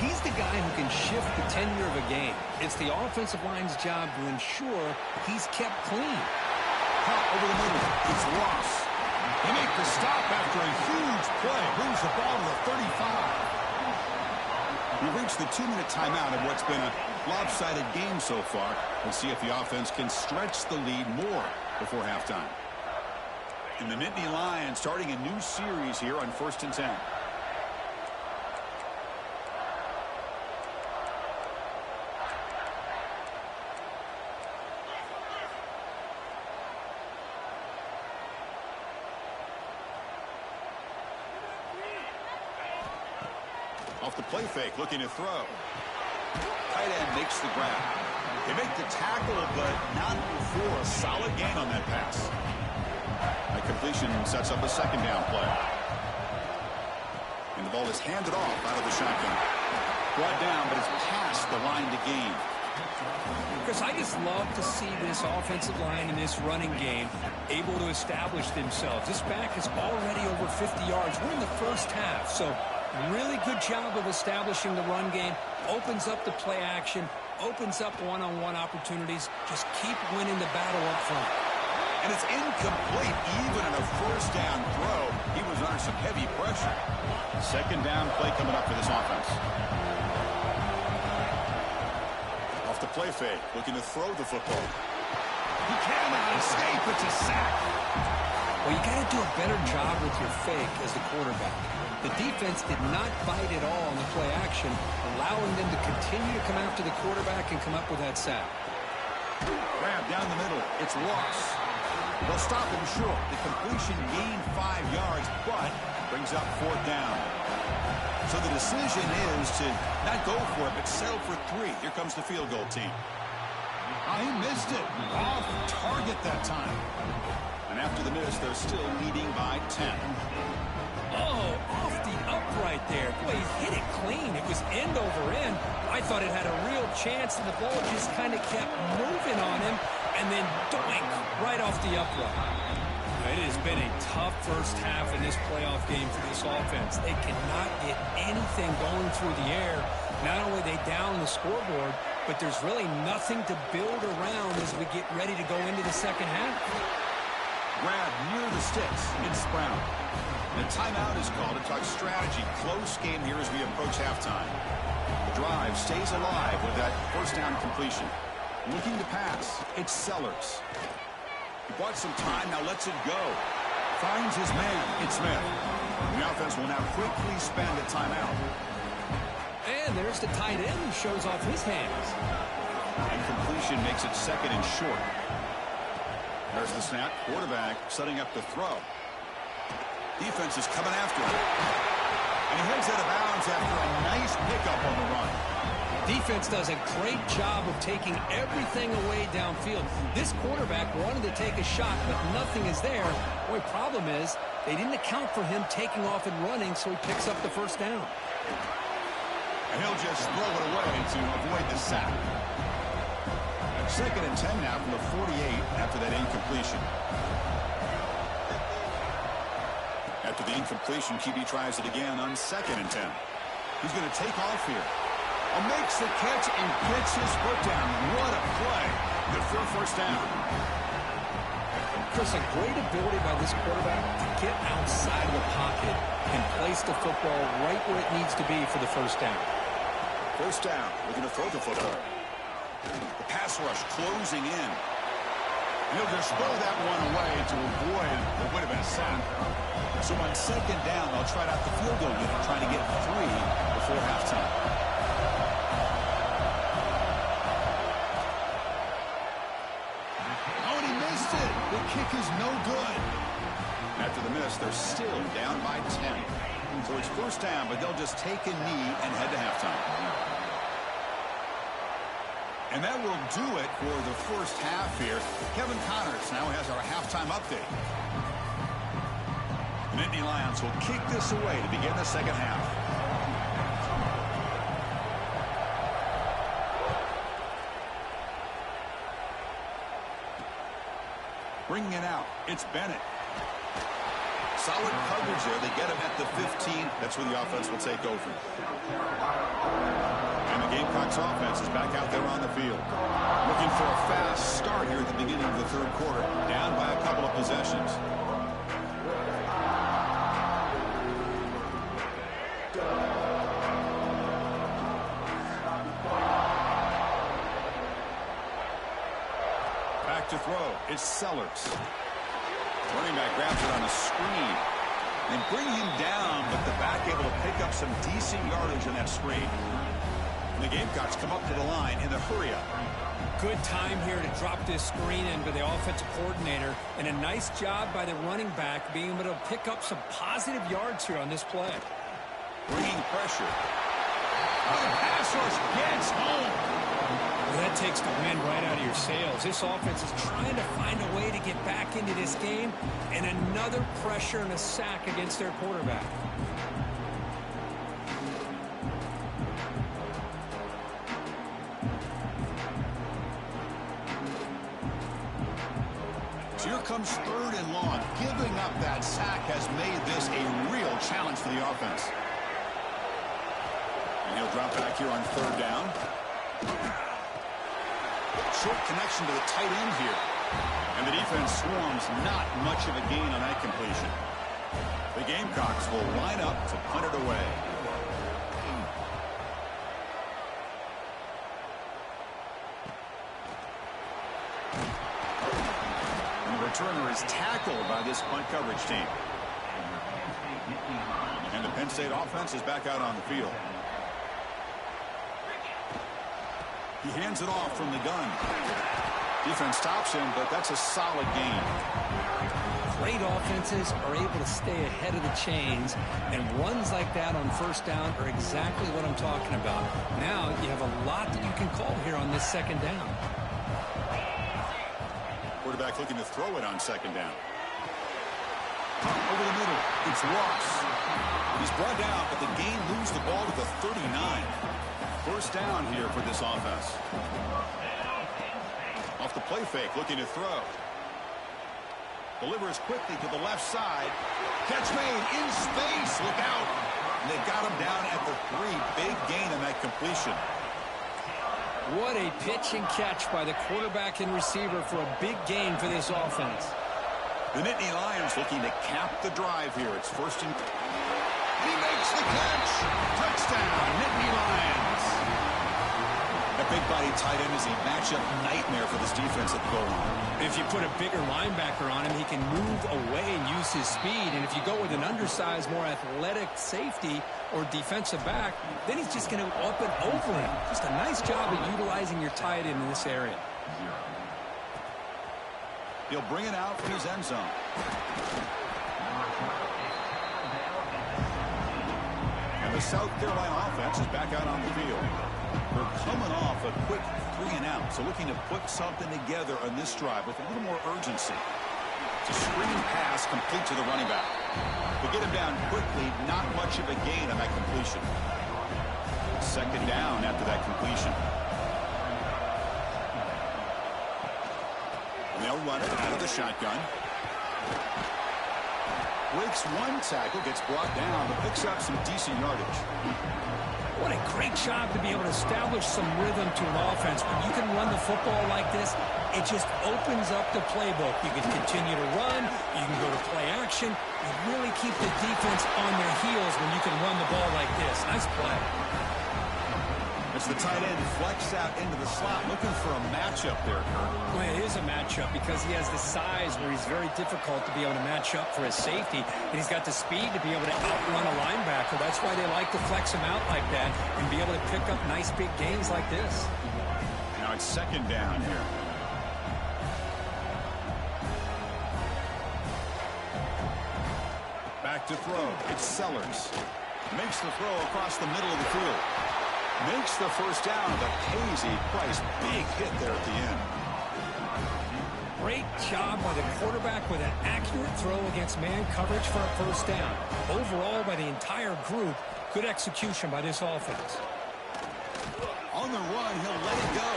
He's the guy who can shift the tenure of a game. It's the offensive line's job to ensure he's kept clean. Pop over the middle. It's Ross. They make the stop after a huge play. Brings the ball to the 35. We reached the 2-minute timeout of what's been a lopsided game so far. We'll see if the offense can stretch the lead more before halftime. And the Nittany Lions starting a new series here on 1st and 10. Off the play fake, looking to throw. Tight end makes the grab. They make the tackle, but not before a solid gain on that pass. That completion sets up a 2nd down play. And the ball is handed off out of the shotgun. Brought down, but it's past the line to gain. Chris, I just love to see this offensive line in this running game able to establish themselves. This back is already over 50 yards. We're in the first half, so really good job of establishing the run game. Opens up the play action, opens up one-on-one opportunities. Just keep winning the battle up front. And it's incomplete even in a 1st down throw. He was under some heavy pressure. 2nd down play coming up for this offense. Off the play fake, looking to throw the football. He cannot escape. It's a sack. Well, you got to do a better job with your fake as the quarterback. The defense did not bite at all on the play action, allowing them to continue to come after the quarterback and come up with that sack. Grab down the middle. It's Ross. They'll stop him short. The completion gained 5 yards, but brings up 4th down. So the decision is to not go for it, but settle for 3. Here comes the field goal team. He missed it. Off target that time. And after the miss, they're still leading by 10. Oh, off the upright there. Boy, he hit it clean. It was end over end. I thought it had a real chance, and the ball just kind of kept moving on him, and then doink, right off the upright. It has been a tough first half in this playoff game for this offense. They cannot get anything going through the air. Not only are they down the scoreboard, but there's really nothing to build around as we get ready to go into the second half. Grab near the sticks. It's Brown. The timeout is called to talk strategy. Close game here as we approach halftime. The drive stays alive with that first down completion. Looking to pass. It's Sellers. He bought some time, now lets it go. Finds his man. It's Smith. The offense will now quickly spend a timeout. And there's the tight end who shows off his hands. Incompletion makes it second and short. There's the snap. Quarterback setting up the throw. Defense is coming after him. And he heads out of bounds after a nice pickup on the run. Defense does a great job of taking everything away downfield. This quarterback wanted to take a shot, but nothing is there. The only problem is they didn't account for him taking off and running, so he picks up the first down. And he'll just throw it away to avoid the sack. Second and 10 now from the 48 after that incompletion. After the incompletion, QB tries it again on second and 10. He's going to take off here. Makes the catch and gets his foot down. What a play. Good for a first down. Chris, a great ability by this quarterback to get outside of the pocket and place the football right where it needs to be for the first down. First down. Looking to throw the football. The pass rush closing in. He'll just throw that one away to avoid what would have been a sack. So on second down, they'll try out the field goal unit, trying to get 3 before halftime. The kick is no good. After the miss, they're still down by 10. So it's first down, but they'll just take a knee and head to halftime. And that will do it for the first half here. Kevin Connors now has our halftime update. The Nittany Lions will kick this away to begin the second half. Bringing it out, it's Bennett. Solid coverage there. They get him at the 15. That's where the offense will take over. And the Gamecocks offense is back out there on the field. Looking for a fast start here at the beginning of the third quarter. Down by a couple of possessions. Back to throw. It's Sellers. Running back grabs it on a screen. And bring him down, but the back able to pick up some decent yardage in that screen. And the Gamecocks come up to the line in the hurry-up. Good time here to drop this screen in by the offensive coordinator. And a nice job by the running back being able to pick up some positive yards here on this play. Bringing pressure. The pass rush gets home. Well, that takes the wind right out of your sails. This offense is trying to find a way to get back into this game, and another pressure and a sack against their quarterback. So here comes third and long. Giving up that sack has made this a real challenge for the offense. And he'll drop back here on third down. Short connection to the tight end here. And the defense swarms, not much of a gain on that completion. The Gamecocks will line up to punt it away. And the returner is tackled by this punt coverage team. And the Penn State offense is back out on the field. He hands it off from the gun. Defense stops him, but that's a solid gain. Great offenses are able to stay ahead of the chains, and runs like that on first down are exactly what I'm talking about. Now you have a lot that you can call here on this second down. Quarterback looking to throw it on second down. Over the middle, it's Ross. He's brought down, but the gain moves the ball to the 39. First down here for this offense. Off the play fake, looking to throw. Delivers quickly to the left side. Catch made in space. Look out. And they got him down at the 3. Big gain on that completion. What a pitch and catch by the quarterback and receiver for a big gain for this offense. The Nittany Lions looking to cap the drive here. It's first and... He makes the catch. Touchdown, Nittany Lions. That big body tight end is a matchup nightmare for this defense at the goal line. If you put a bigger linebacker on him, he can move away and use his speed. And if you go with an undersized, more athletic safety or defensive back, then he's just going to up and over him. Just a nice job of utilizing your tight end in this area. He'll bring it out from his end zone. And the South Carolina offense is back out on the field. They're coming off a quick 3-and-out, so looking to put something together on this drive with a little more urgency. It's a screen pass complete to the running back. They get him down quickly, not much of a gain on that completion. Second down after that completion. They'll run it out of the shotgun. Breaks one tackle, gets brought down, but picks up some decent yardage. What a great job to be able to establish some rhythm to an offense. When you can run the football like this, it just opens up the playbook. You can continue to run. You can go to play action. You really keep the defense on their heels when you can run the ball like this. Nice play. As the tight end flex out into the slot, looking for a matchup there, Kurt. Well, it is a matchup because he has the size where he's very difficult to be able to match up for his safety, and he's got the speed to be able to outrun a linebacker. That's why they like to flex him out like that and be able to pick up nice big gains like this. Now it's second down here. Back to throw. It's Sellers. Makes the throw across the middle of the field. Makes the first down, but pays a price. Big hit there at the end. Great job by the quarterback with an accurate throw against man coverage for a first down. Overall, by the entire group, good execution by this offense. On the run, he'll let it go.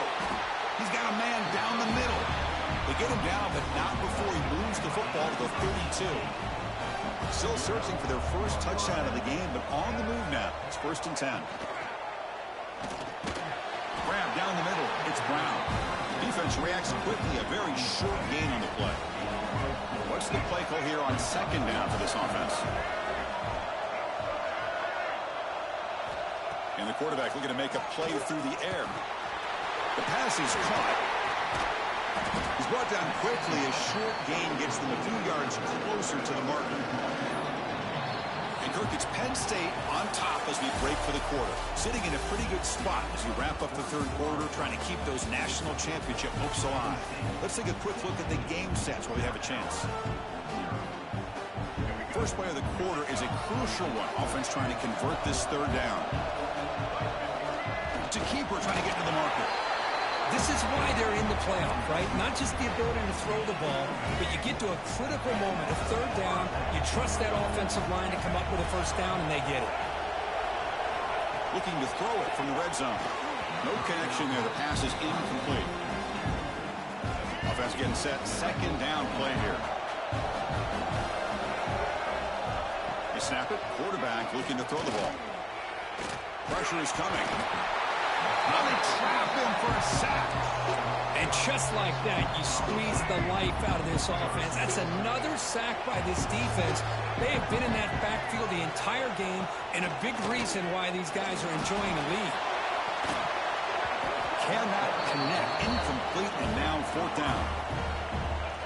He's got a man down the middle. They get him down, but not before he moves the football to the 32. Still searching for their first touchdown of the game, but on the move now. It's first and 10. Grab down the middle. It's Brown. Defense reacts quickly. A very short gain on the play. What's the play call here on second down for this offense? And the quarterback looking to make a play through the air. The pass is caught. He's brought down quickly. A short gain gets them a few yards closer to the mark. And Kirk, it's Penn State on top as we break for the quarter. Sitting in a pretty good spot as we wrap up the third quarter, trying to keep those national championship hopes alive. Let's take a quick look at the game sets while we have a chance. First play of the quarter is a crucial one. Offense trying to convert this third down. To keeper trying to get to the marker. This is why they're in the playoff, right? Not just the ability to throw the ball, but you get to a critical moment, a third down, you trust that offensive line to come up with a first down, and they get it. Looking to throw it from the red zone. No connection there. The pass is incomplete. Offense getting set. Second down play here. They snap it. Quarterback looking to throw the ball. Pressure is coming. Now they trap him for a sack. And just like that, you squeeze the life out of this offense. That's another sack by this defense. They have been in that backfield the entire game, and a big reason why these guys are enjoying the lead. Cannot connect. Incomplete, and now fourth down.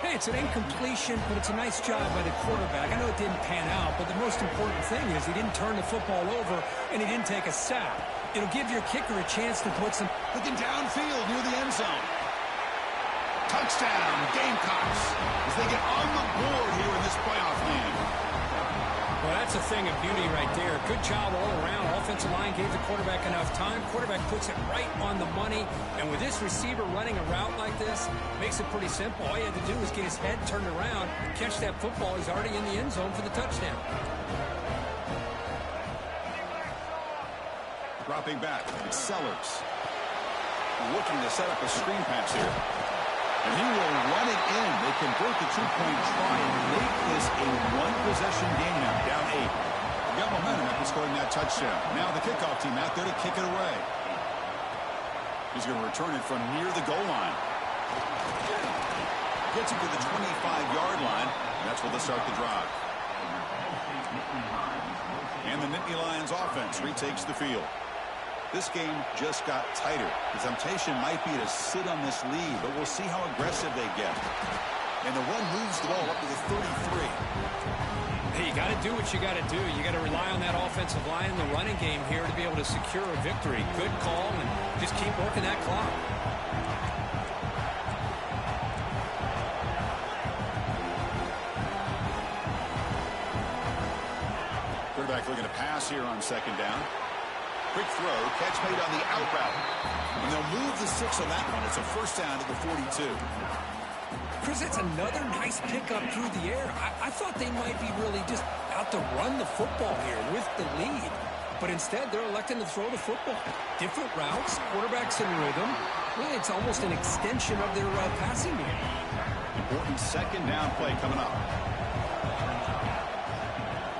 Hey, it's an incompletion, but it's a nice job by the quarterback. I know it didn't pan out, but the most important thing is he didn't turn the football over, and he didn't take a sack. It'll give your kicker a chance to put some... Looking downfield near the end zone. Touchdown, Gamecocks, as they get on the board here in this playoff game. Well, that's a thing of beauty right there. Good job all around. Offensive line gave the quarterback enough time. Quarterback puts it right on the money. And with this receiver running a route like this, makes it pretty simple. All he had to do was get his head turned around, catch that football. He's already in the end zone for the touchdown. Dropping back, it's Sellers. Looking to set up a screen pass here. And he will run it in. They convert the two-point try and make this a one-possession game now, down 8. They got momentum after scoring that touchdown. Now the kickoff team out there to kick it away. He's going to return it from near the goal line. Gets it to the 25-yard line. And that's where they'll start the drive. And the Nittany Lions offense retakes the field. This game just got tighter. The temptation might be to sit on this lead, but we'll see how aggressive they get. And the run moves the ball up to the 33. Hey, you got to do what you got to do. You got to rely on that offensive line, the running game here to be able to secure a victory. Good call, and just keep working that clock. Quarterback looking to pass here on second down. Quick throw, catch made on the out route. And they'll move the 6 on that one. It's a first down to the 42. Chris, it's another nice pickup through the air. I thought they might be really just out to run the football here with the lead. But instead, they're electing to throw the football. Different routes, quarterbacks in rhythm. Really, it's almost an extension of their passing game. Important second down play coming up.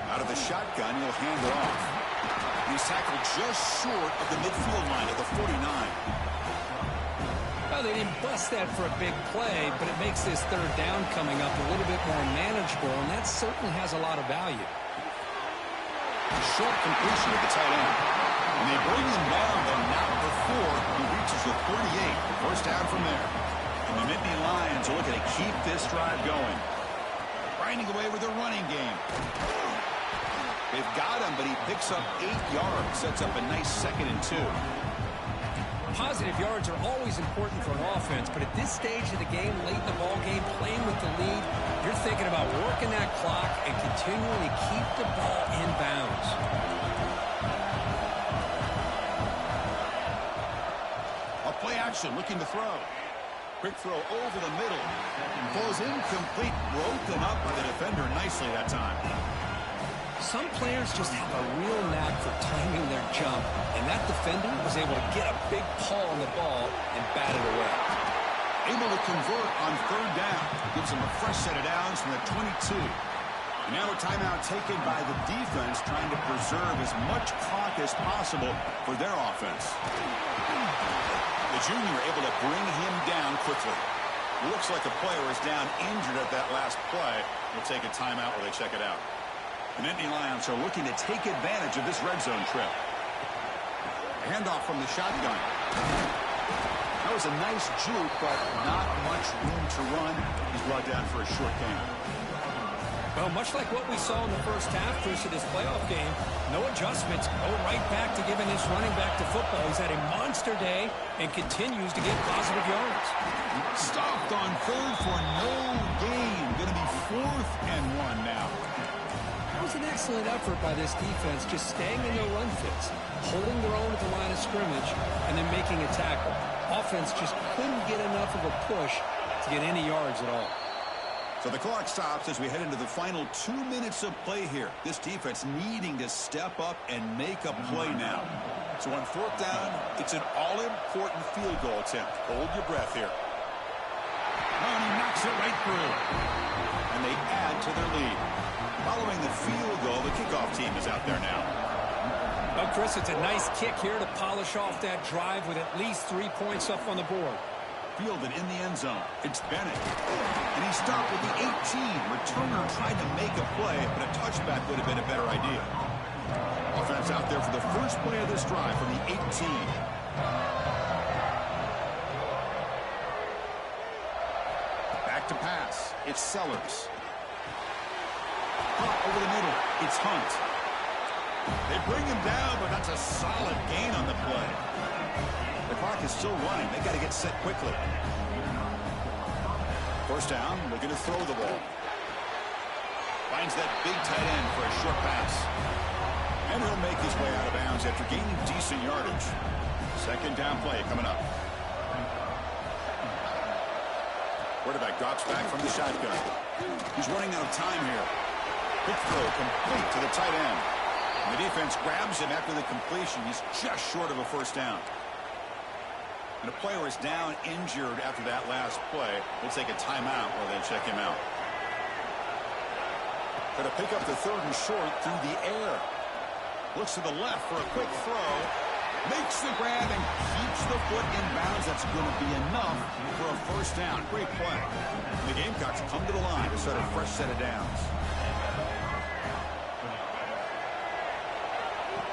Out of the shotgun, he'll hand it off. He's tackled just short of the midfield line at the 49. Well, they didn't bust that for a big play, but it makes this third down coming up a little bit more manageable, and that certainly has a lot of value. Short completion of the tight end. And they bring him down, but not before he reaches the 38. First down from there. And the Nittany Lions are looking to keep this drive going. Grinding away with their running game. They've got him, but he picks up 8 yards. Sets up a nice 2nd and 2. Positive yards are always important for an offense, but at this stage of the game, late in the ball game, playing with the lead, you're thinking about working that clock and continuing to keep the ball in bounds. A play action, looking to throw. Quick throw over the middle. Falls incomplete, broken up by the defender nicely that time. Some players just have a real knack for timing their jump, and that defender was able to get a big paw on the ball and bat it away. Able to convert on third down. Gives them a fresh set of downs from the 22. And now a timeout taken by the defense, trying to preserve as much clock as possible for their offense. The junior able to bring him down quickly. Looks like a player is down injured at that last play. We'll take a timeout while they check it out. The Nittany Lions are looking to take advantage of this red zone trip. Handoff from the shotgun. That was a nice juke, but not much room to run. He's brought down for a short gain. Well, much like what we saw in the first half, Chris, of this playoff game, no adjustments, go right back to giving this running back to football. He's had a monster day and continues to get positive yards. Stopped on third for no gain. Going to be 4th and 1 now. That was an excellent effort by this defense, just staying in their run fits, holding their own at the line of scrimmage, and then making a tackle. Offense just couldn't get enough of a push to get any yards at all. So the clock stops as we head into the final 2 minutes of play here. This defense needing to step up and make a play now. So on 4th down, it's an all-important field goal attempt. Hold your breath here. Oh, and he knocks it right through. And they add to their lead. Following the field goal, the kickoff team is out there now. Well, Chris, it's a nice kick here to polish off that drive with at least 3 points up on the board. Fielded in the end zone. It's Bennett. And he stopped with the 18. Returner tried to make a play, but a touchback would have been a better idea. Offense out there for the first play of this drive from the 18. Back to pass. It's Sellers. Over the middle, it's Hunt. They bring him down, but that's a solid gain on the play. The clock is still running. They got to get set quickly. First down, looking to throw the ball. Finds that big tight end for a short pass. And he'll make his way out of bounds after gaining decent yardage. Second down play coming up. Quarterback drops back from the shotgun. He's running out of time here. Quick throw complete to the tight end. And the defense grabs him after the completion. He's just short of a first down. And a player is down injured after that last play. We'll take a timeout while they check him out. Going to pick up the 3rd and short through the air. Looks to the left for a quick throw. Makes the grab and keeps the foot in bounds. That's going to be enough for a first down. Great play. The Gamecocks come to the line to start a fresh set of downs.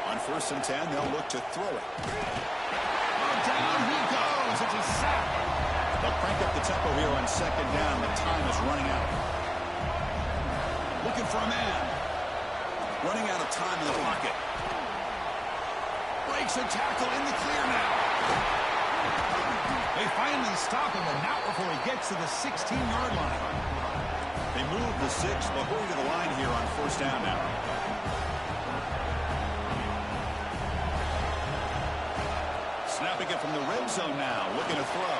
On 1st and 10, they'll look to throw it. Oh, down he goes. It's a sack. They'll crank up the tempo here on 2nd down. The time is running out. Looking for a man. Running out of time in the pocket. Breaks a tackle in the clear now. They finally stop him, and not before he gets to the 16-yard line. They move the 6, but hurry to the line here on 1st down now. Snapping it from the red zone now, looking to throw.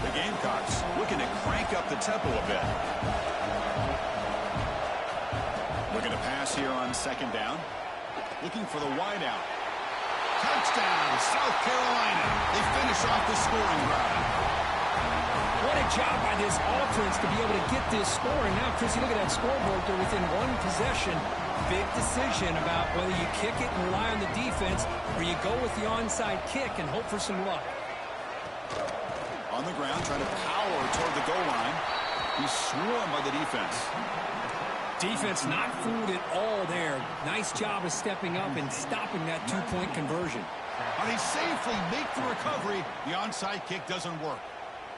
The Gamecocks looking to crank up the tempo a bit. Looking to pass here on 2nd down. Looking for the wideout. Touchdown, South Carolina. They finish off the scoring drive. What a job by this offense to be able to get this scoring. Now, Chris, you look at that scoreboard. They're within 1 possession. Big decision about whether you kick it and rely on the defense or you go with the onside kick and hope for some luck. On the ground, trying to power toward the goal line. He's swarmed by the defense. Defense not fooled at all there. Nice job of stepping up and stopping that 2-point conversion. But they safely make the recovery. The onside kick doesn't work.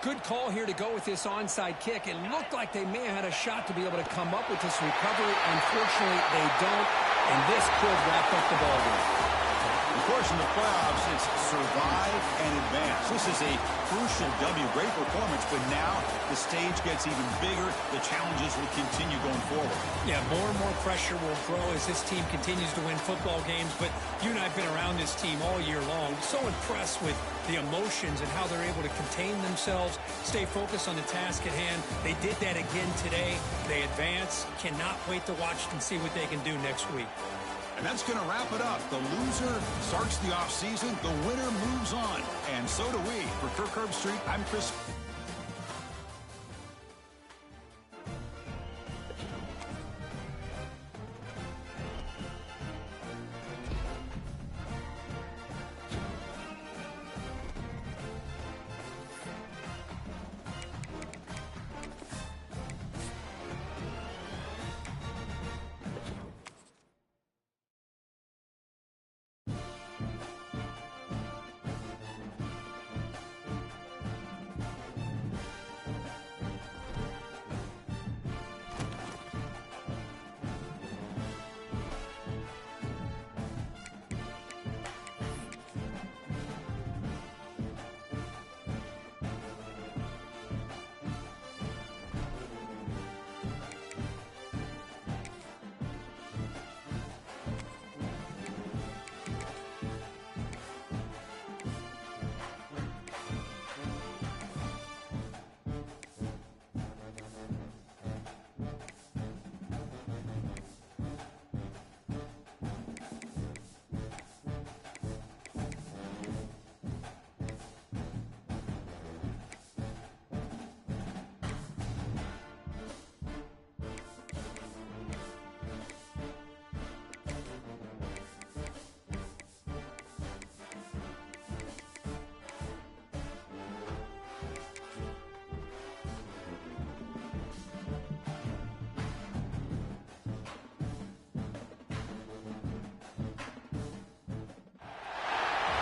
Good call here to go with this onside kick. It looked like they may have had a shot to be able to come up with this recovery. Unfortunately, they don't, and this could wrap up the ballgame. Of course, in the playoffs, it's survive and advance. This is a crucial W. Great performance, but now the stage gets even bigger. The challenges will continue going forward. Yeah, more and more pressure will grow as this team continues to win football games, but you and I have been around this team all year long. So impressed with the emotions and how they're able to contain themselves, stay focused on the task at hand. They did that again today. They advance. Cannot wait to watch and see what they can do next week. And that's going to wrap it up. The loser starts the offseason. The winner moves on. And so do we. For Kirk Herbstreit, I'm Chris.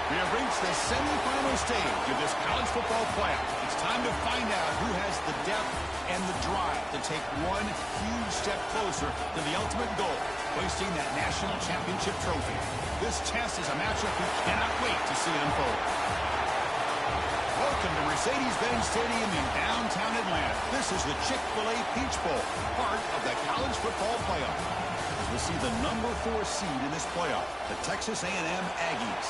We have reached the semifinal stage of this college football playoff. It's time to find out who has the depth and the drive to take one huge step closer to the ultimate goal, hoisting that national championship trophy. This test is a matchup we cannot wait to see unfold. Welcome to Mercedes-Benz Stadium in downtown Atlanta. This is the Chick-fil-A Peach Bowl, part of the college football playoff. As we see the number 4 seed in this playoff, the Texas A&M Aggies.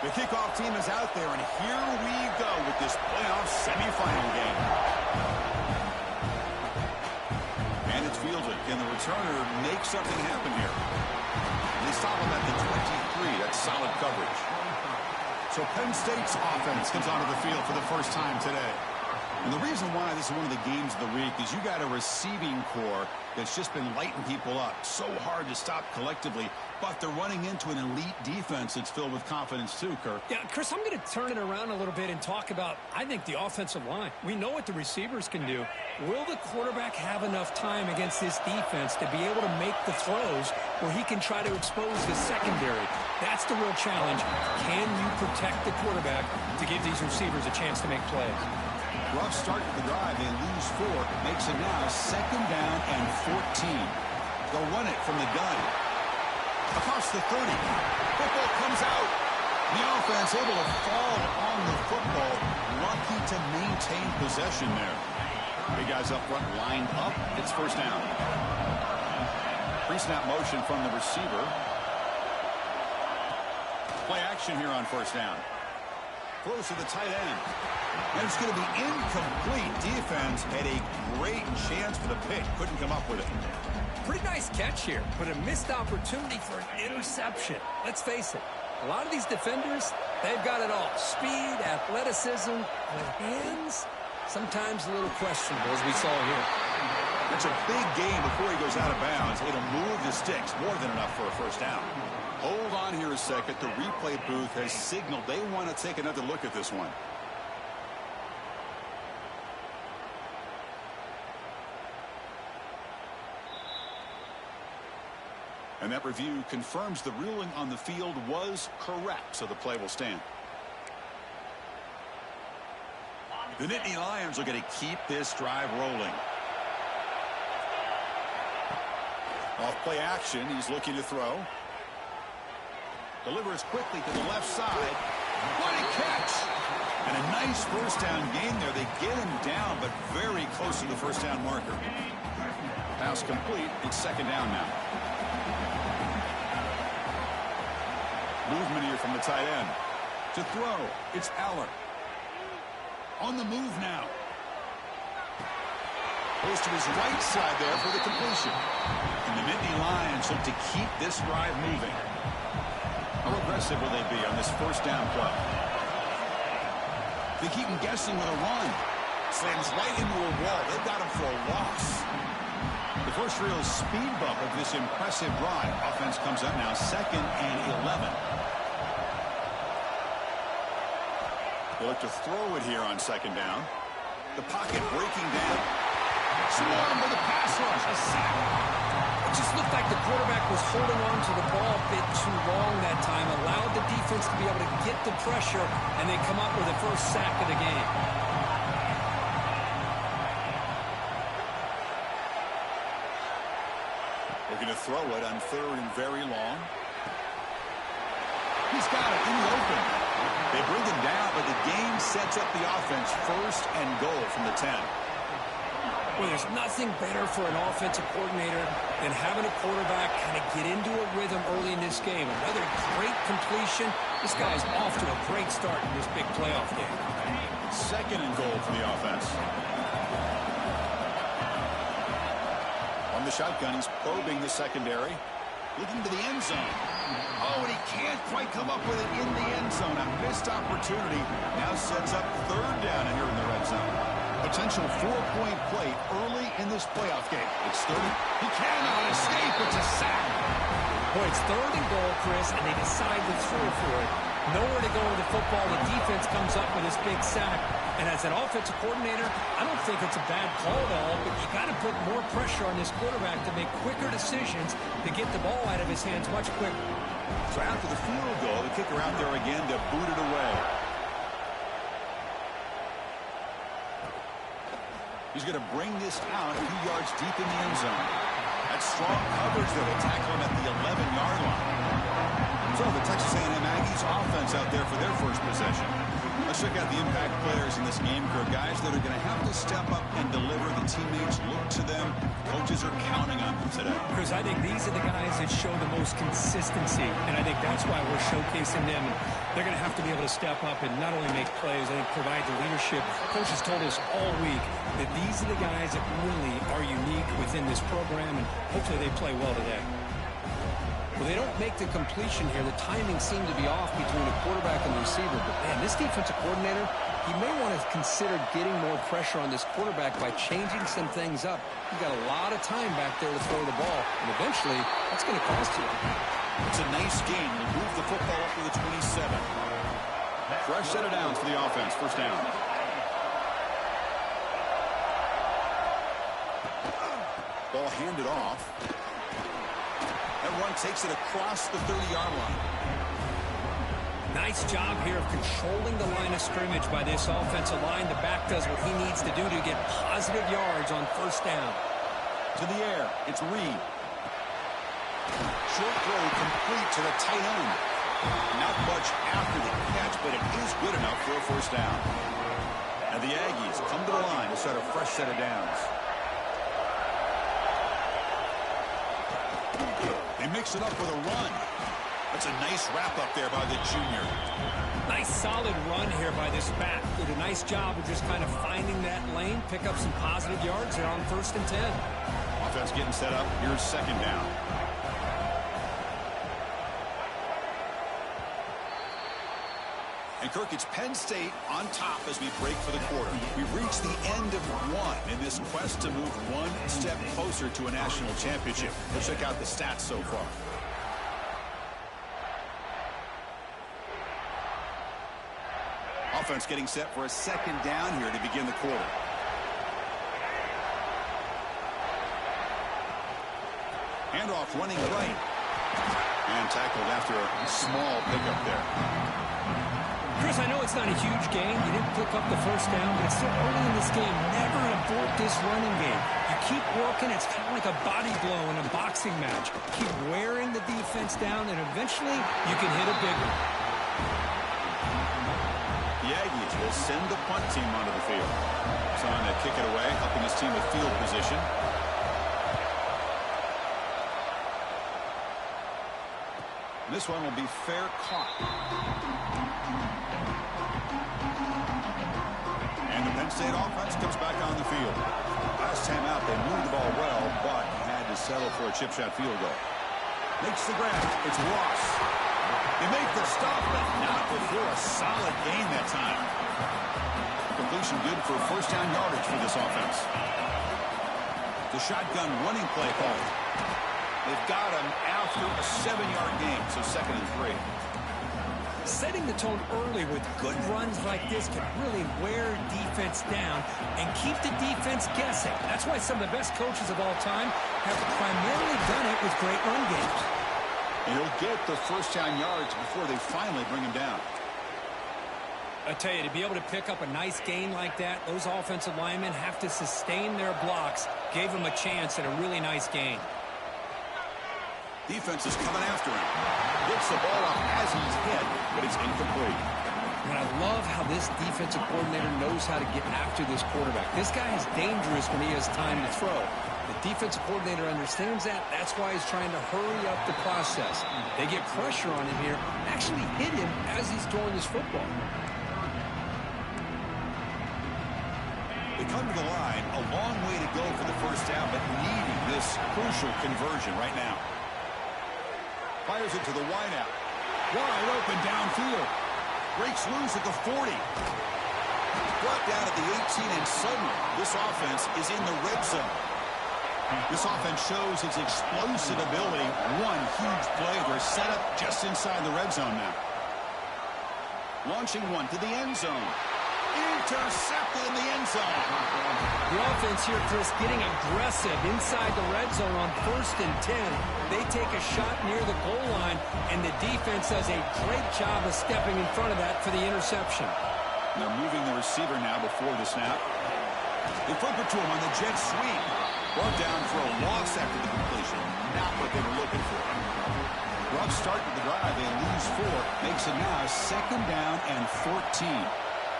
The kickoff team is out there, and here we go with this playoff semifinal game. And it's fielded. Can the returner make something happen here? They stop him at the 23. That's solid coverage. So Penn State's offense comes onto the field for the first time today. And the reason why this is one of the games of the week is you got a receiving core that's just been lighting people up. So hard to stop collectively, but they're running into an elite defense that's filled with confidence too, Kirk. Yeah, Chris, I'm going to turn it around a little bit and talk about, I think, the offensive line. We know what the receivers can do. Will the quarterback have enough time against this defense to be able to make the throws where he can try to expose the secondary? That's the real challenge. Can you protect the quarterback to give these receivers a chance to make plays? Rough start to the drive. They lose 4. Makes it now 2nd down and 14. They'll run it from the gun. Across the 30. Football comes out. The offense able to fall on the football. Lucky to maintain possession there. Big guys up front lined up. It's 1st down. Pre-snap motion from the receiver. Play action here on 1st down. Close to the tight end. And it's going to be incomplete. Defense had a great chance for the pick. Couldn't come up with it. Pretty nice catch here, but a missed opportunity for an interception. Let's face it, a lot of these defenders, they've got it all. Speed, athleticism, but hands, sometimes a little questionable, as we saw here. That's a big gain before he goes out of bounds. It'll move the sticks. More than enough for a 1st down. Hold on here a second. The replay booth has signaled they want to take another look at this one. And that review confirms the ruling on the field was correct, so the play will stand. The Nittany Lions are going to keep this drive rolling. Off play action, he's looking to throw. Delivers quickly to the left side. What a catch! And a nice 1st down gain there. They get him down, but very close to the 1st down marker. Pass complete. It's 2nd down now. Movement here from the tight end. To throw, it's Aller. On the move now. Goes to his right side there for the completion. And the Nittany Lions look to keep this drive moving. How aggressive will they be on this 1st down play? They keep him guessing with a run. Slams right into a wall. They've got him for a loss. The first real speed bump of this impressive drive. Offense comes up now 2nd and 11. They look to throw it here on 2nd down. The pocket breaking down. Swarm with a pass rush. A sack. It just looked like the quarterback was holding on to the ball a bit too long that time, allowed the defense to be able to get the pressure, and they come up with the 1st sack of the game. They're going to throw it on 3rd and very long. He's got it in the open. They bring him down, but the game sets up the offense 1st and goal from the 10. Well, there's nothing better for an offensive coordinator than having a quarterback kind of get into a rhythm early in this game. Another great completion. This guy's off to a great start in this big playoff game. 2nd and goal for the offense. On the shotgun, he's probing the secondary. Looking to the end zone. Oh, and he can't quite come up with it in the end zone. A missed opportunity now sets up 3rd down here in the red zone. Potential 4-point play early in this playoff game. It's 30. He cannot escape. It's a sack. Boy, it's 3rd and goal, Chris, and they decide to throw for it. Nowhere to go with the football. The defense comes up with this big sack. And as an offensive coordinator, I don't think it's a bad call at all, but you got to put more pressure on this quarterback to make quicker decisions to get the ball out of his hands much quicker. So after the field goal, the kicker out there again to boot it away. He's going to bring this out a few yards deep in the end zone. That's strong coverage that will tackle him at the 11-yard line. So the Texas A&M Aggies offense out there for their first possession. Let's check out the impact players in this game, Kirk. Guys that are going to have to step up and deliver. The teammates look to them. Coaches are counting on them today. Chris, I think these are the guys that show the most consistency, and I think that's why we're showcasing them. And they're going to have to be able to step up and not only make plays, I think provide the leadership. Coaches told us all week that these are the guys that really are unique within this program, and hopefully they play well today. Well, they don't make the completion here. The timing seemed to be off between the quarterback and the receiver. But, man, this defensive coordinator, he may want to consider getting more pressure on this quarterback by changing some things up. You got a lot of time back there to throw the ball, and eventually that's going to cost you. It's a nice game. They move the football up to the 27. Fresh set of downs for the offense. First down. Ball handed off. That run takes it across the 30-yard line. Nice job here of controlling the line of scrimmage by this offensive line. The back does what he needs to do to get positive yards on first down. To the air. It's Reed. Short throw complete to the tight end. Not much after the catch, but it is good enough for a first down. And the Aggies come to the line to start a fresh set of downs. They mix it up with a run. That's a nice wrap up there by the junior. Nice solid run here by this back. Did a nice job of just kind of finding that lane, pick up some positive yards there on 1st and 10. Offense getting set up. Here's second down. And Kirk, it's Penn State on top as we break for the quarter. We've reached the end of one in this quest to move one step closer to a national championship. Let's check out the stats so far. Offense getting set for a second down here to begin the quarter. Handoff running right. And tackled after a small pickup there. Chris, I know it's not a huge gain. You didn't pick up the first down, but it's still early in this game. Never abort this running game. You keep working. It's kind of like a body blow in a boxing match. Keep wearing the defense down, and eventually you can hit a big one. The Aggies will send the punt team onto the field. It's on to kick it away, helping his team with field position. This one will be fair caught. And the Penn State offense comes back on the field. Last time out, they moved the ball well, but had to settle for a chip shot field goal. Makes the grab. It's Ross. They make the stop, but not before a solid gain that time. Completion good for first down yardage for this offense. The shotgun running play called. They've got him after a 7-yard gain, so 2nd and 3. Setting the tone early with good runs like this can really wear defense down and keep the defense guessing. That's why some of the best coaches of all time have primarily done it with great run games. And he'll get the first down yards before they finally bring him down. I tell you, to be able to pick up a nice gain like that, those offensive linemen have to sustain their blocks. Gave them a chance at a really nice gain. Defense is coming after him. Gets the ball off as he's hit, but it's incomplete. And I love how this defensive coordinator knows how to get after this quarterback. This guy is dangerous when he has time to throw. The defensive coordinator understands that. That's why he's trying to hurry up the process. They get pressure on him here, actually hit him as he's throwing this football. They come to the line, a long way to go for the first down, but needing this crucial conversion right now. Fires it to the wideout. Wide open downfield. Breaks loose at the 40. Brought down at the 18, and suddenly this offense is in the red zone. This offense shows its explosive ability. One huge play. They're set up just inside the red zone now. Launching one to the end zone. Intercepted in the end zone. The offense here, Chris, getting aggressive inside the red zone on 1st and 10. They take a shot near the goal line, and the defense does a great job of stepping in front of that for the interception. They're moving the receiver now before the snap. They flip it to him on the jet sweep. Brought down for a loss after the completion. Not what they were looking for. Rough start to the drive. They lose 4. Makes it now 2nd down and 14.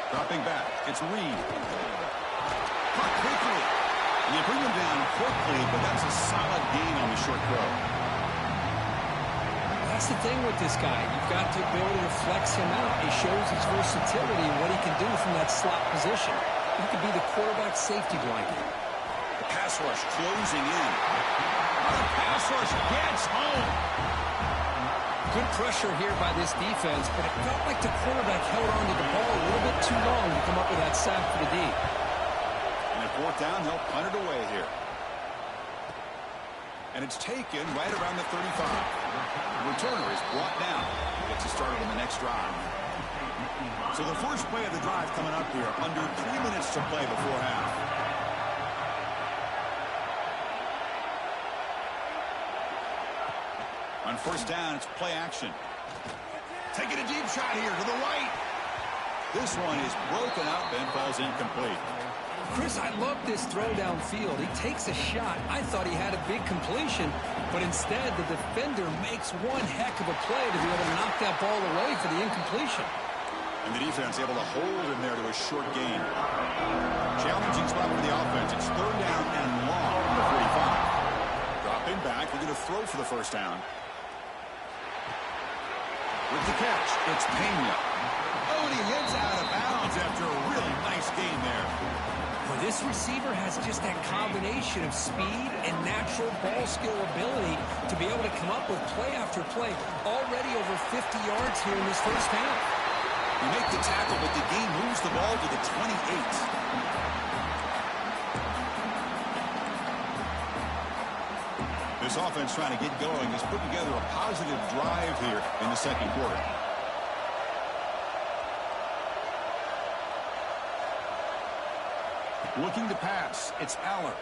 Dropping back. It's Reed. Caught quickly. And you bring him down quickly, but that's a solid gain on the short throw. That's the thing with this guy. You've got the ability to flex him out. He shows his versatility and what he can do from that slot position. He could be the quarterback safety blanket. The pass rush closing in. The pass rush gets home. Good pressure here by this defense, but it felt like the quarterback held on to the ball a little bit too long to come up with that sack for the D. And at fourth down, they'll punt it away here. And it's taken right around the 35. The returner is brought down. Gets us started on the next drive. So the first play of the drive coming up here. Under 3 minutes to play before half. On first down, it's play action. Taking a deep shot here to the right. This one is broken up and falls incomplete. Chris, I love this throw downfield. He takes a shot. I thought he had a big completion, but instead the defender makes one heck of a play to be able to knock that ball away for the incompletion. And the defense able to hold him there to a short gain. Challenging spot for the offense. It's third down and long on the 45. Dropping back. They're going to throw for the first down. With the catch, it's Pena. Oh, and he heads out of bounds after a really nice gain there. Well, this receiver has just that combination of speed and natural ball skill ability to be able to come up with play after play. Already over 50 yards here in this first half. You make the tackle, but the game moves the ball to the 28. This offense trying to get going has put together a positive drive here in the second quarter. Looking to pass. It's Aller.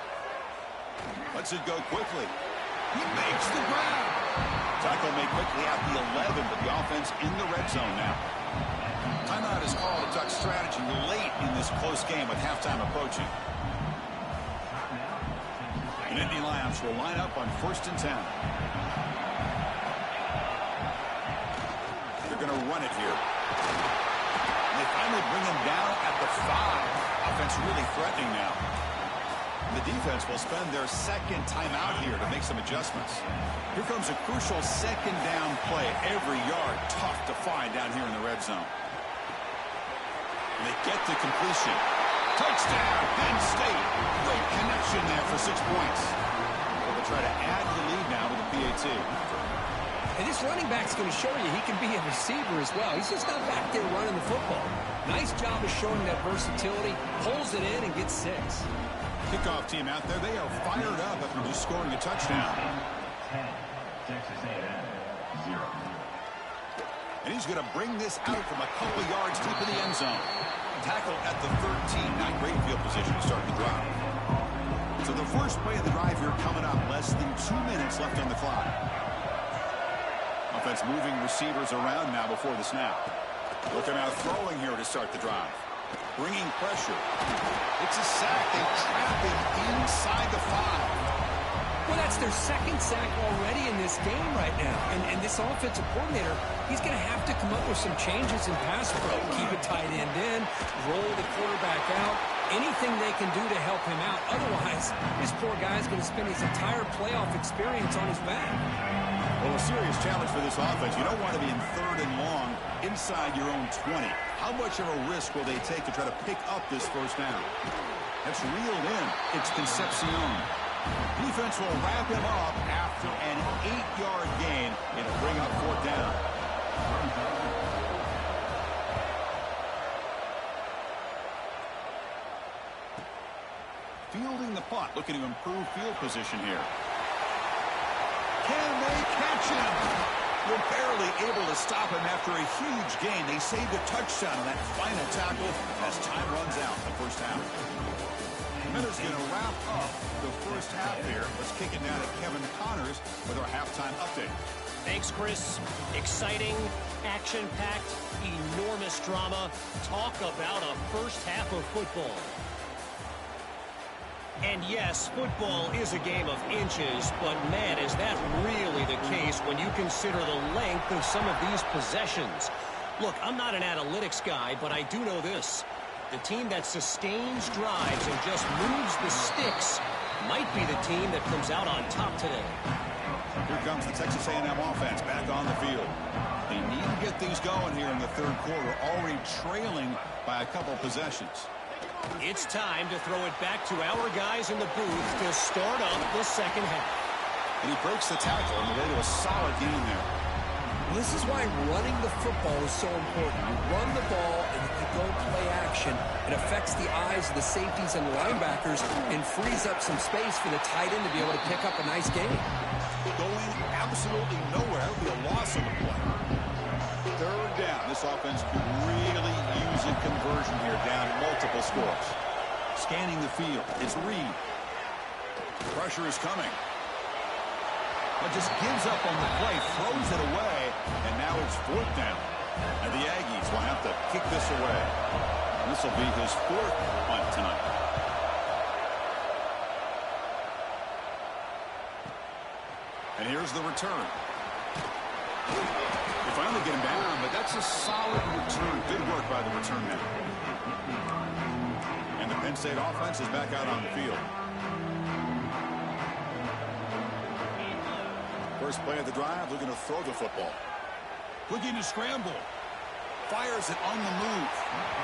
Lets it go quickly. He makes the grab. Tackle made quickly at the 11, but the offense in the red zone now. Timeout is called to Duck strategy late in this close game with halftime approaching. And Indy Lions will line up on 1st and 10. They're going to run it here. And they finally bring him down at the 5. Offense really threatening now. The defense will spend their second timeout here to make some adjustments. Here comes a crucial second down play. Every yard tough to find down here in the red zone. And they get to completion. Touchdown, Penn State. Great connection there for 6 points. They'll try to add to the lead now with a PAT. And this running back's going to show you he can be a receiver as well. He's just not back there running the football. Nice job of showing that versatility. Pulls it in and gets 6. Kickoff team out there. They are fired up after just scoring a touchdown. 10, Texas A&M, 0. And he's going to bring this out from a couple yards deep in the end zone. Tackle at the 13. Not great field position to start the drive. So the first play of the drive here coming up. Less than 2 minutes left on the clock. Offense moving receivers around now before the snap. Looking out throwing here to start the drive. Bringing pressure. It's a sack. They trap him inside the 5. Well, that's their second sack already in this game right now. And this offensive coordinator, he's going to have to come up with some changes in pass pro. Keep a tight end in, roll the quarterback out, anything they can do to help him out. Otherwise, this poor guy's going to spend his entire playoff experience on his back. Well, a serious challenge for this offense. You don't want to be in 3rd and long inside your own 20. How much of a risk will they take to try to pick up this first down? That's reeled in. It's Concepcion. Defense will wrap him up after an 8-yard gain. It'll bring up 4th down. Fielding the punt, looking to improve field position here. Can they catch him? They're barely able to stop him after a huge gain. They saved a touchdown on that final tackle as time runs out in the first half. Miller's going to wrap up the first half here. Let's kick it down to Kevin Connors with our halftime update. Thanks, Chris. Exciting, action-packed, enormous drama. Talk about a first half of football. And yes, football is a game of inches, but man, is that really the case when you consider the length of some of these possessions. Look, I'm not an analytics guy, but I do know this. The team that sustains drives and just moves the sticks might be the team that comes out on top today. Here comes the Texas A&M offense back on the field. They need to get things going here in the third quarter, already trailing by a couple possessions. It's time to throw it back to our guys in the booth to start up the second half. And he breaks the tackle on the way to a solid gain there. Well, this is why running the football is so important. You run the ball, and if you go play action, it affects the eyes of the safeties and linebackers and frees up some space for the tight end to be able to pick up a nice gain. Going absolutely nowhere. It'll be a loss on the play. Third down. This offense could really use a conversion here, down multiple scores. Scanning the field. It's Reed. Pressure is coming. But just gives up on the play, throws it away, and now it's fourth down. And the Aggies will have to kick this away. This will be his fourth punt tonight. And here's the return. They finally get him down, but that's a solid return. Good work by the return man. And the Penn State offense is back out on the field. First play of the drive, looking to throw the football. Looking to scramble. Fires it on the move.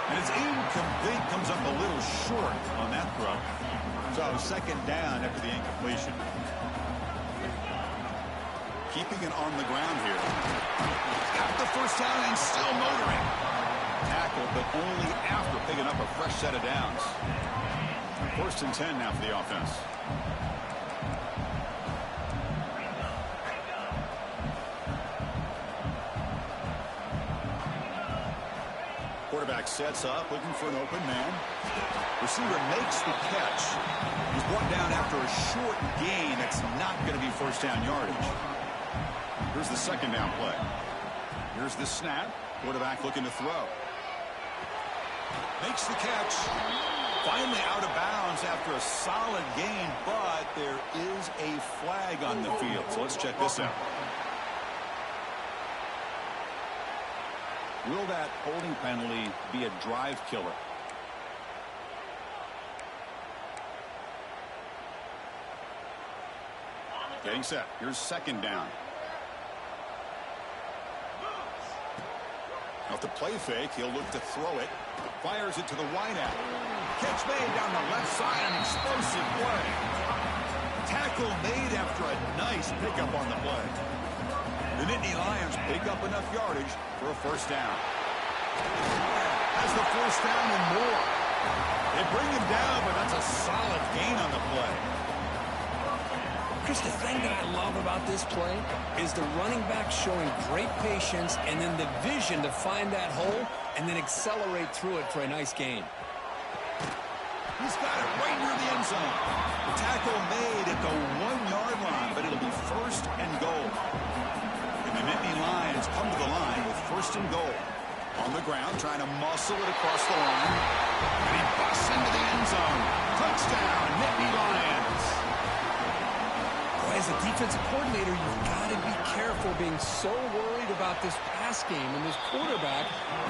And it's incomplete. Comes up a little short on that throw. So second down after the incompletion. Keeping it on the ground here. Got the first down and still motoring. Tackle, but only after picking up a fresh set of downs. First and 10 now for the offense. Quarterback sets up, looking for an open man. Receiver makes the catch. He's brought down after a short gain. That's not going to be first down yardage. Here's the second down play. Here's the snap. Quarterback looking to throw. Makes the catch. Finally out of bounds after a solid gain, but there is a flag on the field. So let's check this out. Will that holding penalty be a drive killer? Getting set. Here's second down. Off the play fake, he'll look to throw it. Fires it to the wideout. Catch made down the left side. An explosive play. Tackle made after a nice pickup on the play. The Nittany Lions pick up enough yardage for a first down. Has the first down and more. They bring him down, but that's a solid gain on the play. Chris, the thing that I love about this play is the running back showing great patience and then the vision to find that hole and then accelerate through it for a nice gain. He's got it right near the end zone. The tackle made at the 1-yard line, but it'll be first and goal. And the Nittany Lions come to the line with first and goal. On the ground, trying to muscle it across the line. And he busts into the end zone. Touchdown, Nittany Lions. As a defensive coordinator, you've got to be careful being so worried about this pass game and this quarterback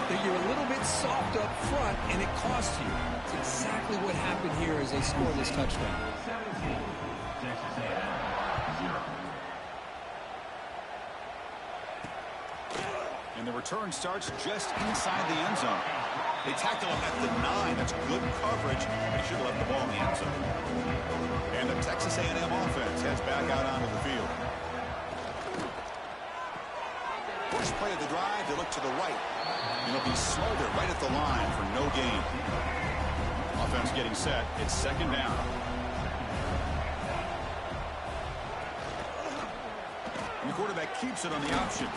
that you're a little bit soft up front and it costs you. It's exactly what happened here as they scored this touchdown. 17, Texas A&M, 0. And the return starts just inside the end zone. They tackle him at the 9. That's good coverage. They should have left the ball in the end zone. And the Texas A&M offense heads back out onto the field. First play of the drive, they look to the right. And it'll be Smolder right at the line for no gain. Offense getting set. It's second down. And the quarterback keeps it on the option.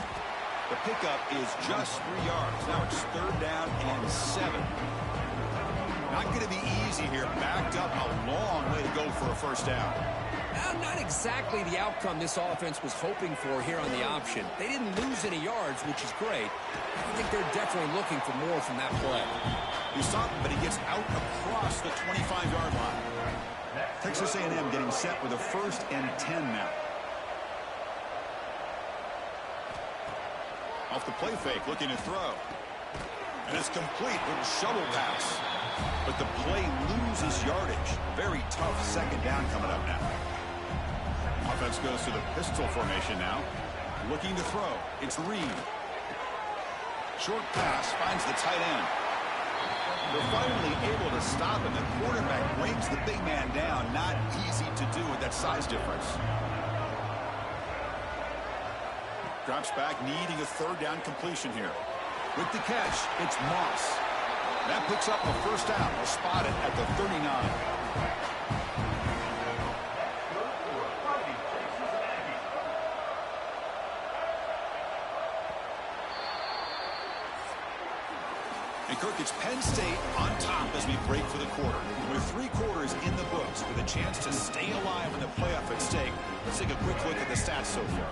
The pickup is just 3 yards. Now it's third down and 7. Not going to be easy here. Backed up a long way to go for a first down. Not exactly the outcome this offense was hoping for here on the option. They didn't lose any yards, which is great. I think they're definitely looking for more from that play. You saw him, but he gets out across the 25-yard line. Texas A&M getting set with a first and 10 now. Off the play fake, looking to throw. And it's complete with a shovel pass. But the play loses yardage. Very tough second down coming up now. Offense goes to the pistol formation now. Looking to throw. It's Reed. Short pass finds the tight end. They're finally able to stop him. The quarterback brings the big man down. Not easy to do with that size difference. Drops back, needing a third down completion here. With the catch, it's Moss. That picks up a first down. We'll spot it at the 39. And Kirk, it's Penn State on top as we break for the quarter. With 3 quarters in the books, with a chance to stay alive in the playoff at stake, let's take a quick look at the stats so far.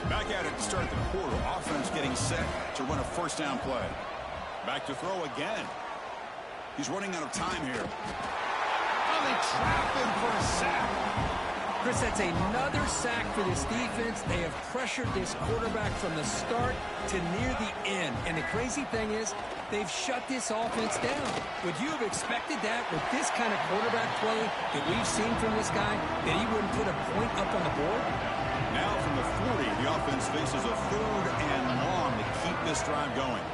Back at it to start the quarter. Offense getting set to run a first down play. Back to throw again. He's running out of time here. Oh, they trap him for a sack. Chris, that's another sack for this defense. They have pressured this quarterback from the start to near the end. And the crazy thing is, they've shut this offense down. Would you have expected that with this kind of quarterback play that we've seen from this guy, that he wouldn't put a point up on the board? Now from the 40, the offense faces a 3rd and long to keep this drive going.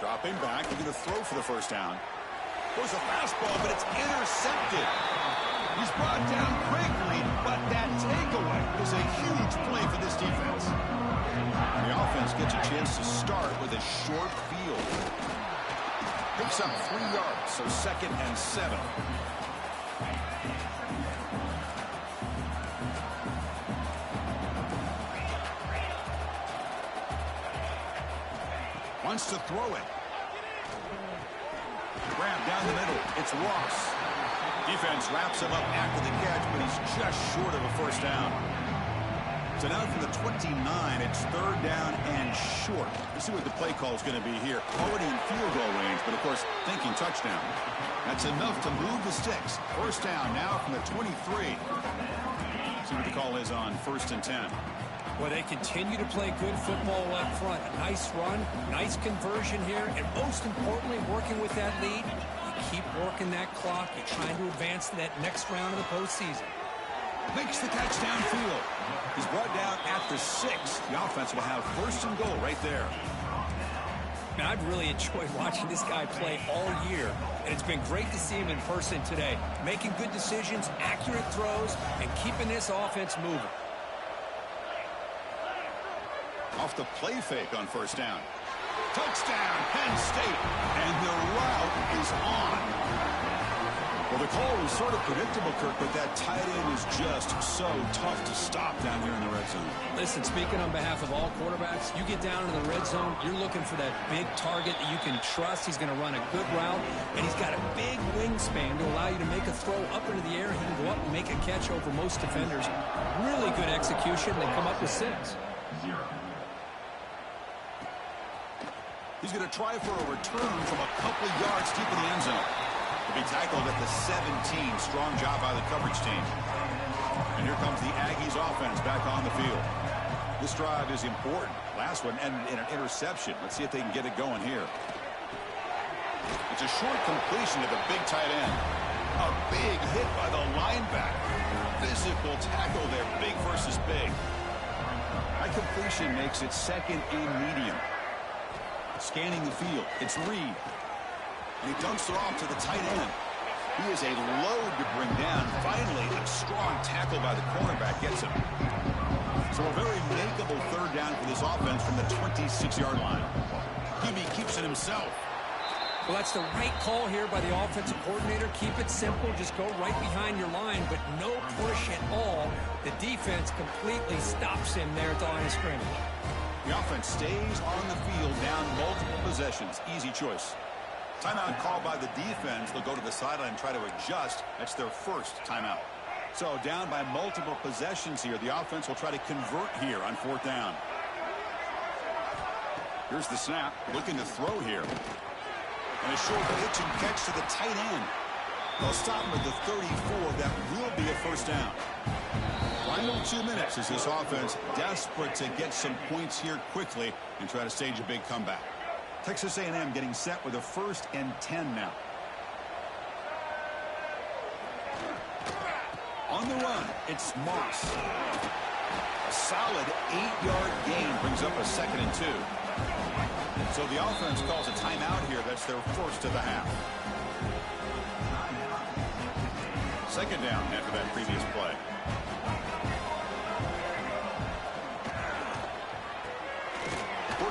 Dropping back, they're going to throw for the first down. Goes a fastball, but it's intercepted. He's brought down quickly, but that takeaway is a huge play for this defense. The offense gets a chance to start with a short field. Picks up 3 yards, so 2nd and 7. Wants to throw it. Grab down the middle. It's Ross. Defense wraps him up after the catch, but he's just short of a first down. So now from the 29, it's 3rd down and short. Let's see what the play call is going to be here. Already in field goal range, but of course, thinking touchdown. That's enough to move the sticks. First down now from the 23. See what the call is on 1st and 10. Well, they continue to play good football up front. A nice run, nice conversion here, and most importantly, working with that lead. Keep working that clock. You're trying to advance to that next round of the postseason. Makes the catch downfield. He's brought down at the 6. The offense will have 1st and goal right there. Man, I've really enjoyed watching this guy play all year, and it's been great to see him in person today. Making good decisions, accurate throws, and keeping this offense moving. Off the play fake on first down. Touchdown, Penn State. And the route is on. Well, the call was sort of predictable, Kirk, but that tight end is just so tough to stop down here in the red zone. Listen, speaking on behalf of all quarterbacks, you get down in the red zone, you're looking for that big target that you can trust. He's going to run a good route, and he's got a big wingspan to allow you to make a throw up into the air. He can go up and make a catch over most defenders. Really good execution. They come up with 6. 0. He's going to try for a return from a couple of yards deep in the end zone. To be tackled at the 17. Strong job by the coverage team. And here comes the Aggies offense back on the field. This drive is important. Last one ended in an interception. Let's see if they can get it going here. It's a short completion to the big tight end. A big hit by the linebacker. Physical tackle there. Big versus big. That completion makes it 2nd and medium. Scanning the field. It's Reed. And he dumps it off to the tight end. He is a load to bring down. Finally, a strong tackle by the cornerback gets him. So a very makeable 3rd down for this offense from the 26-yard line. Gibby keeps it himself. Well, that's the right call here by the offensive coordinator. Keep it simple. Just go right behind your line, but no push at all. The defense completely stops him there at the line of scrimmage. The offense stays on the field down multiple possessions. Easy choice. Timeout called by the defense. They'll go to the sideline and try to adjust. That's their first timeout. So down by multiple possessions here. The offense will try to convert here on 4th down. Here's the snap. Looking to throw here. And a short pitch and catch to the tight end. They'll stop him at the 34. That will be a first down. Final 2 minutes as this offense desperate to get some points here quickly and try to stage a big comeback. Texas A&M getting set with a 1st and 10 now. On the run, it's Moss. A solid 8-yard gain brings up a 2nd and 2. So the offense calls a timeout here. That's their first of the half. 2nd down after that previous play.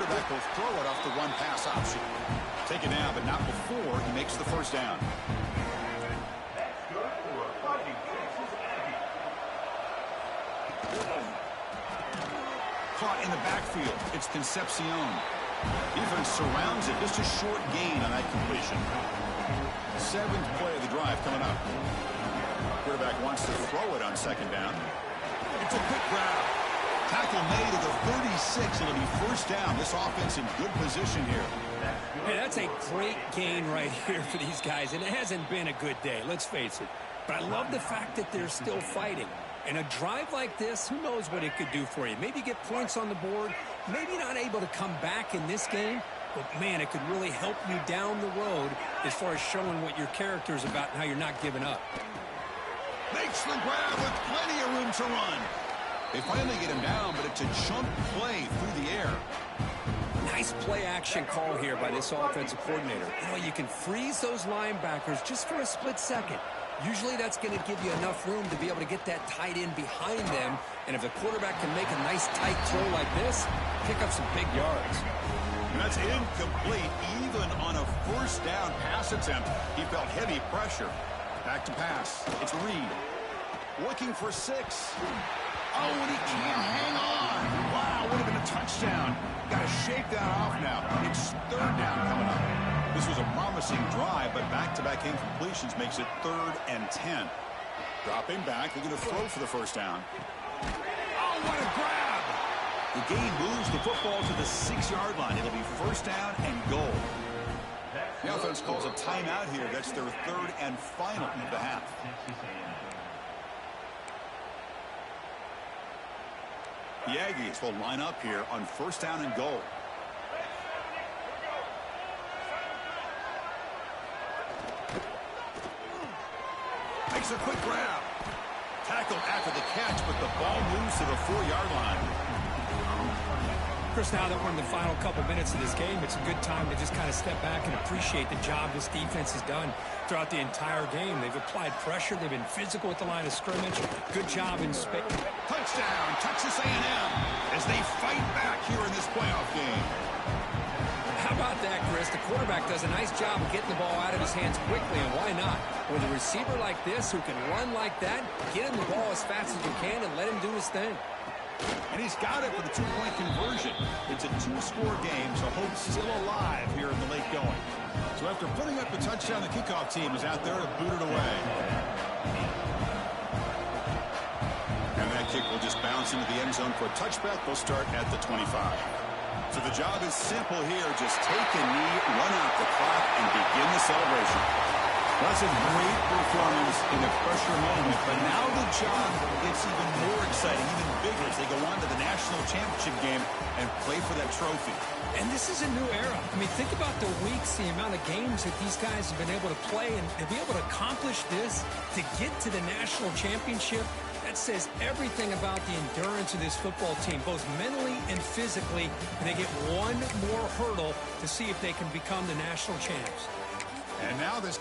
quarterback will throw it off the run-pass option. Take it now, but not before he makes the first down. Caught in the backfield. It's Concepcion. Defense surrounds it. Just a short gain on that completion. 7th play of the drive coming up. Quarterback wants to throw it on 2nd down. It's a quick grab. Tackle made at the 36. It'll be first down. This offense in good position here. Hey, that's a great gain right here for these guys, and it hasn't been a good day, let's face it. But I love the fact that they're still fighting. And a drive like this, who knows what it could do for you. Maybe get points on the board, maybe not able to come back in this game, but, man, it could really help you down the road as far as showing what your character is about and how you're not giving up. Makes the grab with plenty of room to run. They finally get him down, but it's a chunk play through the air. Nice play action call here by this offensive coordinator. You know, you can freeze those linebackers just for a split second. Usually that's going to give you enough room to be able to get that tight end behind them. And if the quarterback can make a nice tight throw like this, pick up some big yards. And that's incomplete. Even on a first down pass attempt, he felt heavy pressure. Back to pass. It's Reed. Looking for 6. Oh, and he can't hang on. Wow, would have been a touchdown. Got to shake that off now. It's 3rd down coming up. This was a promising drive, but back-to-back incompletions makes it 3rd and 10. Dropping back, looking to throw for the first down. Oh, what a grab! The gain moves the football to the 6-yard line. It'll be first down and goal. The offense calls a timeout here. That's their 3rd and final of the half. The Aggies will line up here on first down and goal. Makes a quick grab. Tackled after the catch, but the ball moves to the 4-yard line. Chris, now that we're in the final couple minutes of this game, it's a good time to just kind of step back and appreciate the job this defense has done throughout the entire game. They've applied pressure. They've been physical at the line of scrimmage. Good job in space. Touchdown, Texas A&M, as they fight back here in this playoff game. How about that, Chris? The quarterback does a nice job of getting the ball out of his hands quickly, and why not? With a receiver like this who can run like that, get him the ball as fast as you can and let him do his thing. And he's got it for the 2-point conversion. It's a 2-score game, so hope's still alive here in the late going. So after putting up the touchdown, the kickoff team is out there to boot it away. And that kick will just bounce into the end zone for a touchback. They'll start at the 25. So the job is simple here. Just take a knee, run out the clock, and begin the celebration. That's a great performance in a pressure moment, but now the job gets even more exciting, even bigger as they go on to the national championship game and play for that trophy. And this is a new era. I mean, think about the weeks, the amount of games that these guys have been able to play, and to be able to accomplish this, to get to the national championship, that says everything about the endurance of this football team, both mentally and physically. And they get one more hurdle to see if they can become the national champs. And now this...